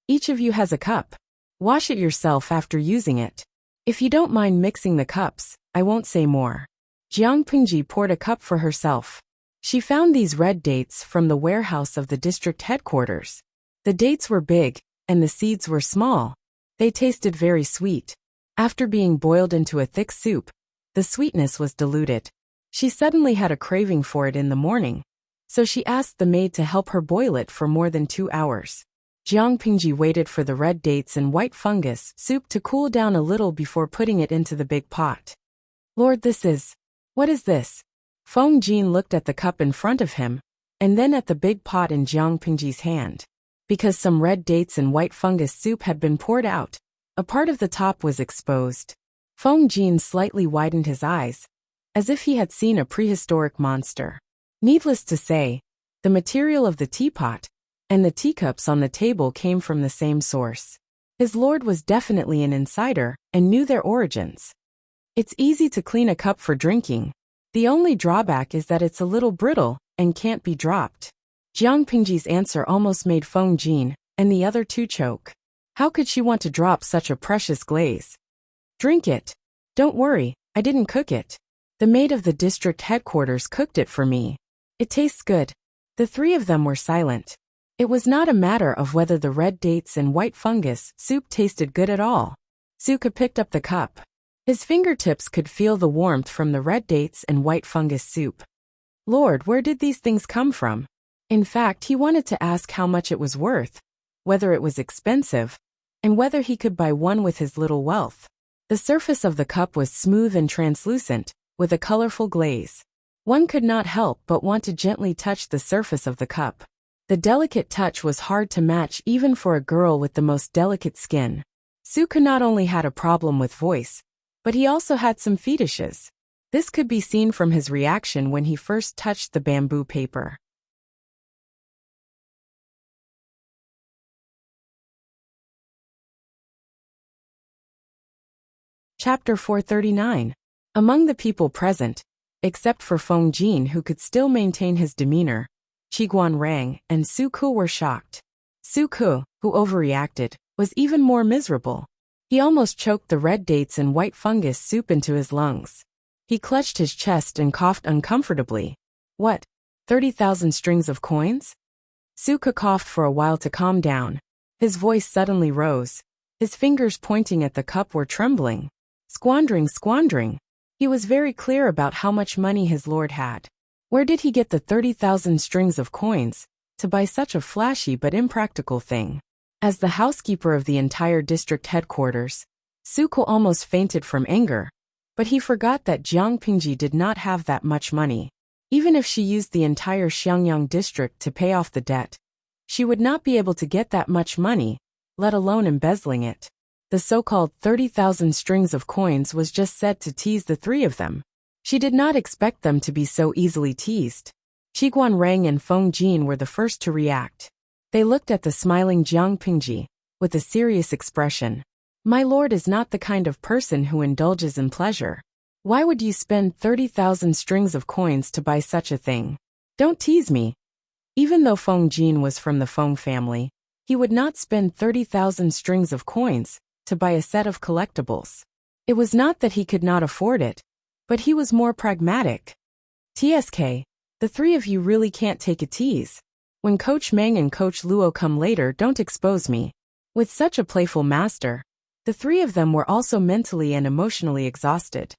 Speaker 1: Each of you has a cup. Wash it yourself after using it. If you don't mind mixing the cups, I won't say more. Jiang Pingji poured a cup for herself. She found these red dates from the warehouse of the district headquarters. The dates were big, and the seeds were small. They tasted very sweet. After being boiled into a thick soup, the sweetness was diluted. She suddenly had a craving for it in the morning, so she asked the maid to help her boil it for more than 2 hours. Jiang Pingji waited for the red dates and white fungus soup to cool down a little before putting it into the big pot. Lord, what is this? Feng Jin looked at the cup in front of him, and then at the big pot in Jiang Pingji's hand. Because some red dates and white fungus soup had been poured out, a part of the top was exposed. Feng Jin slightly widened his eyes, as if he had seen a prehistoric monster. Needless to say, the material of the teapot and the teacups on the table came from the same source. His lord was definitely an insider and knew their origins. It's easy to clean a cup for drinking. The only drawback is that it's a little brittle and can't be dropped. Jiang Pingji's answer almost made Feng Jin and the other 2 choke. How could she want to drop such a precious glaze? Drink it. Don't worry, I didn't cook it. The maid of the district headquarters cooked it for me. It tastes good. The 3 of them were silent. It was not a matter of whether the red dates and white fungus soup tasted good at all. Suke picked up the cup. His fingertips could feel the warmth from the red dates and white fungus soup. Lord, where did these things come from? In fact, he wanted to ask how much it was worth, whether it was expensive, and whether he could buy one with his little wealth. The surface of the cup was smooth and translucent, with a colorful glaze. One could not help but want to gently touch the surface of the cup. The delicate touch was hard to match even for a girl with the most delicate skin. Suka not only had a problem with voice, but he also had some fetishes. This could be seen from his reaction when he first touched the bamboo paper. Chapter 439. Among the people present, except for Feng Jin who could still maintain his demeanor, Qiguan Rang and Su Ku were shocked. Su Ku, who overreacted, was even more miserable. He almost choked the red dates and white fungus soup into his lungs. He clutched his chest and coughed uncomfortably. What? 30,000 strings of coins? Su Ku coughed for a while to calm down. His voice suddenly rose. His fingers pointing at the cup were trembling. Squandering. He was very clear about how much money his lord had. Where did he get the 30,000 strings of coins to buy such a flashy but impractical thing? As the housekeeper of the entire district headquarters, Suko almost fainted from anger, but he forgot that Jiang Pingji did not have that much money. Even if she used the entire Xiangyang district to pay off the debt, she would not be able to get that much money, let alone embezzling it. The so-called 30,000 strings of coins was just said to tease the three of them. She did not expect them to be so easily teased. Qiguan Rang and Feng Jin were the first to react. They looked at the smiling Jiang Pingji with a serious expression. My lord is not the kind of person who indulges in pleasure. Why would you spend 30,000 strings of coins to buy such a thing? Don't tease me. Even though Feng Jin was from the Feng family, he would not spend 30,000 strings of coins to buy a set of collectibles. It was not that he could not afford it, but he was more pragmatic. TSK, the three of you really can't take a tease. When Coach Meng and Coach Luo come later, don't expose me. With such a playful master, the three of them were also mentally and emotionally exhausted.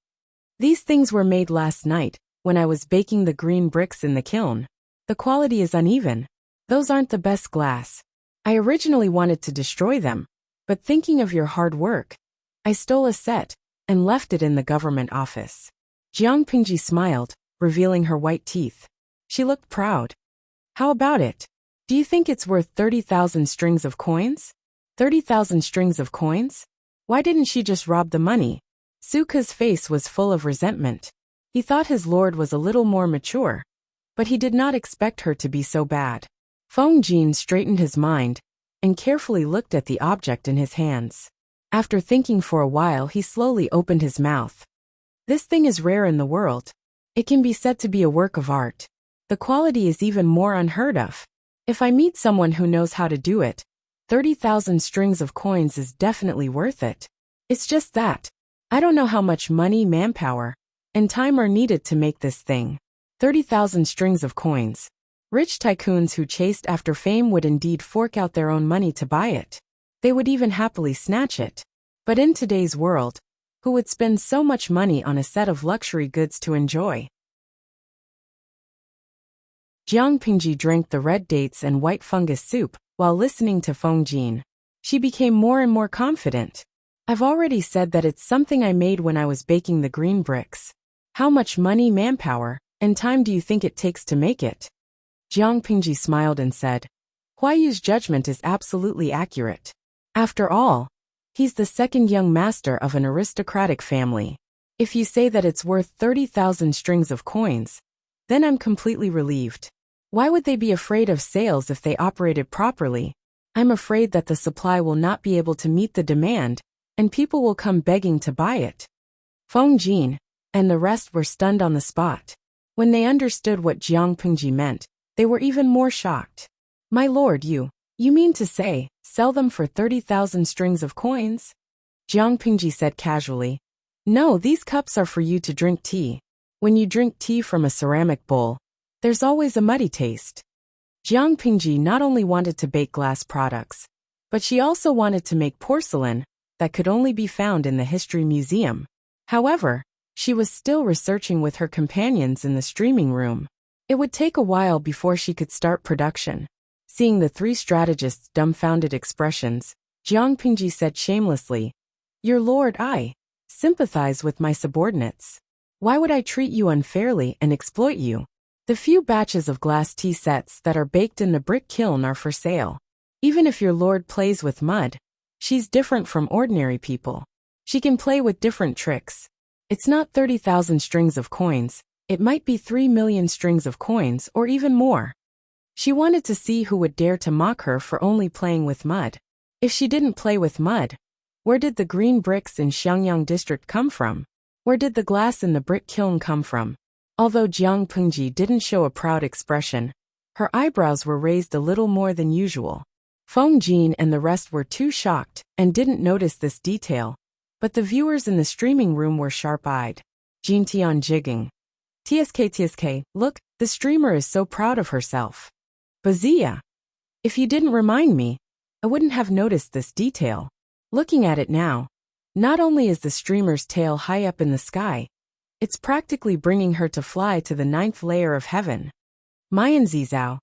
Speaker 1: These things were made last night, when I was baking the green bricks in the kiln. The quality is uneven. Those aren't the best glass. I originally wanted to destroy them, but thinking of your hard work, I stole a set and left it in the government office. Jiang Pingji smiled, revealing her white teeth. She looked proud. How about it? Do you think it's worth 30,000 strings of coins? 30,000 strings of coins? Why didn't she just rob the money? Suka's face was full of resentment. He thought his lord was a little more mature, but he did not expect her to be so bad. Feng Jin straightened his mind and carefully looked at the object in his hands. After thinking for a while, he slowly opened his mouth. This thing is rare in the world. It can be said to be a work of art. The quality is even more unheard of. If I meet someone who knows how to do it, 30,000 strings of coins is definitely worth it. It's just that I don't know how much money, manpower, and time are needed to make this thing. 30,000 strings of coins. Rich tycoons who chased after fame would indeed fork out their own money to buy it. They would even happily snatch it. But in today's world, who would spend so much money on a set of luxury goods to enjoy? Jiang Pingji drank the red dates and white fungus soup while listening to Feng Jin. She became more and more confident. I've already said that it's something I made when I was baking the green bricks. How much money, manpower, and time do you think it takes to make it? Jiang Pingji smiled and said, Huayu's judgment is absolutely accurate. After all, he's the second young master of an aristocratic family. If you say that it's worth 30,000 strings of coins, then I'm completely relieved. Why would they be afraid of sales if they operated properly? I'm afraid that the supply will not be able to meet the demand, and people will come begging to buy it. Feng Jin and the rest were stunned on the spot. When they understood what Jiang Pingji meant, they were even more shocked. My lord, you mean to say, sell them for 30,000 strings of coins? Jiang Pingji said casually. No, these cups are for you to drink tea. When you drink tea from a ceramic bowl, there's always a muddy taste. Jiang Pingji not only wanted to bake glass products, but she also wanted to make porcelain that could only be found in the History Museum. However, she was still researching with her companions in the streaming room. It would take a while before she could start production. Seeing the three strategists' dumbfounded expressions, Jiang Pingji said shamelessly. Your lord, I sympathize with my subordinates. Why would I treat you unfairly and exploit you? The few batches of glass tea sets that are baked in the brick kiln are for sale. Even if your lord plays with mud, she's different from ordinary people. She can play with different tricks. It's not 30,000 strings of coins, it might be 3 million strings of coins or even more. She wanted to see who would dare to mock her for only playing with mud. If she didn't play with mud, where did the green bricks in Xiangyang district come from? Where did the glass in the brick kiln come from? Although Jiang Pingji didn't show a proud expression, her eyebrows were raised a little more than usual. Feng Jin and the rest were too shocked and didn't notice this detail, but the viewers in the streaming room were sharp-eyed. Jin Tian jigging. TSK, look, the streamer is so proud of herself. Bazia. If you didn't remind me, I wouldn't have noticed this detail. Looking at it now, not only is the streamer's tail high up in the sky, it's practically bringing her to fly to the 9th layer of heaven. Mayan Zizao.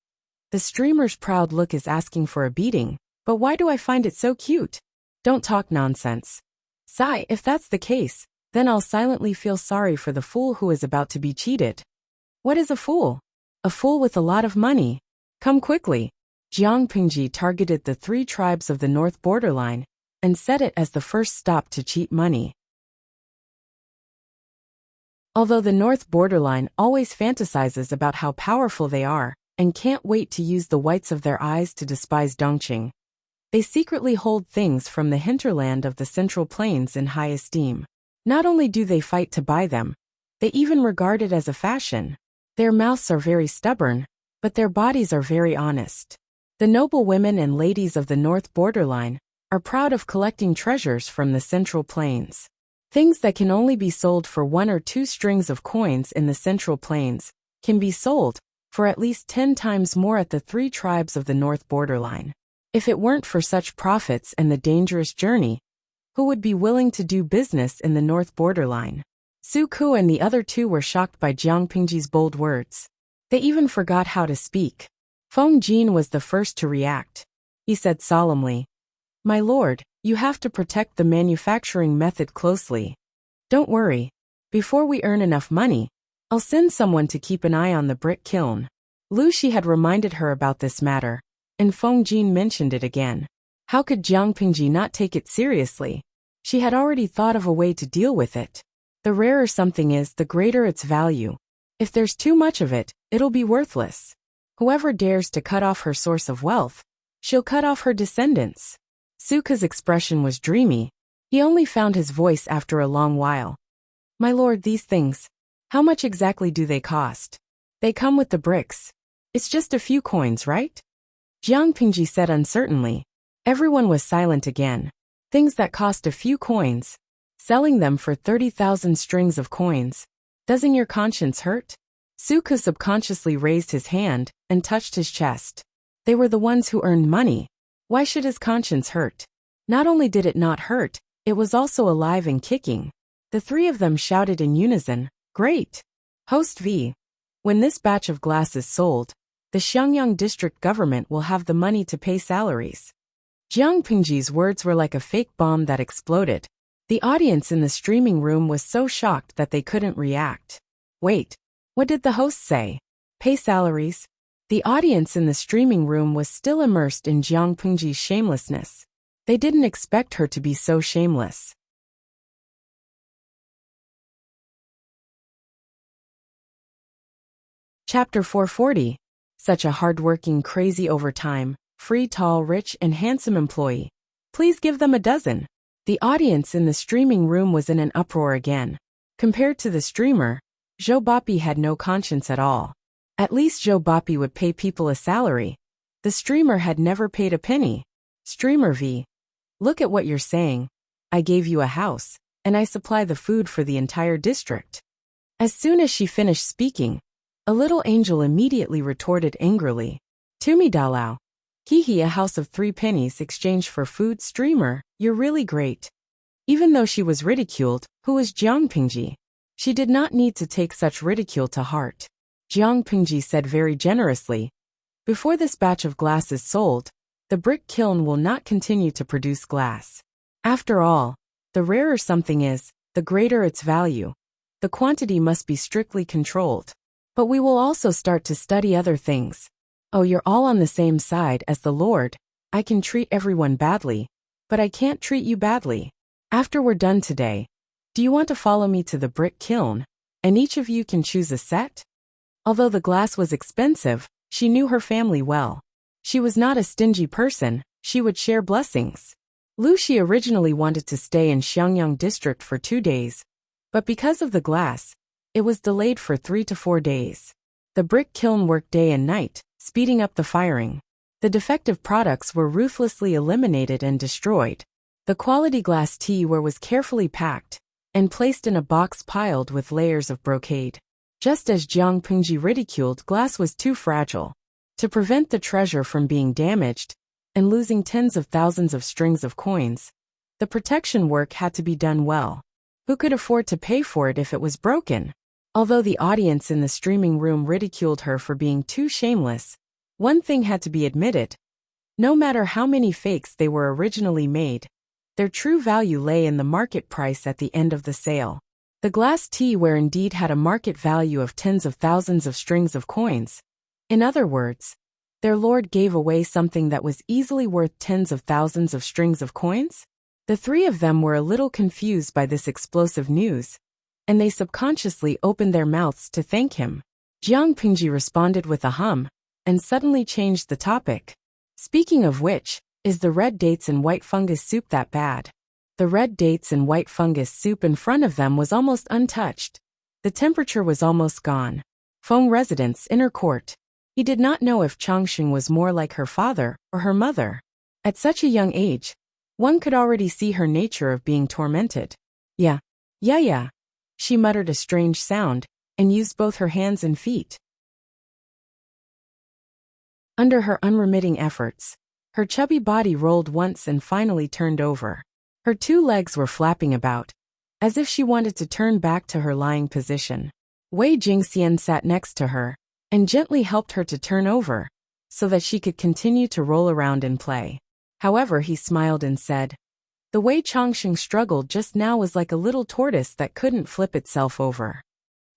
Speaker 1: The streamer's proud look is asking for a beating, but why do I find it so cute? Don't talk nonsense. Sigh, if that's the case, then I'll silently feel sorry for the fool who is about to be cheated. What is a fool? A fool with a lot of money. Come quickly. Jiang Pingji targeted the 3 tribes of the north borderline and set it as the first stop to cheat money. Although the north borderline always fantasizes about how powerful they are and can't wait to use the whites of their eyes to despise Dongqing, they secretly hold things from the hinterland of the Central Plains in high esteem. Not only do they fight to buy them, they even regard it as a fashion. Their mouths are very stubborn, but their bodies are very honest. The noble women and ladies of the north borderline are proud of collecting treasures from the Central Plains. Things that can only be sold for 1 or 2 strings of coins in the Central Plains can be sold for at least 10 times more at the 3 tribes of the north borderline. If it weren't for such profits and the dangerous journey, who would be willing to do business in the north borderline? Su Ku and the other 2 were shocked by Jiang Pingji's bold words. They even forgot how to speak. Feng Jin was the first to react. He said solemnly, My lord, you have to protect the manufacturing method closely. Don't worry. Before we earn enough money, I'll send someone to keep an eye on the brick kiln. Lu Shi had reminded her about this matter, and Feng Jin mentioned it again. How could Jiang Pingji not take it seriously? She had already thought of a way to deal with it. The rarer something is, the greater its value. If there's too much of it, it'll be worthless. Whoever dares to cut off her source of wealth, she'll cut off her descendants. Suka's expression was dreamy. He only found his voice after a long while. My lord, these things, how much exactly do they cost? They come with the bricks. It's just a few coins, right? Jiang Pingji said uncertainly. Everyone was silent again. Things that cost a few coins. Selling them for 30,000 strings of coins. Doesn't your conscience hurt? Suka subconsciously raised his hand and touched his chest. They were the ones who earned money. Why should his conscience hurt? Not only did it not hurt, it was also alive and kicking. The 3 of them shouted in unison, Great! Host V. When this batch of glass is sold, the Xiangyang district government will have the money to pay salaries. Jiang Pingji's words were like a fake bomb that exploded. The audience in the streaming room was so shocked that they couldn't react. Wait, what did the host say? Pay salaries? The audience in the streaming room was still immersed in Jiang Pingji's shamelessness. They didn't expect her to be so shameless. Chapter 440. Such a hard-working, crazy overtime, free, tall, rich, and handsome employee. Please give them a dozen. The audience in the streaming room was in an uproar again. Compared to the streamer, Zhou Bapi had no conscience at all. At least Zhou Bapi would pay people a salary. The streamer had never paid a penny. Streamer V. Look at what you're saying. I gave you a house, and I supply the food for the entire district. As soon as she finished speaking, a little angel immediately retorted angrily. Tumi Dalao. Hihi, a house of 3 pennies exchanged for food. Streamer, you're really great. Even though she was ridiculed, who was Jiang Pingji? She did not need to take such ridicule to heart. Jiang Pingji said very generously, Before this batch of glass is sold, the brick kiln will not continue to produce glass. After all, the rarer something is, the greater its value. The quantity must be strictly controlled. But we will also start to study other things. Oh, you're all on the same side as the Lord. I can treat everyone badly, but I can't treat you badly. After we're done today, do you want to follow me to the brick kiln, and each of you can choose a set? Although the glass was expensive, she knew her family well. She was not a stingy person, she would share blessings. Lucy originally wanted to stay in Xiangyang district for 2 days, but because of the glass, it was delayed for 3 to 4 days. The brick kiln worked day and night, speeding up the firing. The defective products were ruthlessly eliminated and destroyed. The quality glass teaware was carefully packed and placed in a box piled with layers of brocade. Just as Jiang Pengji ridiculed, glass was too fragile. To prevent the treasure from being damaged and losing tens of thousands of strings of coins, the protection work had to be done well. Who could afford to pay for it if it was broken? Although the audience in the streaming room ridiculed her for being too shameless, one thing had to be admitted. No matter how many fakes they were originally made, their true value lay in the market price at the end of the sale. The glass teaware indeed had a market value of tens of thousands of strings of coins. In other words, their lord gave away something that was easily worth tens of thousands of strings of coins? The three of them were a little confused by this explosive news, and they subconsciously opened their mouths to thank him. Jiang Pingji responded with a hum, and suddenly changed the topic. Speaking of which, is the red dates and white fungus soup that bad? The red dates and white fungus soup in front of them was almost untouched. The temperature was almost gone. Feng residence, inner court. He did not know if Changxing was more like her father or her mother. At such a young age, one could already see her nature of being tormented. Yeah. She muttered a strange sound and used both her hands and feet. Under her unremitting efforts, her chubby body rolled once and finally turned over. Her 2 legs were flapping about, as if she wanted to turn back to her lying position. Wei Jingxian sat next to her and gently helped her to turn over, so that she could continue to roll around and play. However, he smiled and said, "The way Changxing struggled just now was like a little tortoise that couldn't flip itself over."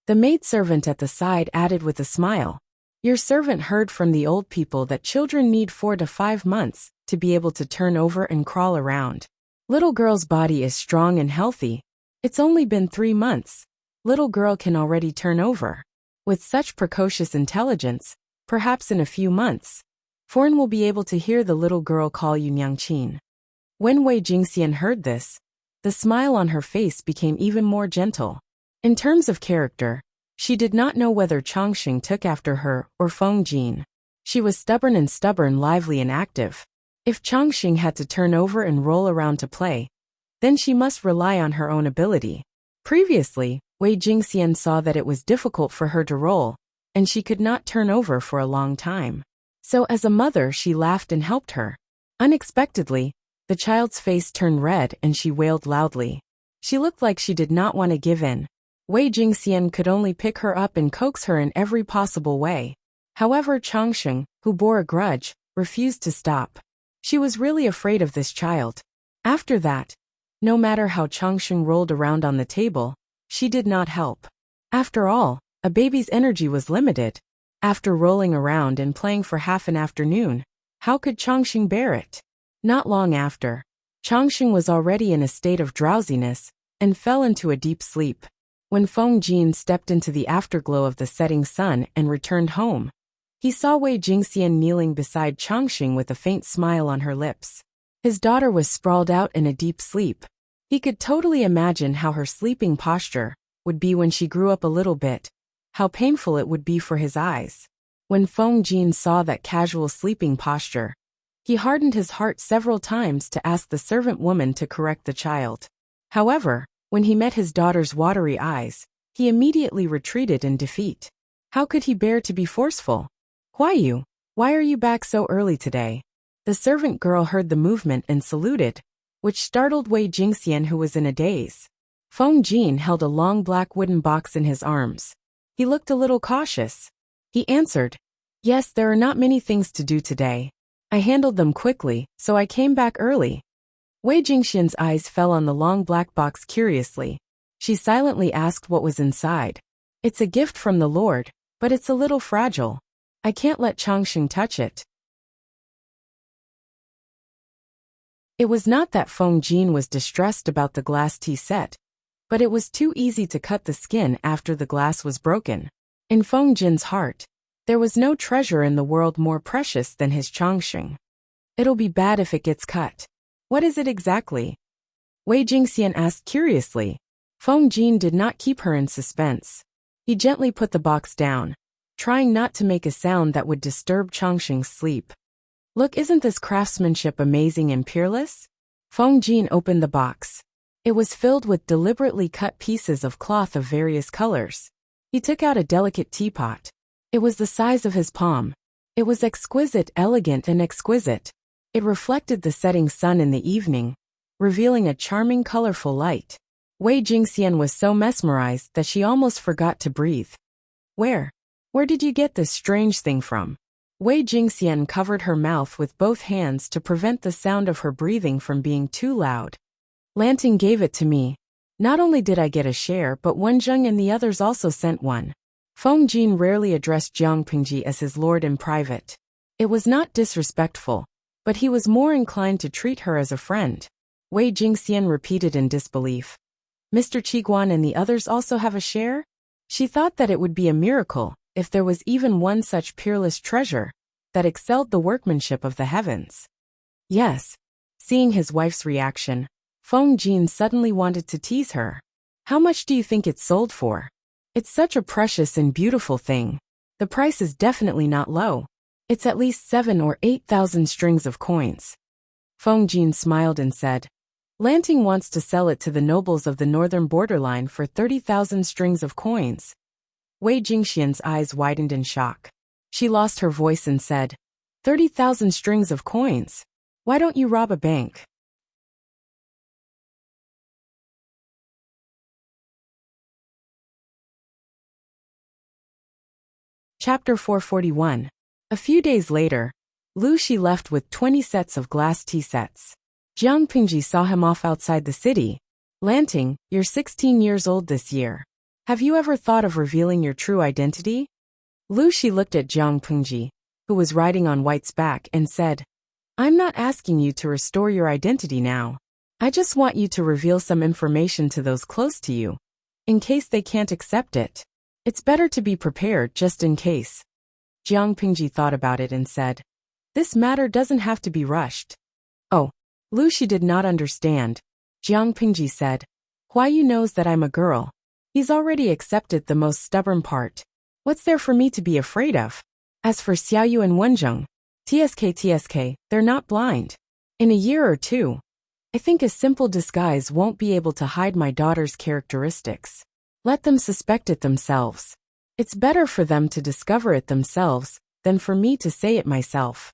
Speaker 1: The maidservant at the side added with a smile, "Your servant heard from the old people that children need 4 to 5 months to be able to turn over and crawl around. Little girl's body is strong and healthy. It's only been 3 months. Little girl can already turn over. With such precocious intelligence, perhaps in a few months, Foreign will be able to hear the little girl call you Nyangqin." When Wei Jingxian heard this, the smile on her face became even more gentle. In terms of character, she did not know whether Changxing took after her or Feng Jin. She was stubborn, lively and active. If Changxing had to turn over and roll around to play, then she must rely on her own ability. Previously, Wei Jingxian saw that it was difficult for her to roll, and she could not turn over for a long time. So as a mother, she laughed and helped her. Unexpectedly, the child's face turned red and she wailed loudly. She looked like she did not want to give in. Wei Jingxian could only pick her up and coax her in every possible way. However, Changxing, who bore a grudge, refused to stop. She was really afraid of this child. After that, no matter how Changxing rolled around on the table, she did not help. After all, a baby's energy was limited. After rolling around and playing for half an afternoon, how could Changxing bear it? Not long after, Changxing was already in a state of drowsiness and fell into a deep sleep. When Feng Jin stepped into the afterglow of the setting sun and returned home, he saw Wei Jingxian kneeling beside Changxing with a faint smile on her lips. His daughter was sprawled out in a deep sleep. He could totally imagine how her sleeping posture would be when she grew up a little bit, how painful it would be for his eyes. When Feng Jin saw that casual sleeping posture, he hardened his heart several times to ask the servant woman to correct the child. However, when he met his daughter's watery eyes, he immediately retreated in defeat. How could he bear to be forceful? Why are you back so early today?" The servant girl heard the movement and saluted, which startled Wei Jingxian, who was in a daze. Feng Jin held a long black wooden box in his arms. He looked a little cautious. He answered, "Yes, there are not many things to do today. I handled them quickly, so I came back early. Wei Jingxian's eyes fell on the long black box curiously. She silently asked what was inside. It's a gift from the Lord, but it's a little fragile. I can't let Changxing touch it. It was not that Feng Jin was distressed about the glass tea set, but it was too easy to cut the skin after the glass was broken. In Feng Jin's heart, there was no treasure in the world more precious than his Changxing. It'll be bad if it gets cut. What is it exactly? Wei Jingxian asked curiously. Feng Jin did not keep her in suspense. He gently put the box down, trying not to make a sound that would disturb Changxing's sleep. Look, isn't this craftsmanship amazing and peerless? Feng Jin opened the box. It was filled with deliberately cut pieces of cloth of various colors. He took out a delicate teapot. It was the size of his palm. It was exquisite, elegant and exquisite. It reflected the setting sun in the evening, revealing a charming colorful light. Wei Jingxian was so mesmerized that she almost forgot to breathe. Where did you get this strange thing from? Wei Jingxian covered her mouth with both hands to prevent the sound of her breathing from being too loud. Lanting gave it to me. Not only did I get a share, but Wenzheng and the others also sent one. Feng Jin rarely addressed Jiang Pingji as his lord in private. It was not disrespectful, but he was more inclined to treat her as a friend. Wei Jingxian repeated in disbelief. Mr. Qiguan and the others also have a share? She thought that it would be a miracle if there was even one such peerless treasure that excelled the workmanship of the heavens. Yes. Seeing his wife's reaction, Feng Jin suddenly wanted to tease her. How much do you think it sold for? It's such a precious and beautiful thing. The price is definitely not low. It's at least 7,000 or 8,000 strings of coins. Feng Jin smiled and said, Lanting wants to sell it to the nobles of the northern borderline for 30,000 strings of coins. Wei Jingxian's eyes widened in shock. She lost her voice and said, 30,000 strings of coins? Why don't you rob a bank? Chapter 441. A few days later, Lu Shi left with 20 sets of glass tea sets. Jiang Pingji saw him off outside the city. Lanting, you're 16 years old this year. Have you ever thought of revealing your true identity? Lu Shi looked at Jiang Pingji, who was riding on White's back, and said, I'm not asking you to restore your identity now. I just want you to reveal some information to those close to you, in case they can't accept it. It's better to be prepared just in case. Jiang Pingji thought about it and said, This matter doesn't have to be rushed. Oh, Lu Shi did not understand. Jiang Pingji said, Why you knows that I'm a girl? He's already accepted the most stubborn part. What's there for me to be afraid of? As for Xiaoyu and Wenzheng, TSK, they're not blind. In a year or two, I think a simple disguise won't be able to hide my daughter's characteristics. Let them suspect it themselves. It's better for them to discover it themselves than for me to say it myself.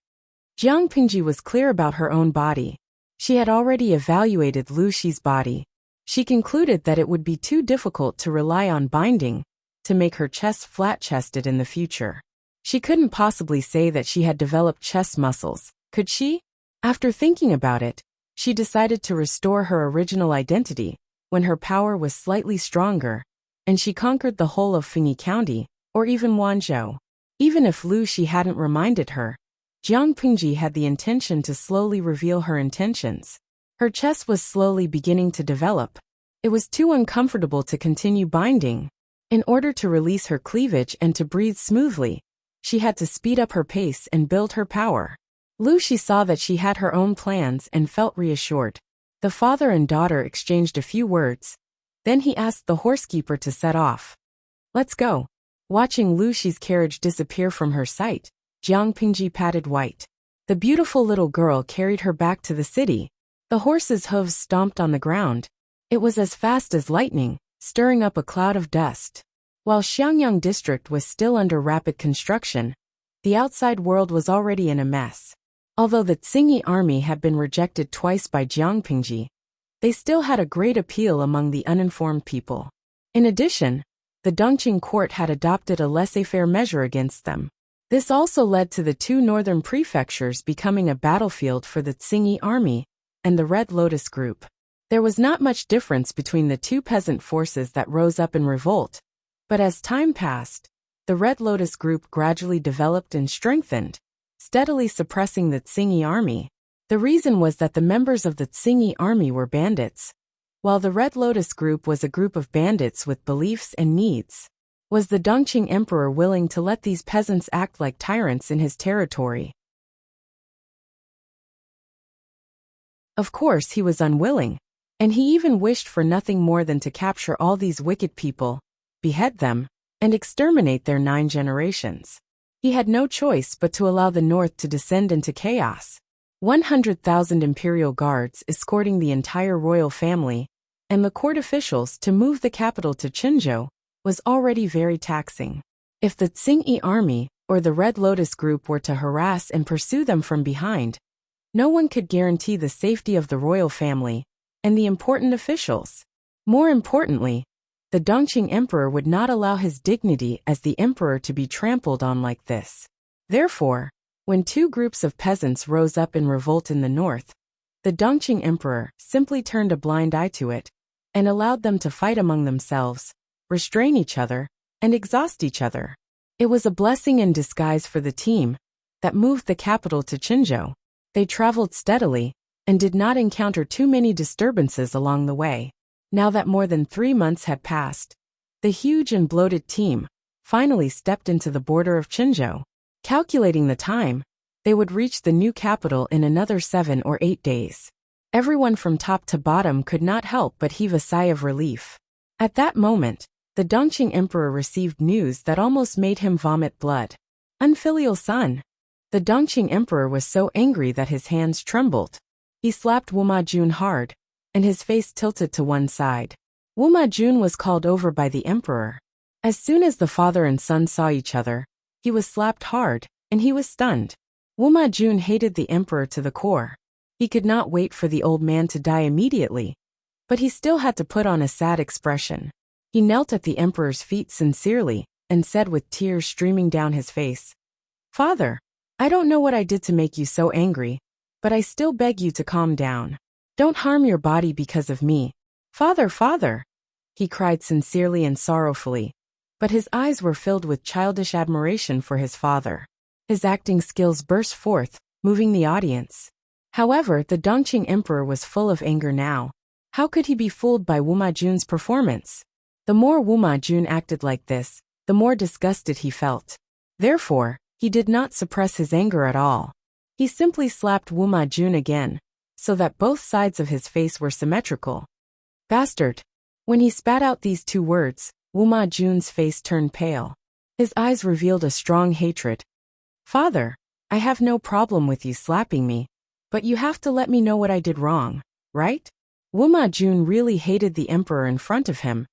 Speaker 1: Jiang Pingji was clear about her own body. She had already evaluated Lu Shi's body. She concluded that it would be too difficult to rely on binding to make her chest flat-chested in the future. She couldn't possibly say that she had developed chest muscles, could she? After thinking about it, she decided to restore her original identity when her power was slightly stronger, and she conquered the whole of Fengyi County, or even Wanzhou. Even if Lu Shi hadn't reminded her, Jiang Pingji had the intention to slowly reveal her intentions. Her chest was slowly beginning to develop. It was too uncomfortable to continue binding. In order to release her cleavage and to breathe smoothly, she had to speed up her pace and build her power. Lu Shi saw that she had her own plans and felt reassured. The father and daughter exchanged a few words. Then he asked the horsekeeper to set off. Let's go. Watching Lu Shi's carriage disappear from her sight, Jiang Pingji patted White. The beautiful little girl carried her back to the city. The horse's hooves stomped on the ground. It was as fast as lightning, stirring up a cloud of dust. While Xiangyang district was still under rapid construction, the outside world was already in a mess. Although the Tsingyi army had been rejected twice by Jiang Pingji, they still had a great appeal among the uninformed people. In addition, the Dongqing court had adopted a laissez-faire measure against them. This also led to the two northern prefectures becoming a battlefield for the Tsingy army and the Red Lotus group. There was not much difference between the two peasant forces that rose up in revolt, but as time passed, the Red Lotus group gradually developed and strengthened, steadily suppressing the Tsingy army. The reason was that the members of the Tsingy army were bandits, while the Red Lotus group was a group of bandits with beliefs and needs. Was the Dongqing emperor willing to let these peasants act like tyrants in his territory? Of course he was unwilling, and he even wished for nothing more than to capture all these wicked people, behead them, and exterminate their 9 generations. He had no choice but to allow the north to descend into chaos. 100,000 imperial guards escorting the entire royal family, and the court officials to move the capital to Qinzhou, was already very taxing. If the Tsingy army or the Red Lotus group were to harass and pursue them from behind, no one could guarantee the safety of the royal family and the important officials. More importantly, the Dongqing emperor would not allow his dignity as the emperor to be trampled on like this. Therefore, when two groups of peasants rose up in revolt in the north, the Dongqing emperor simply turned a blind eye to it and allowed them to fight among themselves, restrain each other, and exhaust each other. It was a blessing in disguise for the team that moved the capital to Qinzhou. They traveled steadily and did not encounter too many disturbances along the way. Now that more than 3 months had passed, the huge and bloated team finally stepped into the border of Qinzhou. Calculating the time, they would reach the new capital in another 7 or 8 days. Everyone from top to bottom could not help but heave a sigh of relief. At that moment, the Dongqing emperor received news that almost made him vomit blood. Unfilial son. The Dongqing emperor was so angry that his hands trembled. He slapped Wu Majun hard, and his face tilted to one side. Wu Majun was called over by the emperor. As soon as the father and son saw each other, he was slapped hard, and he was stunned. Wu Majun hated the emperor to the core. He could not wait for the old man to die immediately, but he still had to put on a sad expression. He knelt at the emperor's feet sincerely and said with tears streaming down his face, "Father, I don't know what I did to make you so angry, but I still beg you to calm down. Don't harm your body because of me. Father, father!" He cried sincerely and sorrowfully, but his eyes were filled with childish admiration for his father. His acting skills burst forth, moving the audience. However, the Dongqing emperor was full of anger now. How could he be fooled by Wu Majun's performance? The more Wu Majun acted like this, the more disgusted he felt. Therefore, he did not suppress his anger at all. He simply slapped Wu Majun again, so that both sides of his face were symmetrical. "Bastard!" When he spat out these 2 words, Wu Majun's face turned pale. His eyes revealed a strong hatred. "Father, I have no problem with you slapping me, but you have to let me know what I did wrong, right?" Wu Majun really hated the emperor in front of him,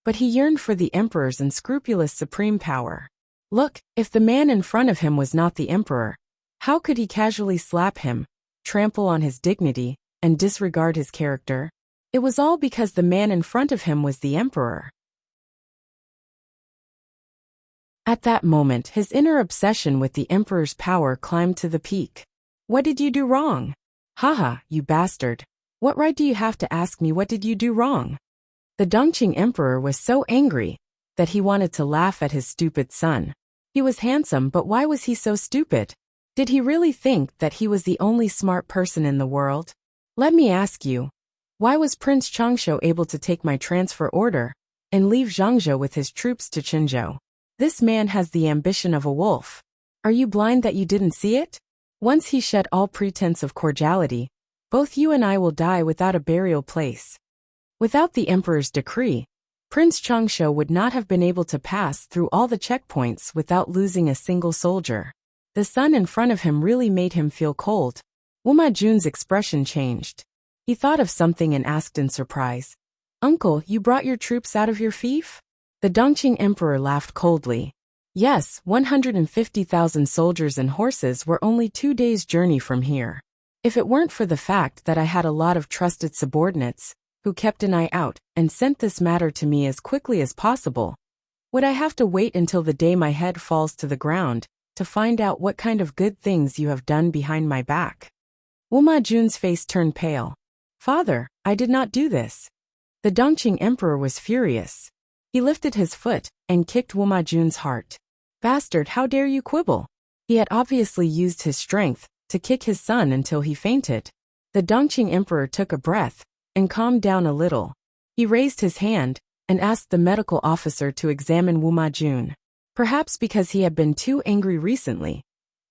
Speaker 1: but he yearned for the emperor's unscrupulous supreme power. Look, if the man in front of him was not the emperor, how could he casually slap him, trample on his dignity, and disregard his character? It was all because the man in front of him was the emperor. At that moment, his inner obsession with the emperor's power climbed to the peak. "What did you do wrong?" "Haha, you bastard. What right do you have to ask me what did you do wrong?" The Dongqing emperor was so angry that he wanted to laugh at his stupid son. He was handsome, but why was he so stupid? Did he really think that he was the only smart person in the world? Let me ask you, why was Prince Changsha able to take my transfer order and leave Zhangzhou with his troops to Qinzhou? This man has the ambition of a wolf. Are you blind that you didn't see it? Once he shed all pretense of cordiality, both you and I will die without a burial place. Without the emperor's decree, Prince Changsha would not have been able to pass through all the checkpoints without losing a single soldier. The sun in front of him really made him feel cold. Wu Majun's expression changed. He thought of something and asked in surprise, "Uncle, you brought your troops out of your fief?" The Dongqing emperor laughed coldly. "Yes, 150,000 soldiers and horses were only 2 days' journey from here. If it weren't for the fact that I had a lot of trusted subordinates, who kept an eye out and sent this matter to me as quickly as possible, would I have to wait until the day my head falls to the ground to find out what kind of good things you have done behind my back. Wuma Jun's face turned pale. Father, I did not do this. The Dongqing emperor was furious. He lifted his foot and kicked Wuma Jun's heart. Bastard, how dare you quibble? He had obviously used his strength to kick his son until he fainted. The Dongqing emperor took a breath and calmed down a little. He raised his hand and asked the medical officer to examine Wuma Jun. Perhaps because he had been too angry recently,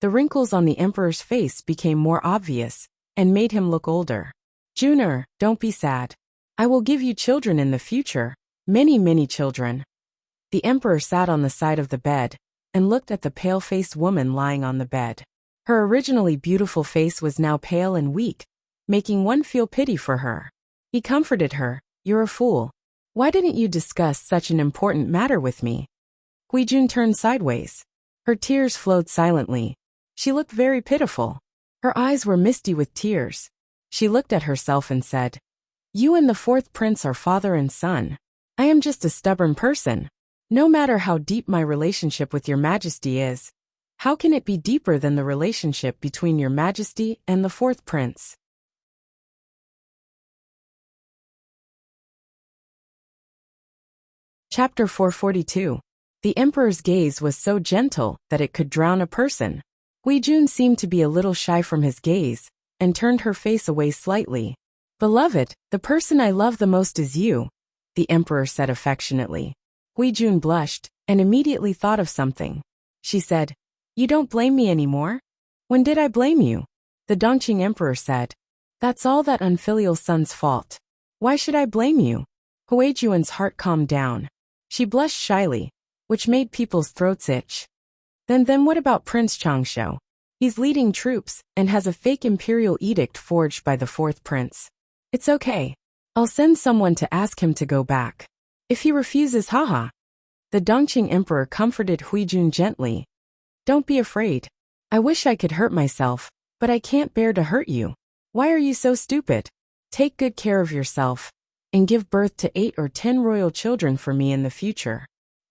Speaker 1: the wrinkles on the emperor's face became more obvious and made him look older. Juner, don't be sad. I will give you children in the future, many children. The emperor sat on the side of the bed and looked at the pale-faced woman lying on the bed. Her originally beautiful face was now pale and weak, making one feel pity for her. He comforted her. You're a fool. Why didn't you discuss such an important matter with me? Huijun turned sideways. Her tears flowed silently. She looked very pitiful. Her eyes were misty with tears. She looked at herself and said, You and the fourth prince are father and son. I am just a stubborn person. No matter how deep my relationship with your majesty is, how can it be deeper than the relationship between your majesty and the fourth prince? Chapter 442. The emperor's gaze was so gentle that it could drown a person. Huijun seemed to be a little shy from his gaze and turned her face away slightly. Beloved, the person I love the most is you, the emperor said affectionately. Huijun blushed and immediately thought of something. She said, You don't blame me anymore? When did I blame you? The Dongqing emperor said, That's all that unfilial son's fault. Why should I blame you? Huijun's heart calmed down. She blushed shyly, which made people's throats itch. Then what about Prince Changsho? He's leading troops and has a fake imperial edict forged by the fourth prince. It's okay. I'll send someone to ask him to go back. If he refuses, haha. The Dongqing emperor comforted Huijun gently. Don't be afraid. I wish I could hurt myself, but I can't bear to hurt you. Why are you so stupid? Take good care of yourself and give birth to 8 or 10 royal children for me in the future.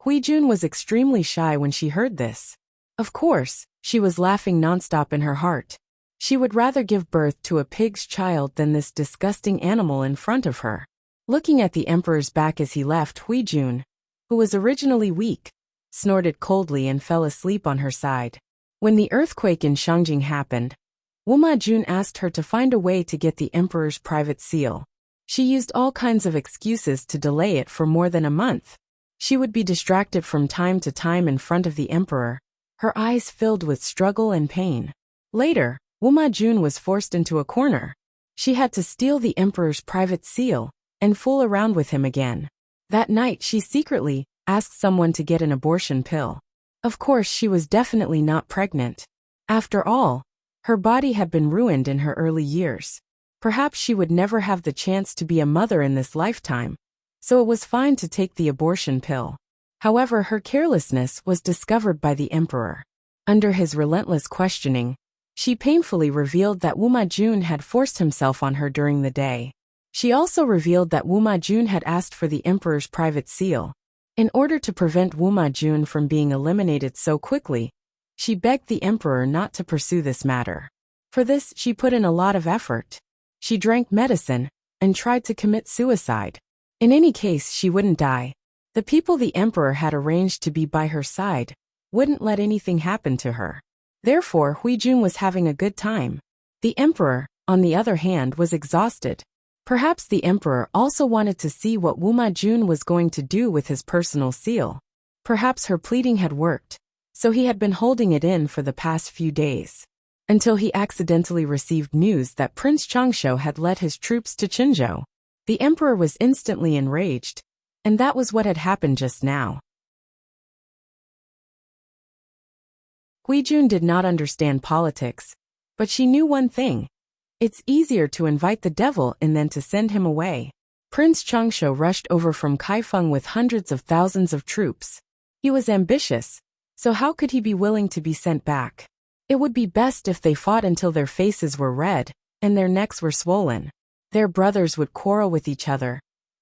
Speaker 1: Huijun was extremely shy when she heard this. Of course, she was laughing nonstop in her heart. She would rather give birth to a pig's child than this disgusting animal in front of her. Looking at the emperor's back as he left, Huijun, who was originally weak, snorted coldly and fell asleep on her side. When the earthquake in Shangjing happened, Wuma Jun asked her to find a way to get the emperor's private seal. She used all kinds of excuses to delay it for more than a month. She would be distracted from time to time in front of the emperor, her eyes filled with struggle and pain. Later, Wuma Jun was forced into a corner. She had to steal the emperor's private seal and fool around with him again. That night she secretly asked someone to get an abortion pill. Of course, she was definitely not pregnant. After all, her body had been ruined in her early years. Perhaps she would never have the chance to be a mother in this lifetime, so it was fine to take the abortion pill. However, her carelessness was discovered by the emperor. Under his relentless questioning, she painfully revealed that Wuma Jun had forced himself on her during the day. She also revealed that Wuma Jun had asked for the emperor's private seal. In order to prevent Wuma Jun from being eliminated so quickly, she begged the emperor not to pursue this matter. For this, she put in a lot of effort. She drank medicine and tried to commit suicide. In any case, she wouldn't die. The people the emperor had arranged to be by her side wouldn't let anything happen to her. Therefore, Huijun was having a good time. The emperor, on the other hand, was exhausted. Perhaps the emperor also wanted to see what Wuma Jun was going to do with his personal seal. Perhaps her pleading had worked, so he had been holding it in for the past few days, until he accidentally received news that Prince Changsho had led his troops to Qinzhou. The emperor was instantly enraged, and that was what had happened just now. Huijun did not understand politics, but she knew one thing. It's easier to invite the devil in than to send him away. Prince Changsho rushed over from Kaifeng with hundreds of thousands of troops. He was ambitious, so how could he be willing to be sent back? It would be best if they fought until their faces were red and their necks were swollen. Their brothers would quarrel with each other,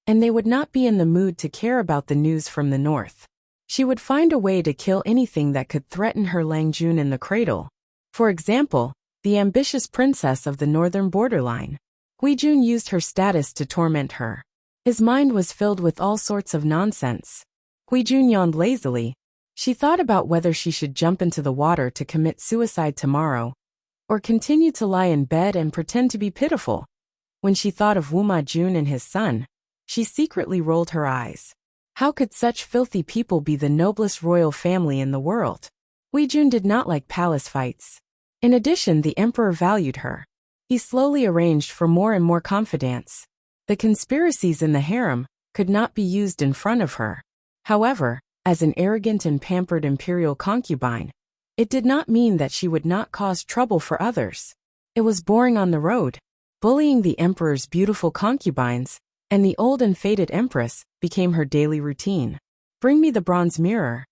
Speaker 1: and they would not be in the mood to care about the news from the north. She would find a way to kill anything that could threaten her Langjun in the cradle. For example, the ambitious princess of the northern borderline. Guijun used her status to torment her. His mind was filled with all sorts of nonsense. Guijun yawned lazily. She thought about whether she should jump into the water to commit suicide tomorrow, or continue to lie in bed and pretend to be pitiful. When she thought of Wuma Jun and his son, she secretly rolled her eyes. How could such filthy people be the noblest royal family in the world? Guijun did not like palace fights. In addition, the emperor valued her. He slowly arranged for more and more confidants. The conspiracies in the harem could not be used in front of her. However, as an arrogant and pampered imperial concubine, it did not mean that she would not cause trouble for others. It was boring on the road. Bullying the emperor's beautiful concubines and the old and faded empress became her daily routine. Bring me the bronze mirror.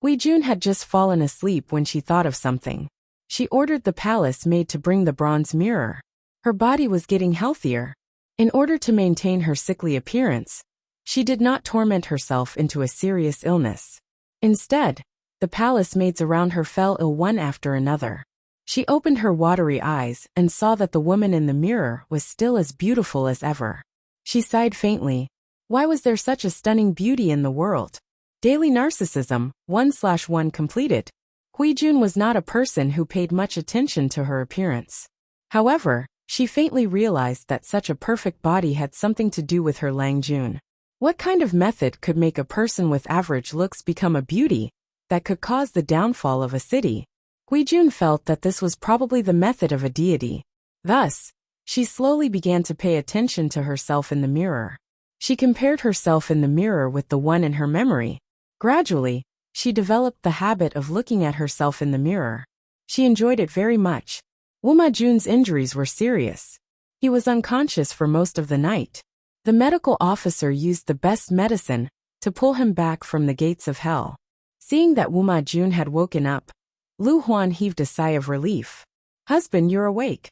Speaker 1: Guijun had just fallen asleep when she thought of something. She ordered the palace maid to bring the bronze mirror. Her body was getting healthier. In order to maintain her sickly appearance, she did not torment herself into a serious illness. Instead, the palace maids around her fell ill one after another. She opened her watery eyes and saw that the woman in the mirror was still as beautiful as ever. She sighed faintly. Why was there such a stunning beauty in the world? Daily narcissism, 1/1 completed. Guijun was not a person who paid much attention to her appearance. However, she faintly realized that such a perfect body had something to do with her Langjun. What kind of method could make a person with average looks become a beauty that could cause the downfall of a city? Guijun felt that this was probably the method of a deity. Thus, she slowly began to pay attention to herself in the mirror. She compared herself in the mirror with the one in her memory. Gradually, she developed the habit of looking at herself in the mirror. She enjoyed it very much. Wuma Jun's injuries were serious. He was unconscious for most of the night. The medical officer used the best medicine to pull him back from the gates of hell. Seeing that Wuma Jun had woken up, Lu Huan heaved a sigh of relief. Husband, you're awake.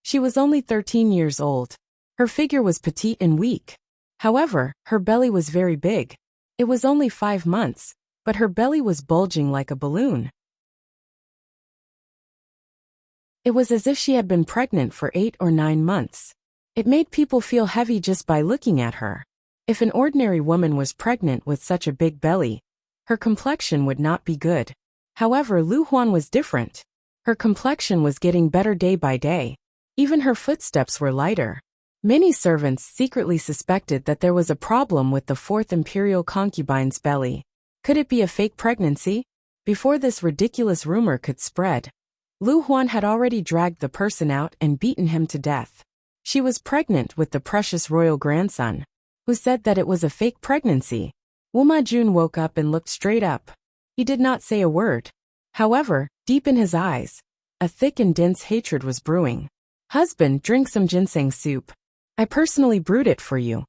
Speaker 1: She was only 13 years old. Her figure was petite and weak. However, her belly was very big. It was only 5 months, but her belly was bulging like a balloon. It was as if she had been pregnant for 8 or 9 months. It made people feel heavy just by looking at her. If an ordinary woman was pregnant with such a big belly, her complexion would not be good. However, Lu Huan was different. Her complexion was getting better day by day. Even her footsteps were lighter. Many servants secretly suspected that there was a problem with the 4th imperial concubine's belly. Could it be a fake pregnancy? Before this ridiculous rumor could spread, Lu Huan had already dragged the person out and beaten him to death. She was pregnant with the precious royal grandson, who said that it was a fake pregnancy. Wuma Jun woke up and looked straight up. He did not say a word. However, deep in his eyes, a thick and dense hatred was brewing. Husband, drink some ginseng soup. I personally brewed it for you.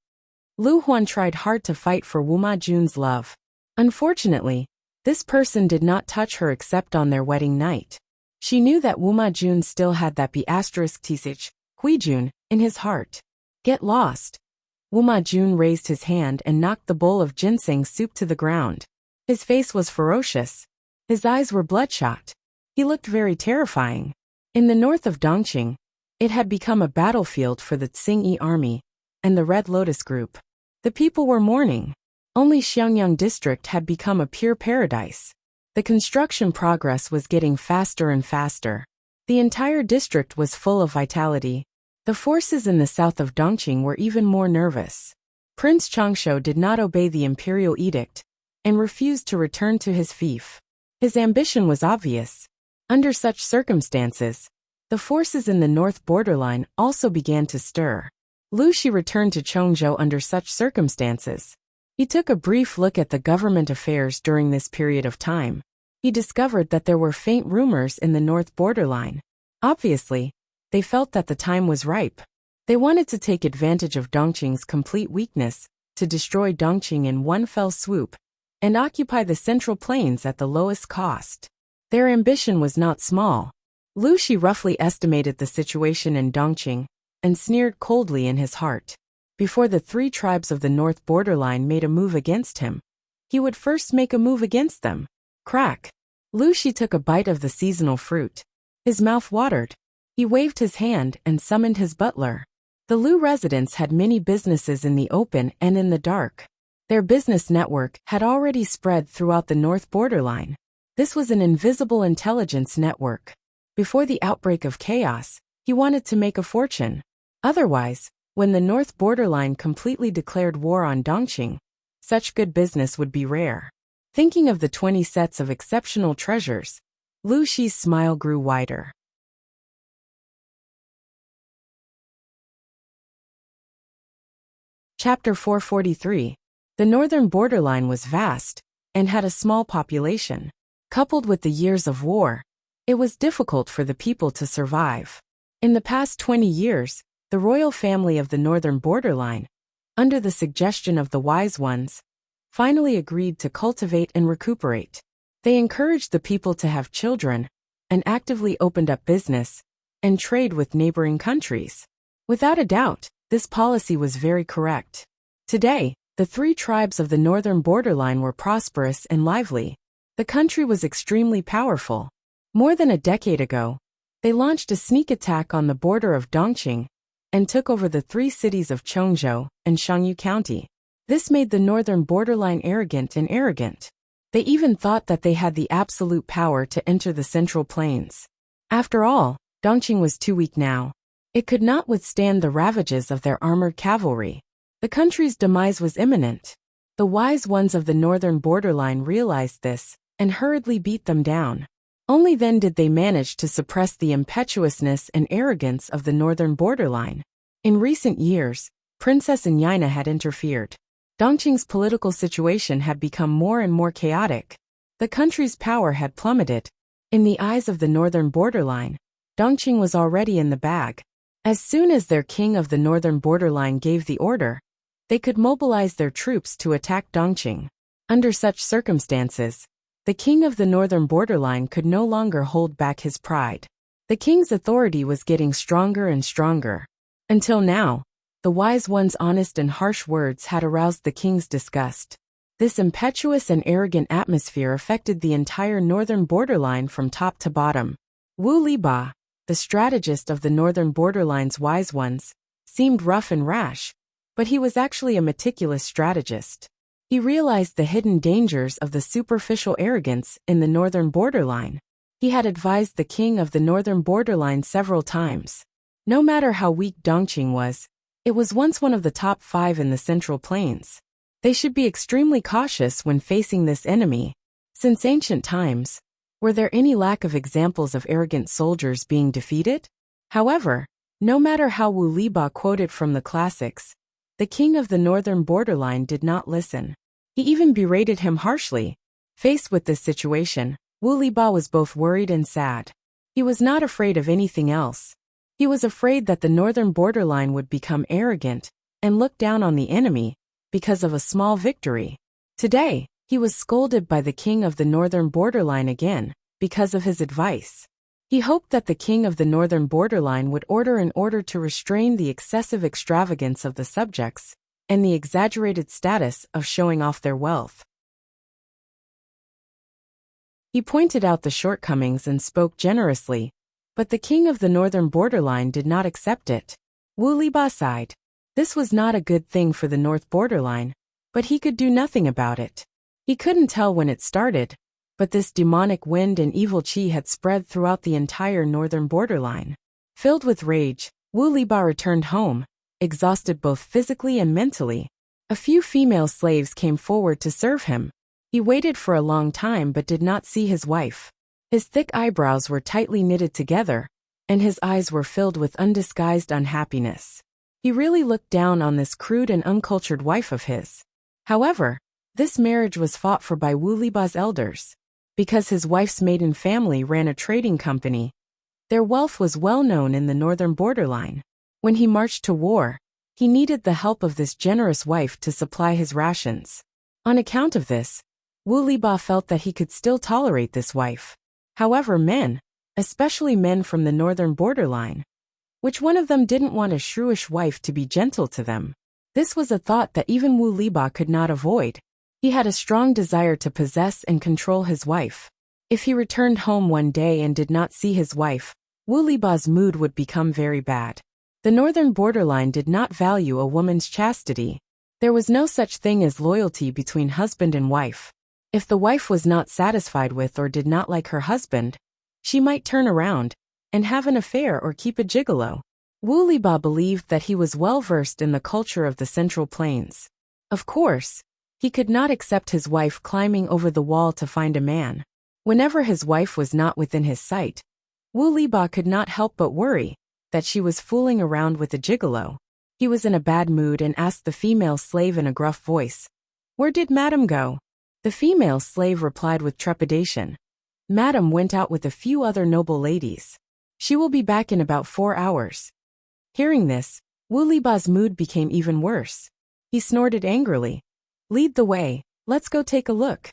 Speaker 1: Lu Huan tried hard to fight for Wuma Jun's love. Unfortunately, this person did not touch her except on their wedding night. She knew that Wuma Jun still had that B***tisich, Guijun, in his heart. Get lost. Wuma Jun raised his hand and knocked the bowl of ginseng soup to the ground. His face was ferocious. His eyes were bloodshot. He looked very terrifying. In the north of Dongqing, it had become a battlefield for the Tsingyi army and the Red Lotus group. The people were mourning. Only Xiangyang district had become a pure paradise. The construction progress was getting faster and faster. The entire district was full of vitality. The forces in the south of Dongqing were even more nervous. Prince Changsho did not obey the imperial edict and refused to return to his fief. His ambition was obvious. Under such circumstances, the forces in the north borderline also began to stir. Lu Shi returned to Chongzhou under such circumstances. He took a brief look at the government affairs during this period of time. He discovered that there were faint rumors in the north borderline. Obviously, they felt that the time was ripe. They wanted to take advantage of Dongqing's complete weakness to destroy Dongqing in one fell swoop and occupy the central plains at the lowest cost. Their ambition was not small. Lu Shi roughly estimated the situation in Dongqing and sneered coldly in his heart. Before the 3 tribes of the north borderline made a move against him, he would first make a move against them. Crack! Lu Shi took a bite of the seasonal fruit. His mouth watered. He waved his hand and summoned his butler. The Lu residents had many businesses in the open and in the dark. Their business network had already spread throughout the north borderline. This was an invisible intelligence network. Before the outbreak of chaos, he wanted to make a fortune. Otherwise, when the north borderline completely declared war on Dongqing, such good business would be rare. Thinking of the 20 sets of exceptional treasures, Lu Shi's smile grew wider. Chapter 443. The northern borderline was vast and had a small population. Coupled with the years of war, it was difficult for the people to survive. In the past 20 years, the royal family of the northern borderline, under the suggestion of the wise ones, finally agreed to cultivate and recuperate. They encouraged the people to have children and actively opened up business and trade with neighboring countries. Without a doubt, this policy was very correct. Today, the three tribes of the northern borderline were prosperous and lively. The country was extremely powerful. More than a decade ago, they launched a sneak attack on the border of Dongqing and took over the three cities of Chongzhou and Shangyu County. This made the northern borderline arrogant. They even thought that they had the absolute power to enter the Central Plains. After all, Dongqing was too weak now. It could not withstand the ravages of their armored cavalry. The country's demise was imminent. The wise ones of the northern borderline realized this and hurriedly beat them down. Only then did they manage to suppress the impetuousness and arrogance of the northern borderline. In recent years, Princess Anyina had interfered. Dongqing's political situation had become more and more chaotic. The country's power had plummeted. In the eyes of the northern borderline, Dongqing was already in the bag. As soon as their king of the northern borderline gave the order, they could mobilize their troops to attack Dongqing. Under such circumstances, the king of the northern borderline could no longer hold back his pride. The king's authority was getting stronger and stronger. Until now, the wise one's honest and harsh words had aroused the king's disgust. This impetuous and arrogant atmosphere affected the entire northern borderline from top to bottom. Wu Liba, the strategist of the northern borderline's wise ones, seemed rough and rash, but he was actually a meticulous strategist. He realized the hidden dangers of the superficial arrogance in the northern borderline. He had advised the king of the northern borderline several times. No matter how weak Dongqing was, it was once one of the top 5 in the Central Plains. They should be extremely cautious when facing this enemy. Since ancient times, were there any lack of examples of arrogant soldiers being defeated? However, no matter how Wu Liba quoted from the classics, the king of the northern borderline did not listen. He even berated him harshly. Faced with this situation, Wu Liba was both worried and sad. He was not afraid of anything else. He was afraid that the northern borderline would become arrogant and look down on the enemy because of a small victory. Today, he was scolded by the king of the northern borderline again because of his advice. He hoped that the king of the northern borderline would order in order to restrain the excessive extravagance of the subjects and the exaggerated status of showing off their wealth. He pointed out the shortcomings and spoke generously, but the king of the northern borderline did not accept it. Wu Liba sighed. This was not a good thing for the north borderline, but he could do nothing about it. He couldn't tell when it started, but this demonic wind and evil qi had spread throughout the entire northern borderline. Filled with rage, Wu Liba returned home, exhausted both physically and mentally. A few female slaves came forward to serve him. He waited for a long time but did not see his wife. His thick eyebrows were tightly knitted together, and his eyes were filled with undisguised unhappiness. He really looked down on this crude and uncultured wife of his. However, this marriage was fought for by Wu Liba's elders. Because his wife's maiden family ran a trading company, their wealth was well known in the northern borderline. When he marched to war, he needed the help of this generous wife to supply his rations. On account of this, Wu Liba felt that he could still tolerate this wife. However, men, especially men from the northern borderline, which one of them didn't want a shrewish wife to be gentle to them? This was a thought that even Wu Liba could not avoid. He had a strong desire to possess and control his wife. If he returned home one day and did not see his wife, Wu Liba's mood would become very bad. The northern borderline did not value a woman's chastity. There was no such thing as loyalty between husband and wife. If the wife was not satisfied with or did not like her husband, she might turn around and have an affair or keep a gigolo. Wu Liba believed that he was well versed in the culture of the Central Plains. Of course, he could not accept his wife climbing over the wall to find a man. Whenever his wife was not within his sight, Wu Liba could not help but worry that she was fooling around with a gigolo. He was in a bad mood and asked the female slave in a gruff voice, "Where did Madam go?" The female slave replied with trepidation, "Madam went out with a few other noble ladies. She will be back in about 4 hours." Hearing this, Wu Liba's mood became even worse. He snorted angrily, "Lead the way, let's go take a look."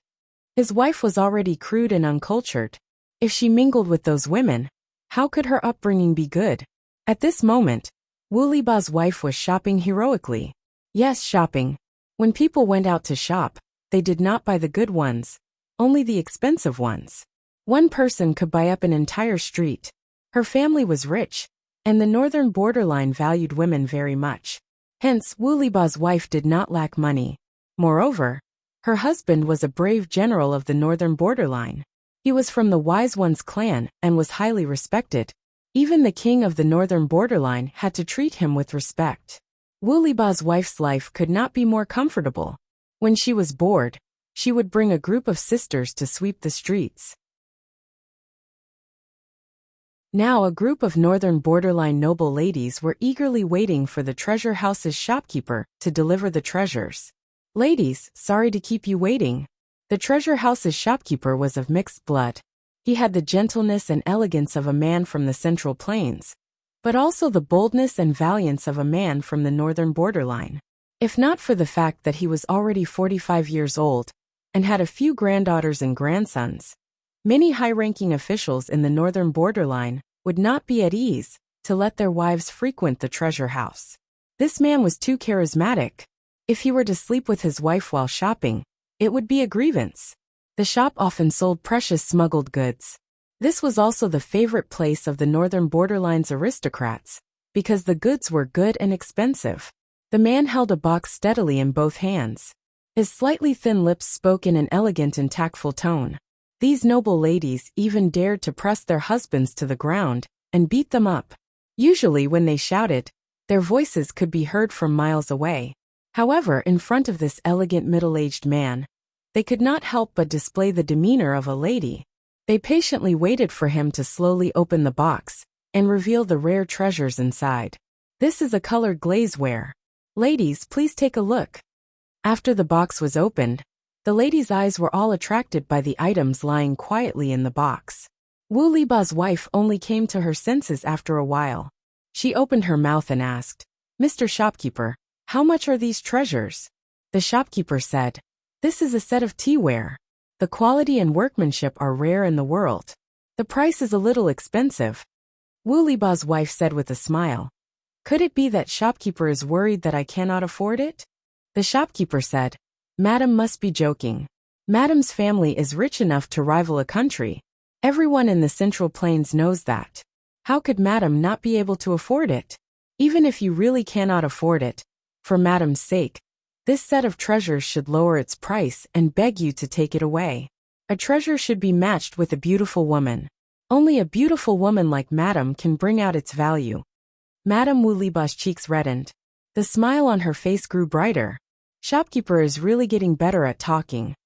Speaker 1: His wife was already crude and uncultured. If she mingled with those women, how could her upbringing be good? At this moment, Wu Liba's wife was shopping heroically. Yes, shopping. When people went out to shop, they did not buy the good ones, only the expensive ones. One person could buy up an entire street. Her family was rich, and the northern borderline valued women very much. Hence, Wu Liba's wife did not lack money. Moreover, her husband was a brave general of the northern borderline. He was from the Wise One's clan and was highly respected. Even the king of the northern borderline had to treat him with respect. Wu Liba's wife's life could not be more comfortable. When she was bored, she would bring a group of sisters to sweep the streets. Now a group of northern borderline noble ladies were eagerly waiting for the treasure house's shopkeeper to deliver the treasures. "Ladies, sorry to keep you waiting." The treasure house's shopkeeper was of mixed blood. He had the gentleness and elegance of a man from the Central Plains, but also the boldness and valiance of a man from the northern borderline. If not for the fact that he was already 45 years old and had a few granddaughters and grandsons, many high-ranking officials in the northern borderline would not be at ease to let their wives frequent the treasure house. This man was too charismatic. If he were to sleep with his wife while shopping, it would be a grievance. The shop often sold precious smuggled goods. This was also the favorite place of the northern borderline's aristocrats, because the goods were good and expensive. The man held a box steadily in both hands. His slightly thin lips spoke in an elegant and tactful tone. These noble ladies even dared to press their husbands to the ground and beat them up. Usually when they shouted, their voices could be heard from miles away. However, in front of this elegant middle-aged man, they could not help but display the demeanor of a lady. They patiently waited for him to slowly open the box and reveal the rare treasures inside. "This is a colored glazeware. Ladies, please take a look." After the box was opened, the ladies' eyes were all attracted by the items lying quietly in the box. Wu Liba's wife only came to her senses after a while. She opened her mouth and asked, "Mr. Shopkeeper, how much are these treasures?" The shopkeeper said, "This is a set of teaware. The quality and workmanship are rare in the world. The price is a little expensive." Wu Liba's wife said with a smile, "Could it be that shopkeeper is worried that I cannot afford it?" The shopkeeper said, "Madam must be joking. Madam's family is rich enough to rival a country. Everyone in the Central Plains knows that. How could Madam not be able to afford it? Even if you really cannot afford it, for Madam's sake, this set of treasures should lower its price and beg you to take it away. A treasure should be matched with a beautiful woman. Only a beautiful woman like Madam can bring out its value." Madam Wu Liba's cheeks reddened. The smile on her face grew brighter. Shopkeeper is really getting better at talking.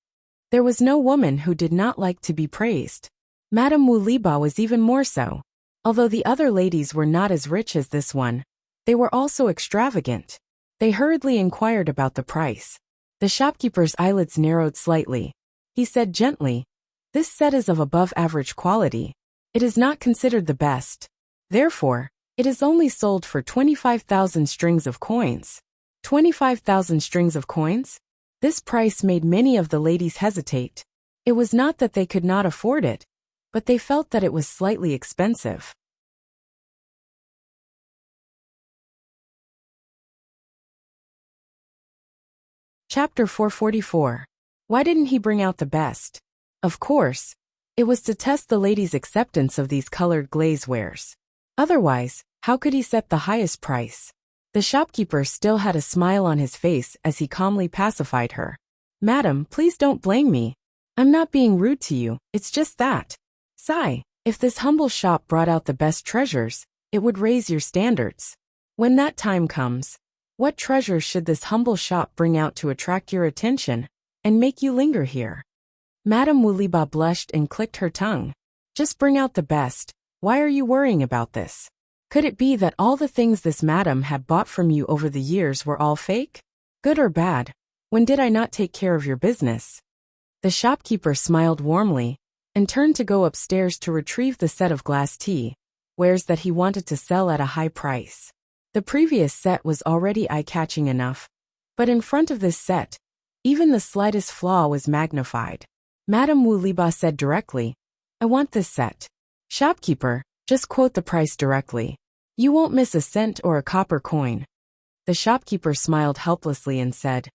Speaker 1: There was no woman who did not like to be praised. Madam Wu Liba was even more so. Although the other ladies were not as rich as this one, they were also extravagant. They hurriedly inquired about the price. The shopkeeper's eyelids narrowed slightly. He said gently, "This set is of above average quality. It is not considered the best. Therefore, it is only sold for 25,000 strings of coins." 25,000 strings of coins? This price made many of the ladies hesitate. It was not that they could not afford it, but they felt that it was slightly expensive. Chapter 444. Why didn't he bring out the best? Of course, it was to test the lady's acceptance of these colored glaze wares. Otherwise, how could he set the highest price? The shopkeeper still had a smile on his face as he calmly pacified her. Madam, please don't blame me. I'm not being rude to you, it's just that. Sigh, if this humble shop brought out the best treasures, it would raise your standards. When that time comes, what treasures should this humble shop bring out to attract your attention and make you linger here? Madame Wuliba blushed and clicked her tongue. Just bring out the best. Why are you worrying about this? Could it be that all the things this madam had bought from you over the years were all fake? Good or bad? When did I not take care of your business? The shopkeeper smiled warmly and turned to go upstairs to retrieve the set of glass tea wares that he wanted to sell at a high price. The previous set was already eye-catching enough, but in front of this set, even the slightest flaw was magnified. Madame Wuliba said directly, I want this set. Shopkeeper, just quote the price directly. You won't miss a cent or a copper coin. The shopkeeper smiled helplessly and said,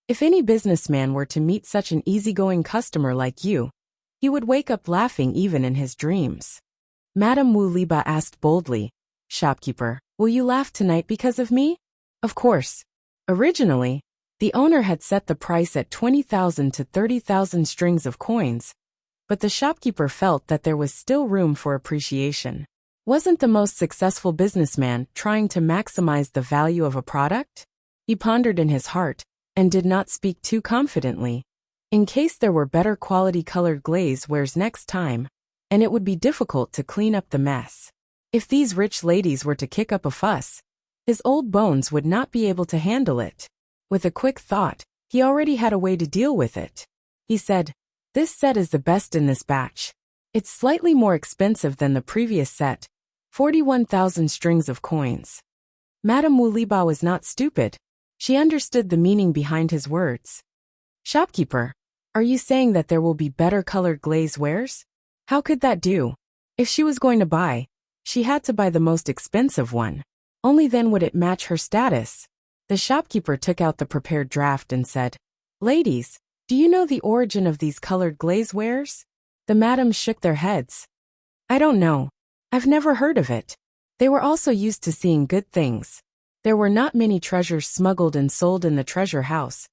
Speaker 1: if any businessman were to meet such an easygoing customer like you, he would wake up laughing even in his dreams. Madame Wuliba asked boldly, Shopkeeper, will you laugh tonight because of me? Of course. Originally, the owner had set the price at 20,000 to 30,000 strings of coins, but the shopkeeper felt that there was still room for appreciation. Wasn't the most successful businessman trying to maximize the value of a product? He pondered in his heart and did not speak too confidently, in case there were better quality colored glaze wares next time, and it would be difficult to clean up the mess. If these rich ladies were to kick up a fuss, his old bones would not be able to handle it. With a quick thought, he already had a way to deal with it. He said, this set is the best in this batch. It's slightly more expensive than the previous set, 41,000 strings of coins. Madame Wuliba was not stupid. She understood the meaning behind his words. Shopkeeper, are you saying that there will be better colored glaze wares? How could that do? If she was going to buy, she had to buy the most expensive one. Only then would it match her status. The shopkeeper took out the prepared draft and said, Ladies, do you know the origin of these colored glaze wares? The madams shook their heads. I don't know. I've never heard of it. They were also used to seeing good things. There were not many treasures smuggled and sold in the treasure house,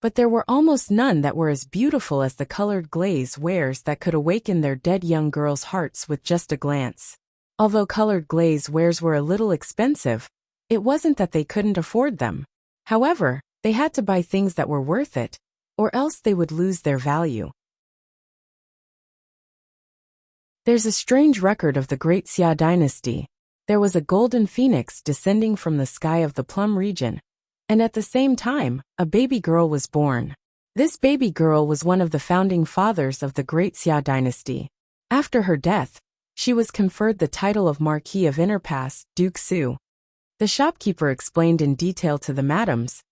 Speaker 1: but there were almost none that were as beautiful as the colored glaze wares that could awaken their dead young girls' hearts with just a glance. Although colored glaze wares were a little expensive, it wasn't that they couldn't afford them. However, they had to buy things that were worth it, or else they would lose their value. There's a strange record of the Great Xia dynasty. There was a golden phoenix descending from the sky of the Plum region, and at the same time, a baby girl was born. This baby girl was one of the founding fathers of the Great Xia dynasty. After her death, she was conferred the title of Marquis of Inner Pass, Duke Su. The shopkeeper explained in detail to the madams.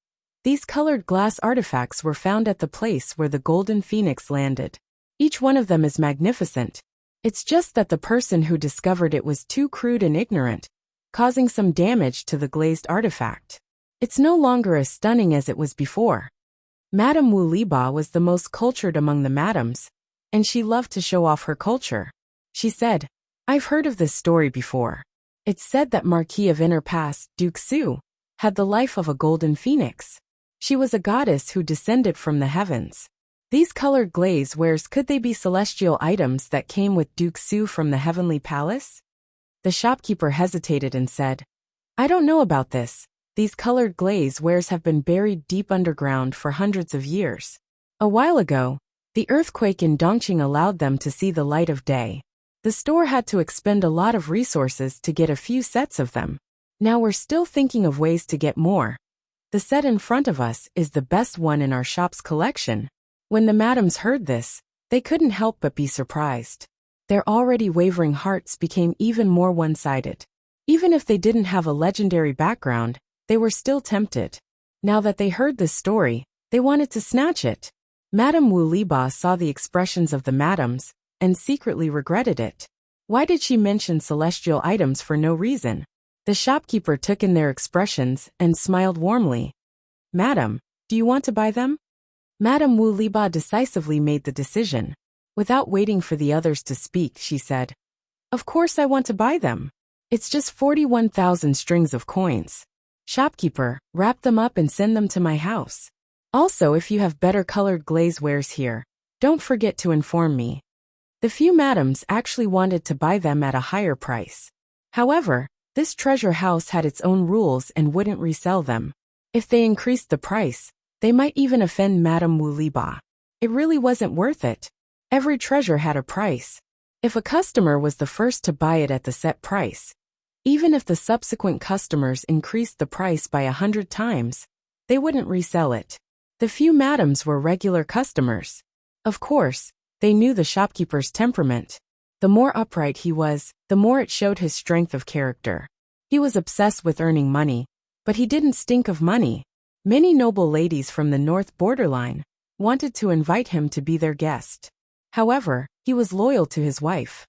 Speaker 1: These colored glass artifacts were found at the place where the golden phoenix landed. Each one of them is magnificent. It's just that the person who discovered it was too crude and ignorant, causing some damage to the glazed artifact. It's no longer as stunning as it was before. Madame Wuliba was the most cultured among the madams, and she loved to show off her culture. She said, I've heard of this story before. It's said that Marquis of Inner Pass, Duke Su, had the life of a golden phoenix. She was a goddess who descended from the heavens. These colored glaze wares, could they be celestial items that came with Duke Su from the heavenly palace? The shopkeeper hesitated and said, I don't know about this. These colored glaze wares have been buried deep underground for hundreds of years. A while ago, the earthquake in Dongqing allowed them to see the light of day. The store had to expend a lot of resources to get a few sets of them. Now we're still thinking of ways to get more. The set in front of us is the best one in our shop's collection. When the madams heard this, they couldn't help but be surprised. Their already wavering hearts became even more one-sided. Even if they didn't have a legendary background, they were still tempted. Now that they heard this story, they wanted to snatch it. Madame Wuliba saw the expressions of the madams and secretly regretted it. Why did she mention celestial items for no reason? The shopkeeper took in their expressions and smiled warmly. Madam, do you want to buy them? Madame Wu Liba decisively made the decision. Without waiting for the others to speak, she said, "Of course I want to buy them. It's just 41,000 strings of coins. Shopkeeper, wrap them up and send them to my house. Also, if you have better colored glaze wares here, don't forget to inform me." The few madams actually wanted to buy them at a higher price. However, this treasure house had its own rules and wouldn't resell them. If they increased the price, they might even offend Madame Wu Liba. It really wasn't worth it. Every treasure had a price. If a customer was the first to buy it at the set price, even if the subsequent customers increased the price by 100 times, they wouldn't resell it. The few madams were regular customers. Of course, they knew the shopkeeper's temperament. The more upright he was, the more it showed his strength of character. He was obsessed with earning money, but he didn't stink of money. Many noble ladies from the north borderline wanted to invite him to be their guest. However, he was loyal to his wife.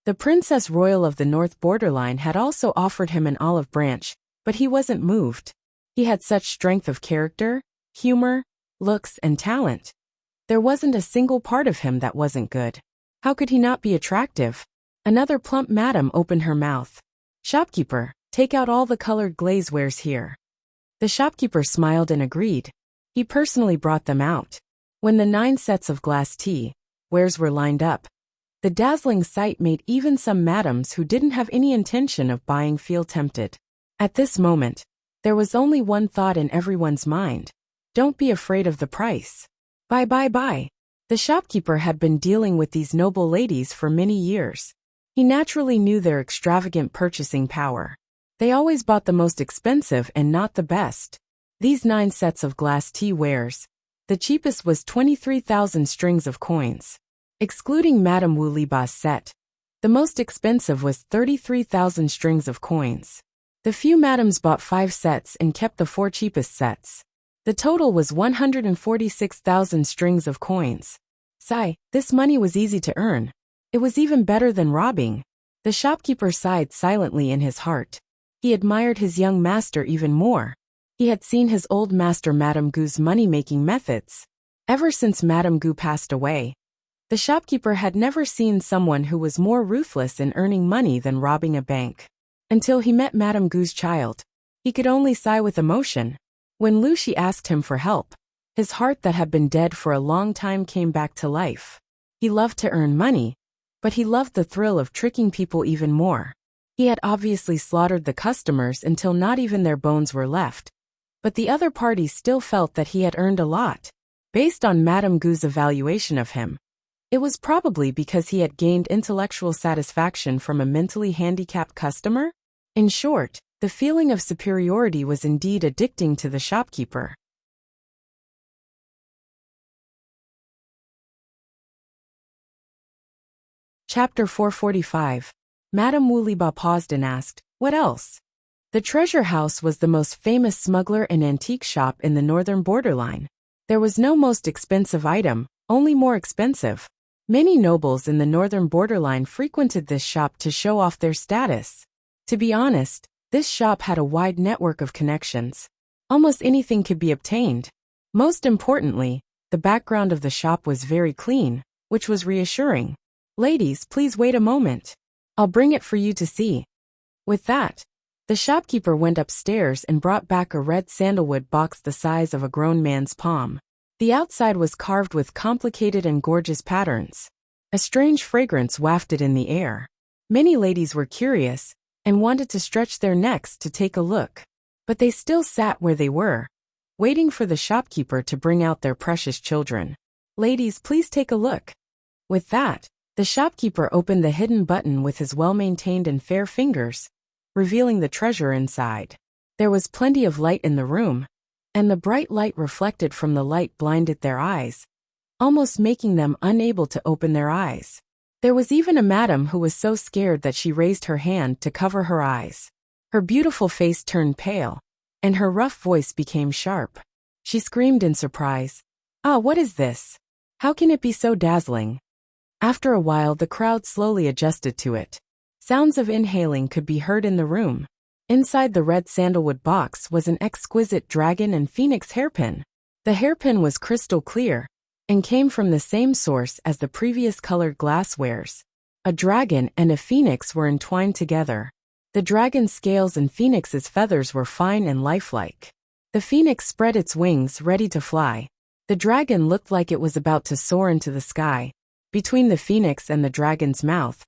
Speaker 1: The Princess Royal of the North Borderline had also offered him an olive branch, but he wasn't moved. He had such strength of character, humor, looks, and talent. There wasn't a single part of him that wasn't good. How could he not be attractive? Another plump madam opened her mouth. "Shopkeeper, take out all the colored glaze wares here." The shopkeeper smiled and agreed. He personally brought them out. When the 9 sets of glass tea wares were lined up, the dazzling sight made even some madams who didn't have any intention of buying feel tempted. At this moment, there was only one thought in everyone's mind. Don't be afraid of the price. Buy. The shopkeeper had been dealing with these noble ladies for many years. He naturally knew their extravagant purchasing power. They always bought the most expensive and not the best. These 9 sets of glass tea wares, the cheapest was 23,000 strings of coins. Excluding Madame Wu Liba's set, the most expensive was 33,000 strings of coins. The few madams bought 5 sets and kept the 4 cheapest sets. The total was 146,000 strings of coins. Sigh, this money was easy to earn. It was even better than robbing. The shopkeeper sighed silently in his heart. He admired his young master even more. He had seen his old master Madame Gu's money-making methods. Ever since Madame Gu passed away, the shopkeeper had never seen someone who was more ruthless in earning money than robbing a bank. Until he met Madame Gu's child, he could only sigh with emotion. When Lu Shi asked him for help, his heart that had been dead for a long time came back to life. He loved to earn money, but he loved the thrill of tricking people even more. He had obviously slaughtered the customers until not even their bones were left, but the other party still felt that he had earned a lot. Based on Madame Gu's evaluation of him, it was probably because he had gained intellectual satisfaction from a mentally handicapped customer. In short, the feeling of superiority was indeed addicting to the shopkeeper. Chapter 445. Madame Wu Liba paused and asked, "What else?" The treasure house was the most famous smuggler and antique shop in the northern borderline. There was no most expensive item, only more expensive. Many nobles in the northern borderline frequented this shop to show off their status. To be honest, this shop had a wide network of connections. Almost anything could be obtained. Most importantly, the background of the shop was very clean, which was reassuring. "Ladies, please wait a moment. I'll bring it for you to see." With that, the shopkeeper went upstairs and brought back a red sandalwood box the size of a grown man's palm. The outside was carved with complicated and gorgeous patterns. A strange fragrance wafted in the air. Many ladies were curious and wanted to stretch their necks to take a look, but they still sat where they were, waiting for the shopkeeper to bring out their precious children. "Ladies, please take a look." With that, the shopkeeper opened the hidden button with his well-maintained and fair fingers, revealing the treasure inside. There was plenty of light in the room, and the bright light reflected from the light blinded their eyes, almost making them unable to open their eyes. There was even a madam who was so scared that she raised her hand to cover her eyes. Her beautiful face turned pale, and her rough voice became sharp. She screamed in surprise, "Ah, what is this? How can it be so dazzling?" After a while, the crowd slowly adjusted to it. Sounds of inhaling could be heard in the room. Inside the red sandalwood box was an exquisite dragon and phoenix hairpin. The hairpin was crystal clear and came from the same source as the previous colored glasswares. A dragon and a phoenix were entwined together. The dragon's scales and phoenix's feathers were fine and lifelike. The phoenix spread its wings ready to fly. The dragon looked like it was about to soar into the sky. Between the phoenix and the dragon's mouth,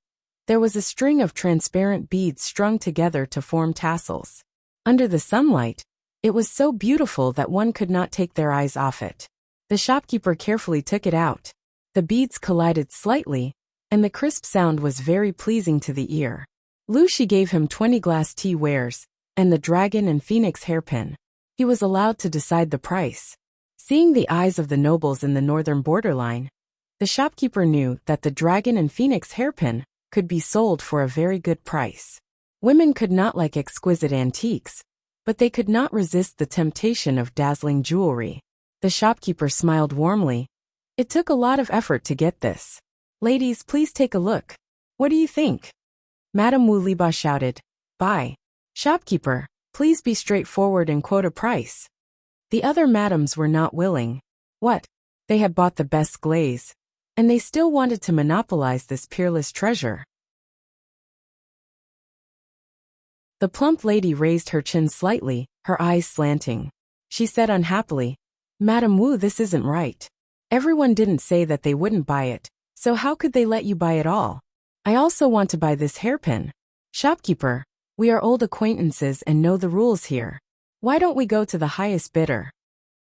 Speaker 1: there was a string of transparent beads strung together to form tassels. Under the sunlight, it was so beautiful that one could not take their eyes off it. The shopkeeper carefully took it out. The beads collided slightly, and the crisp sound was very pleasing to the ear. Lucy gave him 20 glass tea wares, and the dragon and phoenix hairpin. He was allowed to decide the price. Seeing the eyes of the nobles in the northern borderline, the shopkeeper knew that the dragon and phoenix hairpin could be sold for a very good price. Women could not like exquisite antiques, but they could not resist the temptation of dazzling jewelry. The shopkeeper smiled warmly. It took a lot of effort to get this. Ladies, please take a look. What do you think? Madame Wu Liba shouted. Buy. Shopkeeper, please be straightforward and quote a price. The other madams were not willing. What? They had bought the best glaze, and they still wanted to monopolize this peerless treasure. The plump lady raised her chin slightly, her eyes slanting. She said unhappily, Madame Wu, this isn't right. Everyone didn't say that they wouldn't buy it, so how could they let you buy it all? I also want to buy this hairpin. Shopkeeper, we are old acquaintances and know the rules here. Why don't we go to the highest bidder?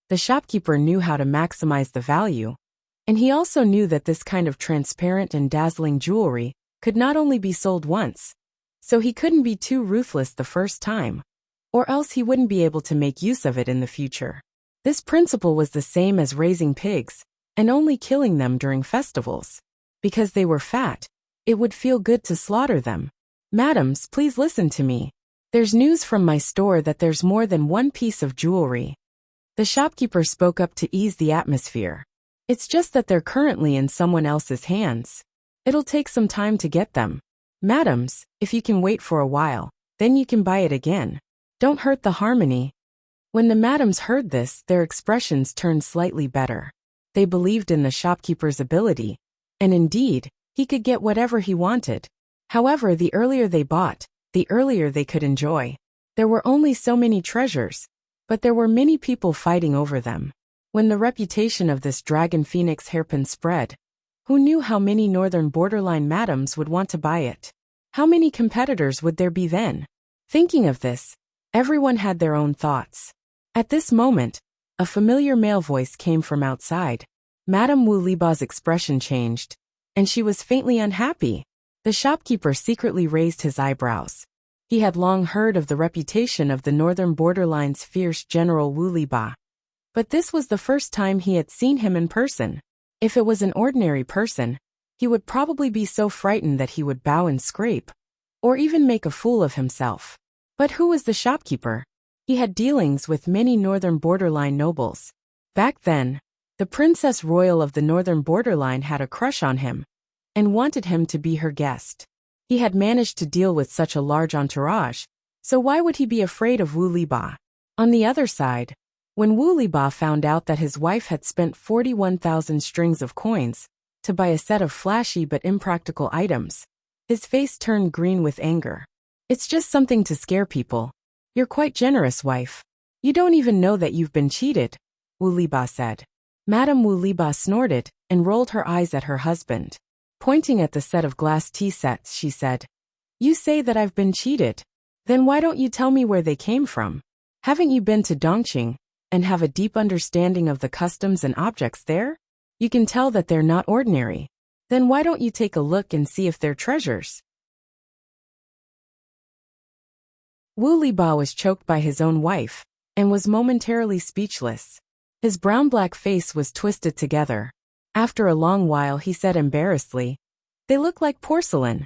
Speaker 1: The shopkeeper knew how to maximize the value, and he also knew that this kind of transparent and dazzling jewelry could not only be sold once, so he couldn't be too ruthless the first time, or else he wouldn't be able to make use of it in the future. This principle was the same as raising pigs and only killing them during festivals. Because they were fat, it would feel good to slaughter them. Madams, please listen to me. There's news from my store that there's more than one piece of jewelry. The shopkeeper spoke up to ease the atmosphere. It's just that they're currently in someone else's hands. It'll take some time to get them. Madams, if you can wait for a while, then you can buy it again. Don't hurt the harmony. When the madams heard this, their expressions turned slightly better. They believed in the shopkeeper's ability, and indeed, he could get whatever he wanted. However, the earlier they bought, the earlier they could enjoy. There were only so many treasures, but there were many people fighting over them. When the reputation of this dragon phoenix hairpin spread, who knew how many northern borderline madams would want to buy it? How many competitors would there be then? Thinking of this, everyone had their own thoughts. At this moment, a familiar male voice came from outside. Madame Wu Liba's expression changed, and she was faintly unhappy. The shopkeeper secretly raised his eyebrows. He had long heard of the reputation of the northern borderline's fierce General Wu Liba. But this was the first time he had seen him in person. If it was an ordinary person, he would probably be so frightened that he would bow and scrape, or even make a fool of himself. But who was the shopkeeper? He had dealings with many northern borderline nobles. Back then, the Princess Royal of the northern borderline had a crush on him, and wanted him to be her guest. He had managed to deal with such a large entourage, so why would he be afraid of Wu Liba? On the other side, when Wu Liba found out that his wife had spent 41,000 strings of coins to buy a set of flashy but impractical items, his face turned green with anger. It's just something to scare people. You're quite generous, wife. You don't even know that you've been cheated, Wu Liba said. Madame Wu Liba snorted and rolled her eyes at her husband. Pointing at the set of glass tea sets, she said, You say that I've been cheated. Then why don't you tell me where they came from? Haven't you been to Dongqing and have a deep understanding of the customs and objects there? You can tell that they're not ordinary. Then why don't you take a look and see if they're treasures? Wu Liba was choked by his own wife and was momentarily speechless. His brown-black face was twisted together. After a long while he said embarrassedly, They look like porcelain.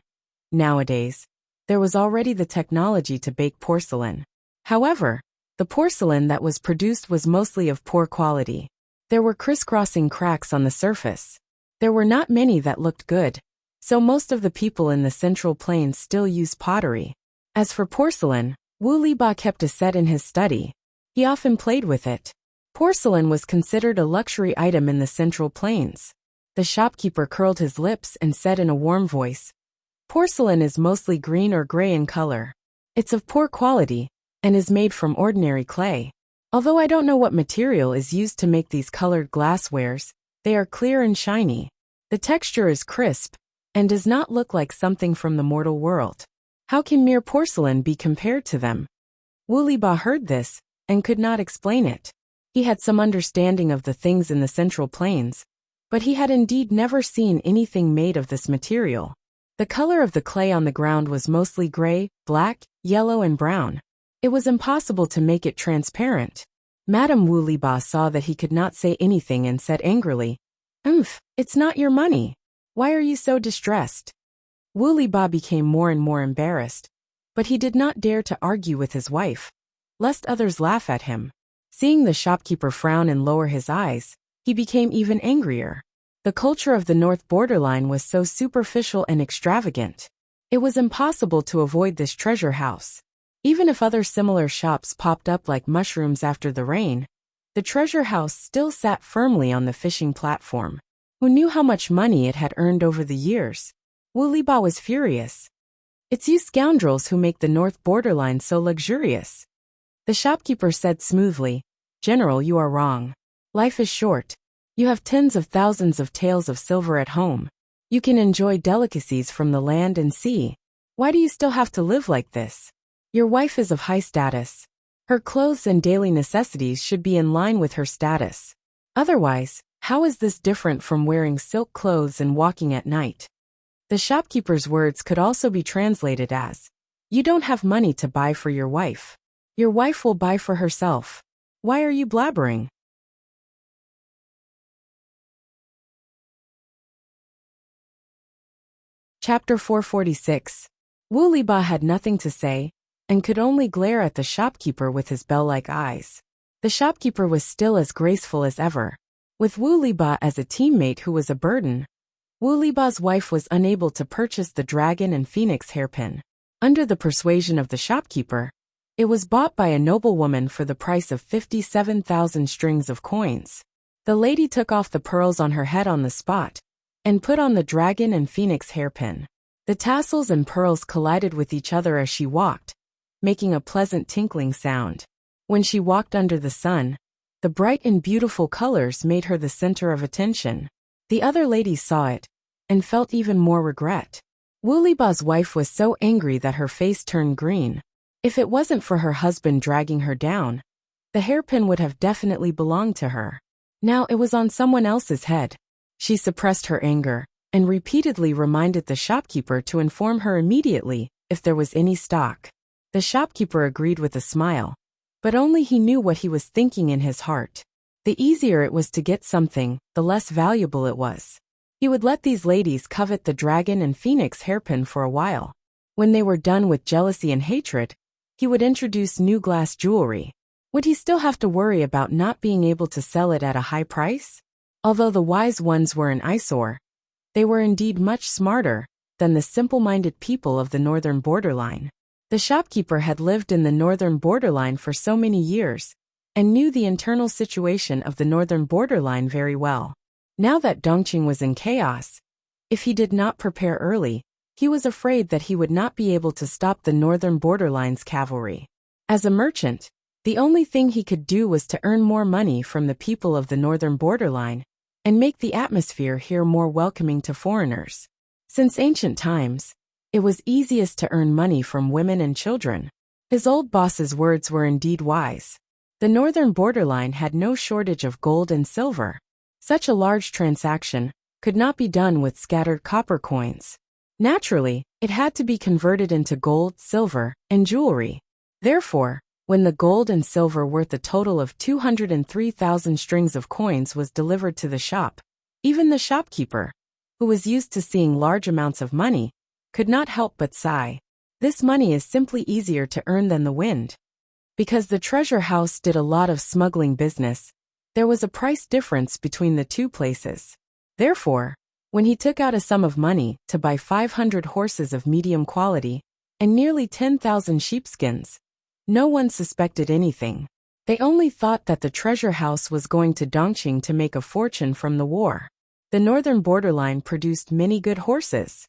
Speaker 1: Nowadays, there was already the technology to bake porcelain. However, the porcelain that was produced was mostly of poor quality. There were crisscrossing cracks on the surface. There were not many that looked good, so most of the people in the Central Plains still use pottery. As for porcelain, Wu Liba kept a set in his study. He often played with it. Porcelain was considered a luxury item in the Central Plains. The shopkeeper curled his lips and said in a warm voice, "Porcelain is mostly green or gray in color. It's of poor quality and is made from ordinary clay. Although I don't know what material is used to make these colored glasswares, they are clear and shiny. The texture is crisp and does not look like something from the mortal world. How can mere porcelain be compared to them?" Wu Liba heard this and could not explain it. He had some understanding of the things in the Central Plains, but he had indeed never seen anything made of this material. The color of the clay on the ground was mostly gray, black, yellow and brown. It was impossible to make it transparent. Madame Wu Liba saw that he could not say anything and said angrily, "It's not your money. Why are you so distressed?" Wu Liba became more and more embarrassed, but he did not dare to argue with his wife, lest others laugh at him. Seeing the shopkeeper frown and lower his eyes, he became even angrier. The culture of the North Borderline was so superficial and extravagant. It was impossible to avoid this treasure house. Even if other similar shops popped up like mushrooms after the rain, the treasure house still sat firmly on the fishing platform. Who knew how much money it had earned over the years? Wu Liba was furious. "It's you scoundrels who make the North Borderline so luxurious." The shopkeeper said smoothly, "General, you are wrong. Life is short. You have tens of thousands of taels of silver at home. You can enjoy delicacies from the land and sea. Why do you still have to live like this? Your wife is of high status. Her clothes and daily necessities should be in line with her status. Otherwise, how is this different from wearing silk clothes and walking at night?" The shopkeeper's words could also be translated as, "You don't have money to buy for your wife. Your wife will buy for herself. Why are you blabbering?" Chapter 446. Wu Liba had nothing to say, and could only glare at the shopkeeper with his bell-like eyes. The shopkeeper was still as graceful as ever. With Wu Liba as a teammate who was a burden, Wu Liba's wife was unable to purchase the dragon and phoenix hairpin. Under the persuasion of the shopkeeper, it was bought by a noblewoman for the price of 57,000 strings of coins. The lady took off the pearls on her head on the spot, and put on the dragon and phoenix hairpin. The tassels and pearls collided with each other as she walked, making a pleasant tinkling sound. When she walked under the sun, the bright and beautiful colors made her the center of attention. The other ladies saw it, and felt even more regret. Wu Liba's wife was so angry that her face turned green. If it wasn't for her husband dragging her down, the hairpin would have definitely belonged to her. Now it was on someone else's head. She suppressed her anger, and repeatedly reminded the shopkeeper to inform her immediately if there was any stock. The shopkeeper agreed with a smile, but only he knew what he was thinking in his heart. The easier it was to get something, the less valuable it was. He would let these ladies covet the dragon and phoenix hairpin for a while. When they were done with jealousy and hatred, he would introduce new glass jewelry. Would he still have to worry about not being able to sell it at a high price? Although the wise ones were an eyesore, they were indeed much smarter than the simple-minded people of the northern borderline. The shopkeeper had lived in the northern borderline for so many years, and knew the internal situation of the northern borderline very well. Now that Dongqing was in chaos, if he did not prepare early, he was afraid that he would not be able to stop the northern borderline's cavalry. As a merchant, the only thing he could do was to earn more money from the people of the northern borderline, and make the atmosphere here more welcoming to foreigners. Since ancient times, it was easiest to earn money from women and children. His old boss's words were indeed wise. The northern borderline had no shortage of gold and silver. Such a large transaction could not be done with scattered copper coins. Naturally, it had to be converted into gold, silver, and jewelry. Therefore, when the gold and silver worth a total of 203,000 strings of coins was delivered to the shop, even the shopkeeper, who was used to seeing large amounts of money, could not help but sigh. This money is simply easier to earn than the wind. Because the treasure house did a lot of smuggling business, there was a price difference between the two places. Therefore, when he took out a sum of money to buy 500 horses of medium quality and nearly 10,000 sheepskins, No one suspected anything. They only thought that the treasure house was going to Dongqing to make a fortune from the war. The northern borderline produced many good horses.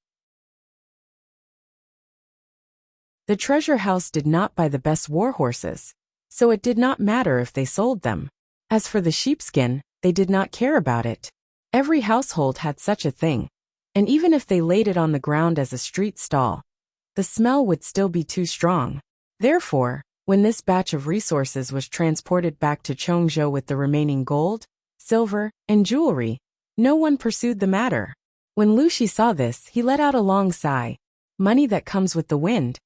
Speaker 1: The treasure house did not buy the best war horses, so it did not matter if they sold them. As for the sheepskin, they did not care about it. Every household had such a thing, and even if they laid it on the ground as a street stall, the smell would still be too strong. Therefore, when this batch of resources was transported back to Chongzhou with the remaining gold, silver, and jewelry, no one pursued the matter. When Lu Shi saw this, he let out a long sigh. Money that comes with the wind.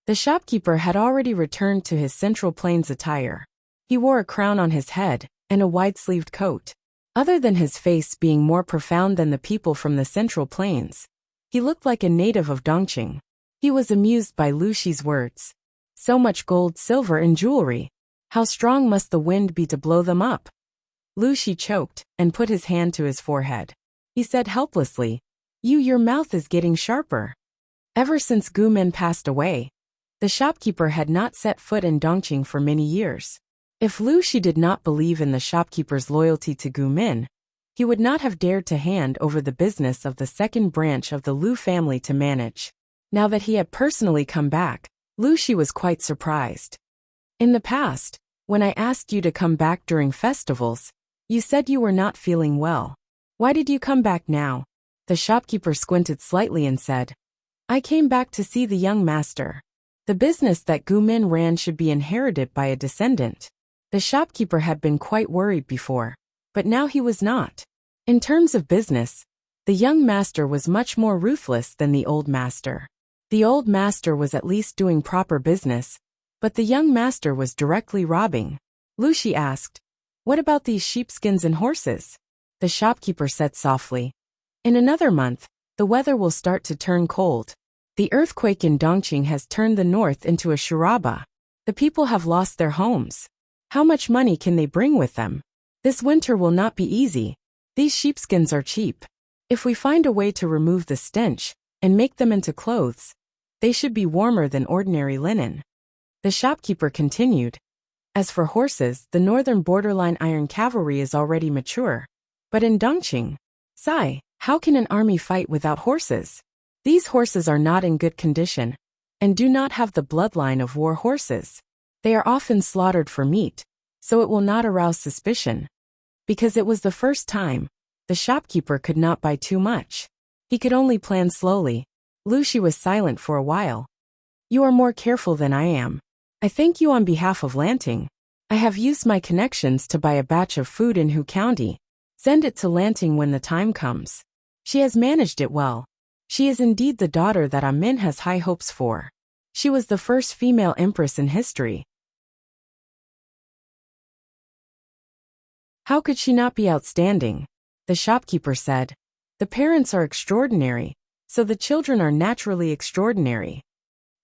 Speaker 1: The shopkeeper had already returned to his Central Plains attire. He wore a crown on his head and a wide-sleeved coat. Other than his face being more profound than the people from the Central Plains, he looked like a native of Dongqing. He was amused by Lu Shi's words. So much gold, silver, and jewelry. How strong must the wind be to blow them up? Lu Shi choked and put his hand to his forehead. He said helplessly, Your mouth is getting sharper. Ever since Gu Min passed away, the shopkeeper had not set foot in Dongqing for many years. If Lu Shi did not believe in the shopkeeper's loyalty to Gu Min, he would not have dared to hand over the business of the second branch of the Lu family to manage. Now that he had personally come back, Lu Shi was quite surprised. In the past, when I asked you to come back during festivals, you said you were not feeling well. Why did you come back now? The shopkeeper squinted slightly and said, I came back to see the young master. The business that Gu Min ran should be inherited by a descendant. The shopkeeper had been quite worried before, but now he was not. In terms of business, the young master was much more ruthless than the old master. The old master was at least doing proper business, but the young master was directly robbing. Lu Shi asked, What about these sheepskins and horses? The shopkeeper said softly, In another month, the weather will start to turn cold. The earthquake in Dongqing has turned the north into a shuraba. The people have lost their homes. How much money can they bring with them? This winter will not be easy. These sheepskins are cheap. If we find a way to remove the stench and make them into clothes, they should be warmer than ordinary linen. The shopkeeper continued. As for horses, the northern borderline iron cavalry is already mature. But in Dongqing, how can an army fight without horses? These horses are not in good condition, and do not have the bloodline of war horses. They are often slaughtered for meat, so it will not arouse suspicion. Because it was the first time, the shopkeeper could not buy too much. He could only plan slowly. Lu Shi was silent for a while. You are more careful than I am. I thank you on behalf of Lanting. I have used my connections to buy a batch of food in Hu County. Send it to Lanting when the time comes. She has managed it well. She is indeed the daughter that Amin has high hopes for. She was the first female empress in history. How could she not be outstanding? The shopkeeper said. The parents are extraordinary, so the children are naturally extraordinary.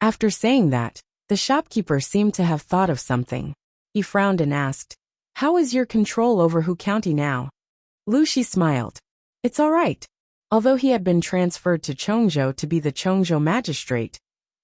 Speaker 1: After saying that, the shopkeeper seemed to have thought of something. He frowned and asked, How is your control over Hu County now? Lu Shi smiled. It's all right. Although he had been transferred to Chongzhou to be the Chongzhou magistrate,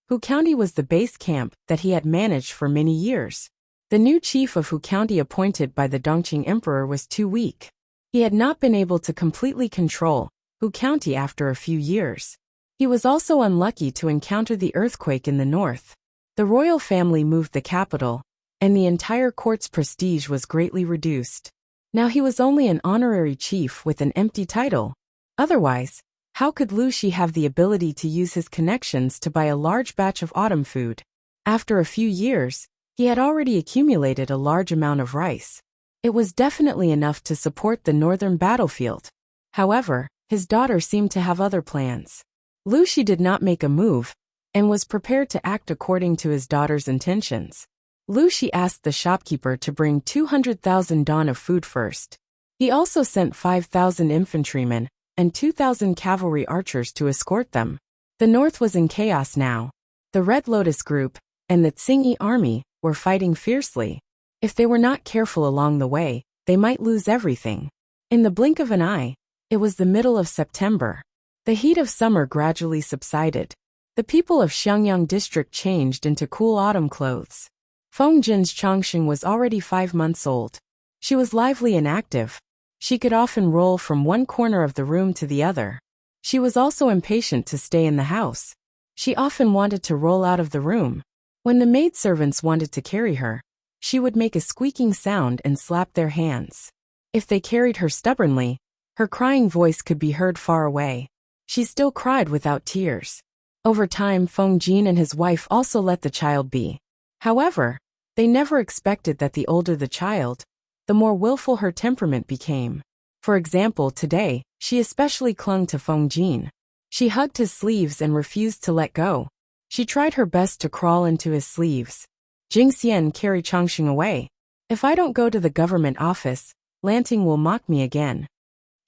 Speaker 1: Hu County was the base camp that he had managed for many years. The new chief of Hu County appointed by the Dongqing emperor was too weak. He had not been able to completely control Hu County after a few years. He was also unlucky to encounter the earthquake in the north. The royal family moved the capital, and the entire court's prestige was greatly reduced. Now he was only an honorary chief with an empty title. Otherwise, how could Lu Shi have the ability to use his connections to buy a large batch of autumn food? After a few years, he had already accumulated a large amount of rice. It was definitely enough to support the northern battlefield. However, his daughter seemed to have other plans. Lu Shi did not make a move, and was prepared to act according to his daughter's intentions. Lu Shi asked the shopkeeper to bring 200,000 dawn of food first. He also sent 5,000 infantrymen and 2,000 cavalry archers to escort them. The north was in chaos now. The Red Lotus Group and the Tsingyi army were fighting fiercely. If they were not careful along the way, they might lose everything. In the blink of an eye, it was the middle of September. The heat of summer gradually subsided. The people of Xiangyang district changed into cool autumn clothes. Feng Jin's Changxing was already 5 months old. She was lively and active. She could often roll from one corner of the room to the other. She was also impatient to stay in the house. She often wanted to roll out of the room. When the maidservants wanted to carry her, she would make a squeaking sound and slap their hands. If they carried her stubbornly, her crying voice could be heard far away. She still cried without tears. Over time, Feng Jin and his wife also let the child be. However, they never expected that the older the child, the more willful her temperament became. For example, today, she especially clung to Feng Jin. She hugged his sleeves and refused to let go. She tried her best to crawl into his sleeves. Jingxian, carry Changxing away. If I don't go to the government office, Lanting will mock me again.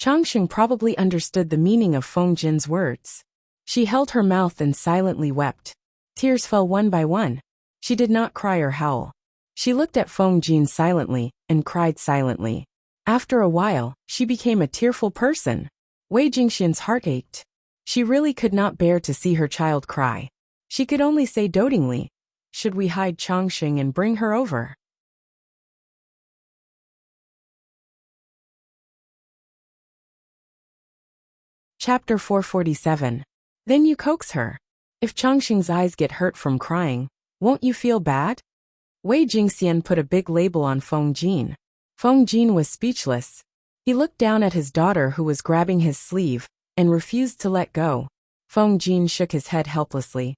Speaker 1: Changxing probably understood the meaning of Feng Jin's words. She held her mouth and silently wept. Tears fell one by one. She did not cry or howl. She looked at Feng Jin silently and cried silently. After a while, she became a tearful person. Wei Jingxian's heart ached. She really could not bear to see her child cry. She could only say dotingly, "Should we hide Changxing and bring her over?" Chapter 447. Then you coax her. If Changxing's eyes get hurt from crying, won't you feel bad? Wei Jingxian put a big label on Feng Jin. Feng Jin was speechless. He looked down at his daughter who was grabbing his sleeve and refused to let go. Feng Jin shook his head helplessly.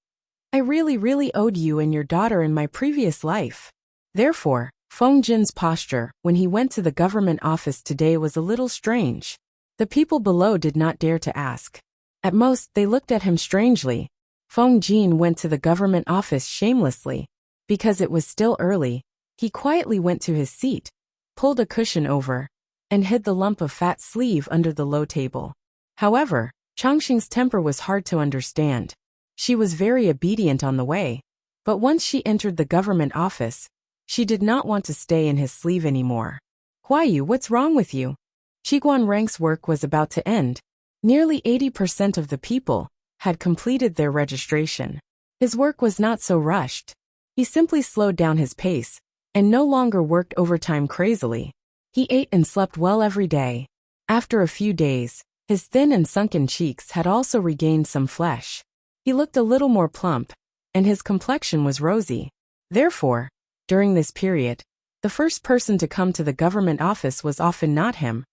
Speaker 1: I really owed you and your daughter in my previous life. Therefore, Feng Jin's posture when he went to the government office today was a little strange. The people below did not dare to ask. At most, they looked at him strangely. Feng Jin went to the government office shamelessly. Because it was still early, he quietly went to his seat, pulled a cushion over, and hid the lump of fat sleeve under the low table. However, Changxing's temper was hard to understand. She was very obedient on the way, but once she entered the government office, she did not want to stay in his sleeve anymore. Huayu, what's wrong with you? Qiguan Rank's work was about to end. Nearly 80% of the people had completed their registration. His work was not so rushed. He simply slowed down his pace and no longer worked overtime crazily. He ate and slept well every day. After a few days, his thin and sunken cheeks had also regained some flesh. He looked a little more plump, and his complexion was rosy. Therefore, during this period, the first person to come to the government office was often not him,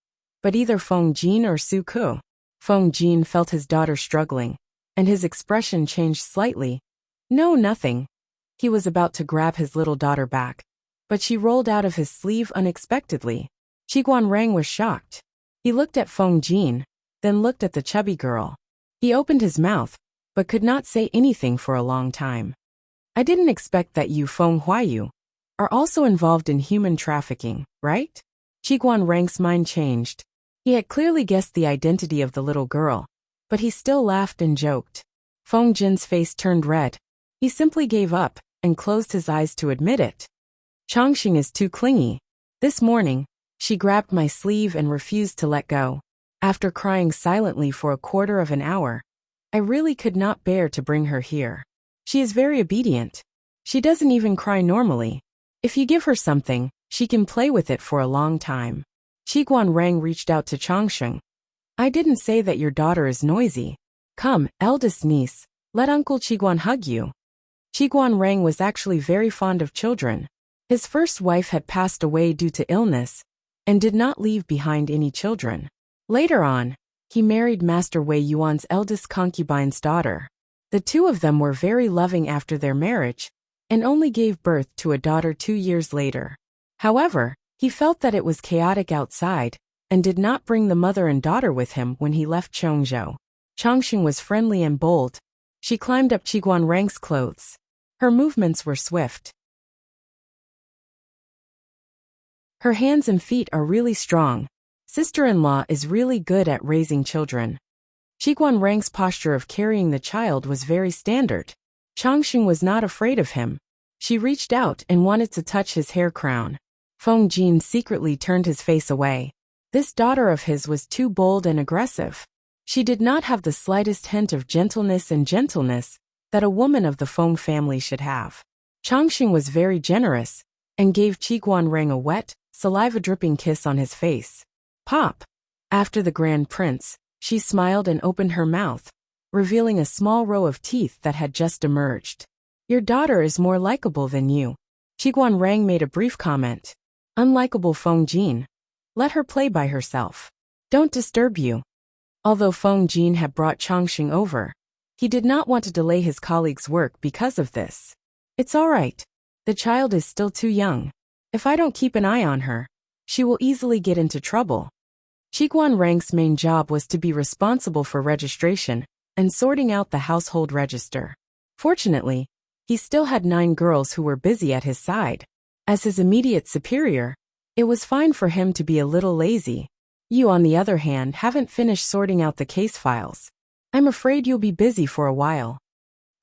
Speaker 1: but either Feng Jin or Su Ku. Feng Jin felt his daughter struggling, and his expression changed slightly. No, nothing. He was about to grab his little daughter back, but she rolled out of his sleeve unexpectedly. Qiguan Rang was shocked. He looked at Feng Jin, then looked at the chubby girl. He opened his mouth, but could not say anything for a long time. I didn't expect that you, Feng Huayu, are also involved in human trafficking, right? Qiguan Rang's mind changed. He had clearly guessed the identity of the little girl, but he still laughed and joked. Feng Jin's face turned red. He simply gave up and closed his eyes to admit it. Changxing is too clingy. This morning, she grabbed my sleeve and refused to let go. After crying silently for a quarter of an hour, I really could not bear to bring her here. She is very obedient. She doesn't even cry normally. If you give her something, she can play with it for a long time. Qiguan Rang reached out to Changxing. I didn't say that your daughter is noisy. Come, eldest niece, let Uncle Qiguan hug you. Qiguan Rang was actually very fond of children. His first wife had passed away due to illness and did not leave behind any children. Later on, he married Master Wei Yuan's eldest concubine's daughter. The two of them were very loving after their marriage and only gave birth to a daughter 2 years later. However, he felt that it was chaotic outside and did not bring the mother and daughter with him when he left Chongzhou. Changxing was friendly and bold. She climbed up Qiguan Rang's clothes. Her movements were swift. Her hands and feet are really strong. Sister-in-law is really good at raising children. Qiguan Rang's posture of carrying the child was very standard. Changxing was not afraid of him. She reached out and wanted to touch his hair crown. Feng Jin secretly turned his face away. This daughter of his was too bold and aggressive. She did not have the slightest hint of gentleness that a woman of the Feng family should have. Chongqing was very generous and gave Qiguanrang a wet, saliva-dripping kiss on his face. Pop! After the Grand Prince, she smiled and opened her mouth, revealing a small row of teeth that had just emerged. Your daughter is more likable than you. Qiguanrang made a brief comment. Unlikable Feng Jin. Let her play by herself. Don't disturb you. Although Feng Jin had brought Chongqing over, he did not want to delay his colleague's work because of this. It's all right. The child is still too young. If I don't keep an eye on her, she will easily get into trouble. Qiguanrang's main job was to be responsible for registration and sorting out the household register. Fortunately, he still had 9 girls who were busy at his side. As his immediate superior, it was fine for him to be a little lazy. You, on the other hand, haven't finished sorting out the case files. I'm afraid you'll be busy for a while.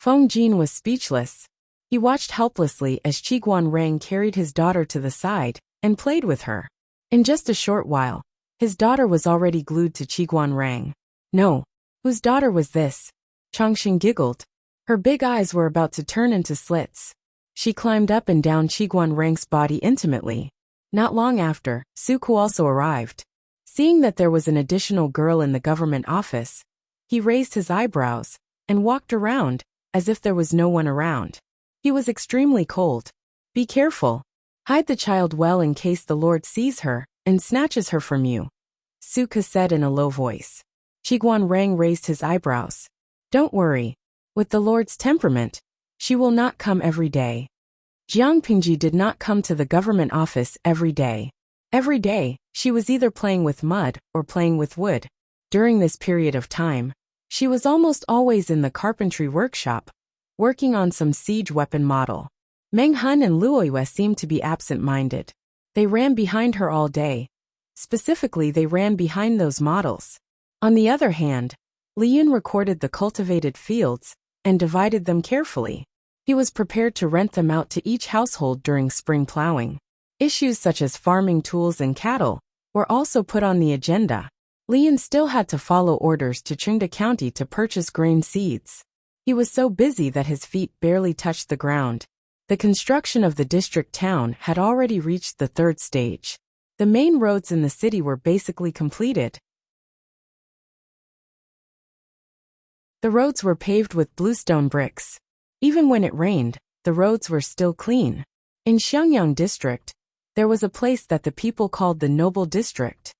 Speaker 1: Feng Jin was speechless. He watched helplessly as Qiguanrang carried his daughter to the side and played with her. In just a short while, his daughter was already glued to Qiguanrang. No. Whose daughter was this? Chongqing giggled. Her big eyes were about to turn into slits. She climbed up and down Qiguanrang's body intimately. Not long after, Suku also arrived. Seeing that there was an additional girl in the government office, he raised his eyebrows and walked around as if there was no one around. He was extremely cold. Be careful. Hide the child well in case the Lord sees her and snatches her from you, Suka said in a low voice. Qiguanrang raised his eyebrows. Don't worry. With the Lord's temperament, she will not come every day. Jiang Pingji did not come to the government office every day. Every day, she was either playing with mud or playing with wood. During this period of time, she was almost always in the carpentry workshop, working on some siege weapon model. Meng Hun and Luoyue seemed to be absent-minded. They ran behind her all day. Specifically, they ran behind those models. On the other hand, Li Yun recorded the cultivated fields and divided them carefully. He was prepared to rent them out to each household during spring plowing. Issues such as farming tools and cattle were also put on the agenda. Li Yun still had to follow orders to Chengde County to purchase grain seeds. He was so busy that his feet barely touched the ground. The construction of the district town had already reached the 3rd stage. The main roads in the city were basically completed. The roads were paved with bluestone bricks. Even when it rained, the roads were still clean. In Xiangyang district, there was a place that the people called the Noble District.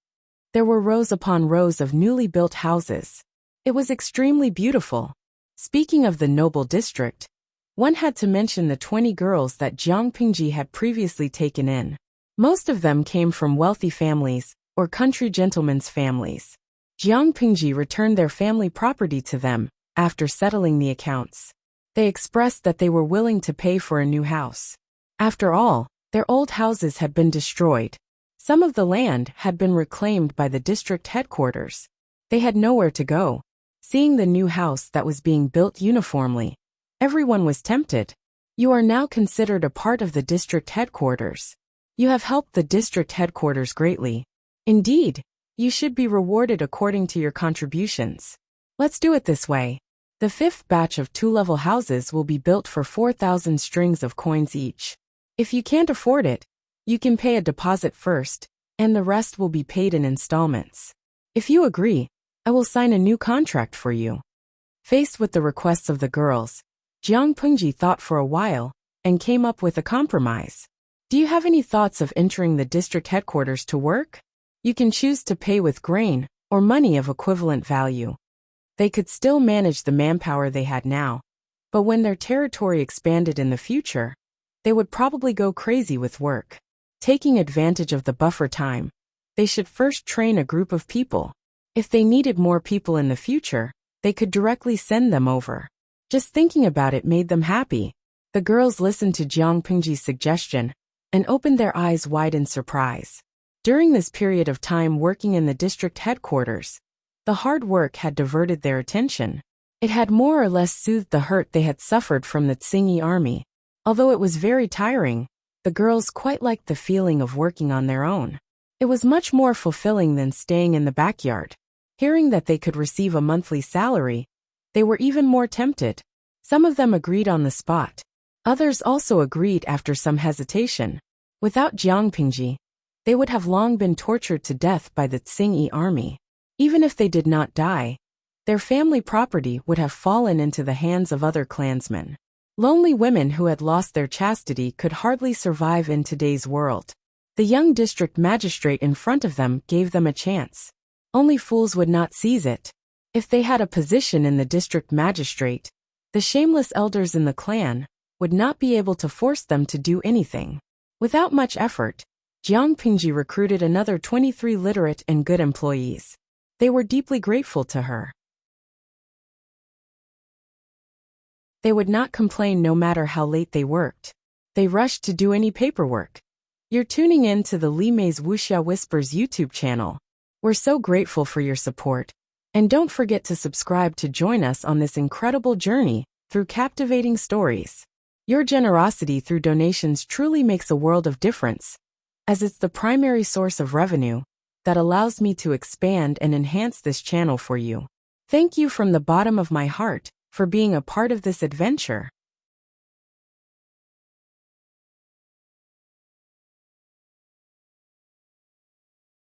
Speaker 1: There were rows upon rows of newly built houses. It was extremely beautiful. Speaking of the Noble District, one had to mention the 20 girls that Jiang Pingji had previously taken in. Most of them came from wealthy families or country gentlemen's families. Jiang Pingji returned their family property to them after settling the accounts. They expressed that they were willing to pay for a new house. After all, their old houses had been destroyed. Some of the land had been reclaimed by the district headquarters. They had nowhere to go. Seeing the new house that was being built uniformly, everyone was tempted. You are now considered a part of the district headquarters. You have helped the district headquarters greatly. Indeed, you should be rewarded according to your contributions. Let's do it this way. The 5th batch of 2-level houses will be built for 4,000 strings of coins each. If you can't afford it, you can pay a deposit first, and the rest will be paid in installments. If you agree, I will sign a new contract for you. Faced with the requests of the girls, Jiang Pingji thought for a while and came up with a compromise. Do you have any thoughts of entering the district headquarters to work? You can choose to pay with grain or money of equivalent value. They could still manage the manpower they had now, but when their territory expanded in the future, they would probably go crazy with work. Taking advantage of the buffer time, they should first train a group of people. If they needed more people in the future, they could directly send them over. Just thinking about it made them happy. The girls listened to Jiang Pingji's suggestion and opened their eyes wide in surprise. During this period of time working in the district headquarters, the hard work had diverted their attention. It had more or less soothed the hurt they had suffered from the Tsingy army. Although it was very tiring, the girls quite liked the feeling of working on their own. It was much more fulfilling than staying in the backyard. Hearing that they could receive a monthly salary, they were even more tempted. Some of them agreed on the spot. Others also agreed after some hesitation. Without Jiang Pingji, they would have long been tortured to death by the Tsingyi army. Even if they did not die, their family property would have fallen into the hands of other clansmen. Lonely women who had lost their chastity could hardly survive in today's world. The young district magistrate in front of them gave them a chance. Only fools would not seize it. If they had a position in the district magistrate, the shameless elders in the clan would not be able to force them to do anything. Without much effort, Jiang Pingji recruited another 23 literate and good employees. They were deeply grateful to her. They would not complain no matter how late they worked. They rushed to do any paperwork. You're tuning in to the Li Mei's Wuxia Whispers YouTube channel. We're so grateful for your support. And don't forget to subscribe to join us on this incredible journey through captivating stories. Your generosity through donations truly makes a world of difference, as it's the primary source of revenue that allows me to expand and enhance this channel for you. Thank you from the bottom of my heart for being a part of this adventure.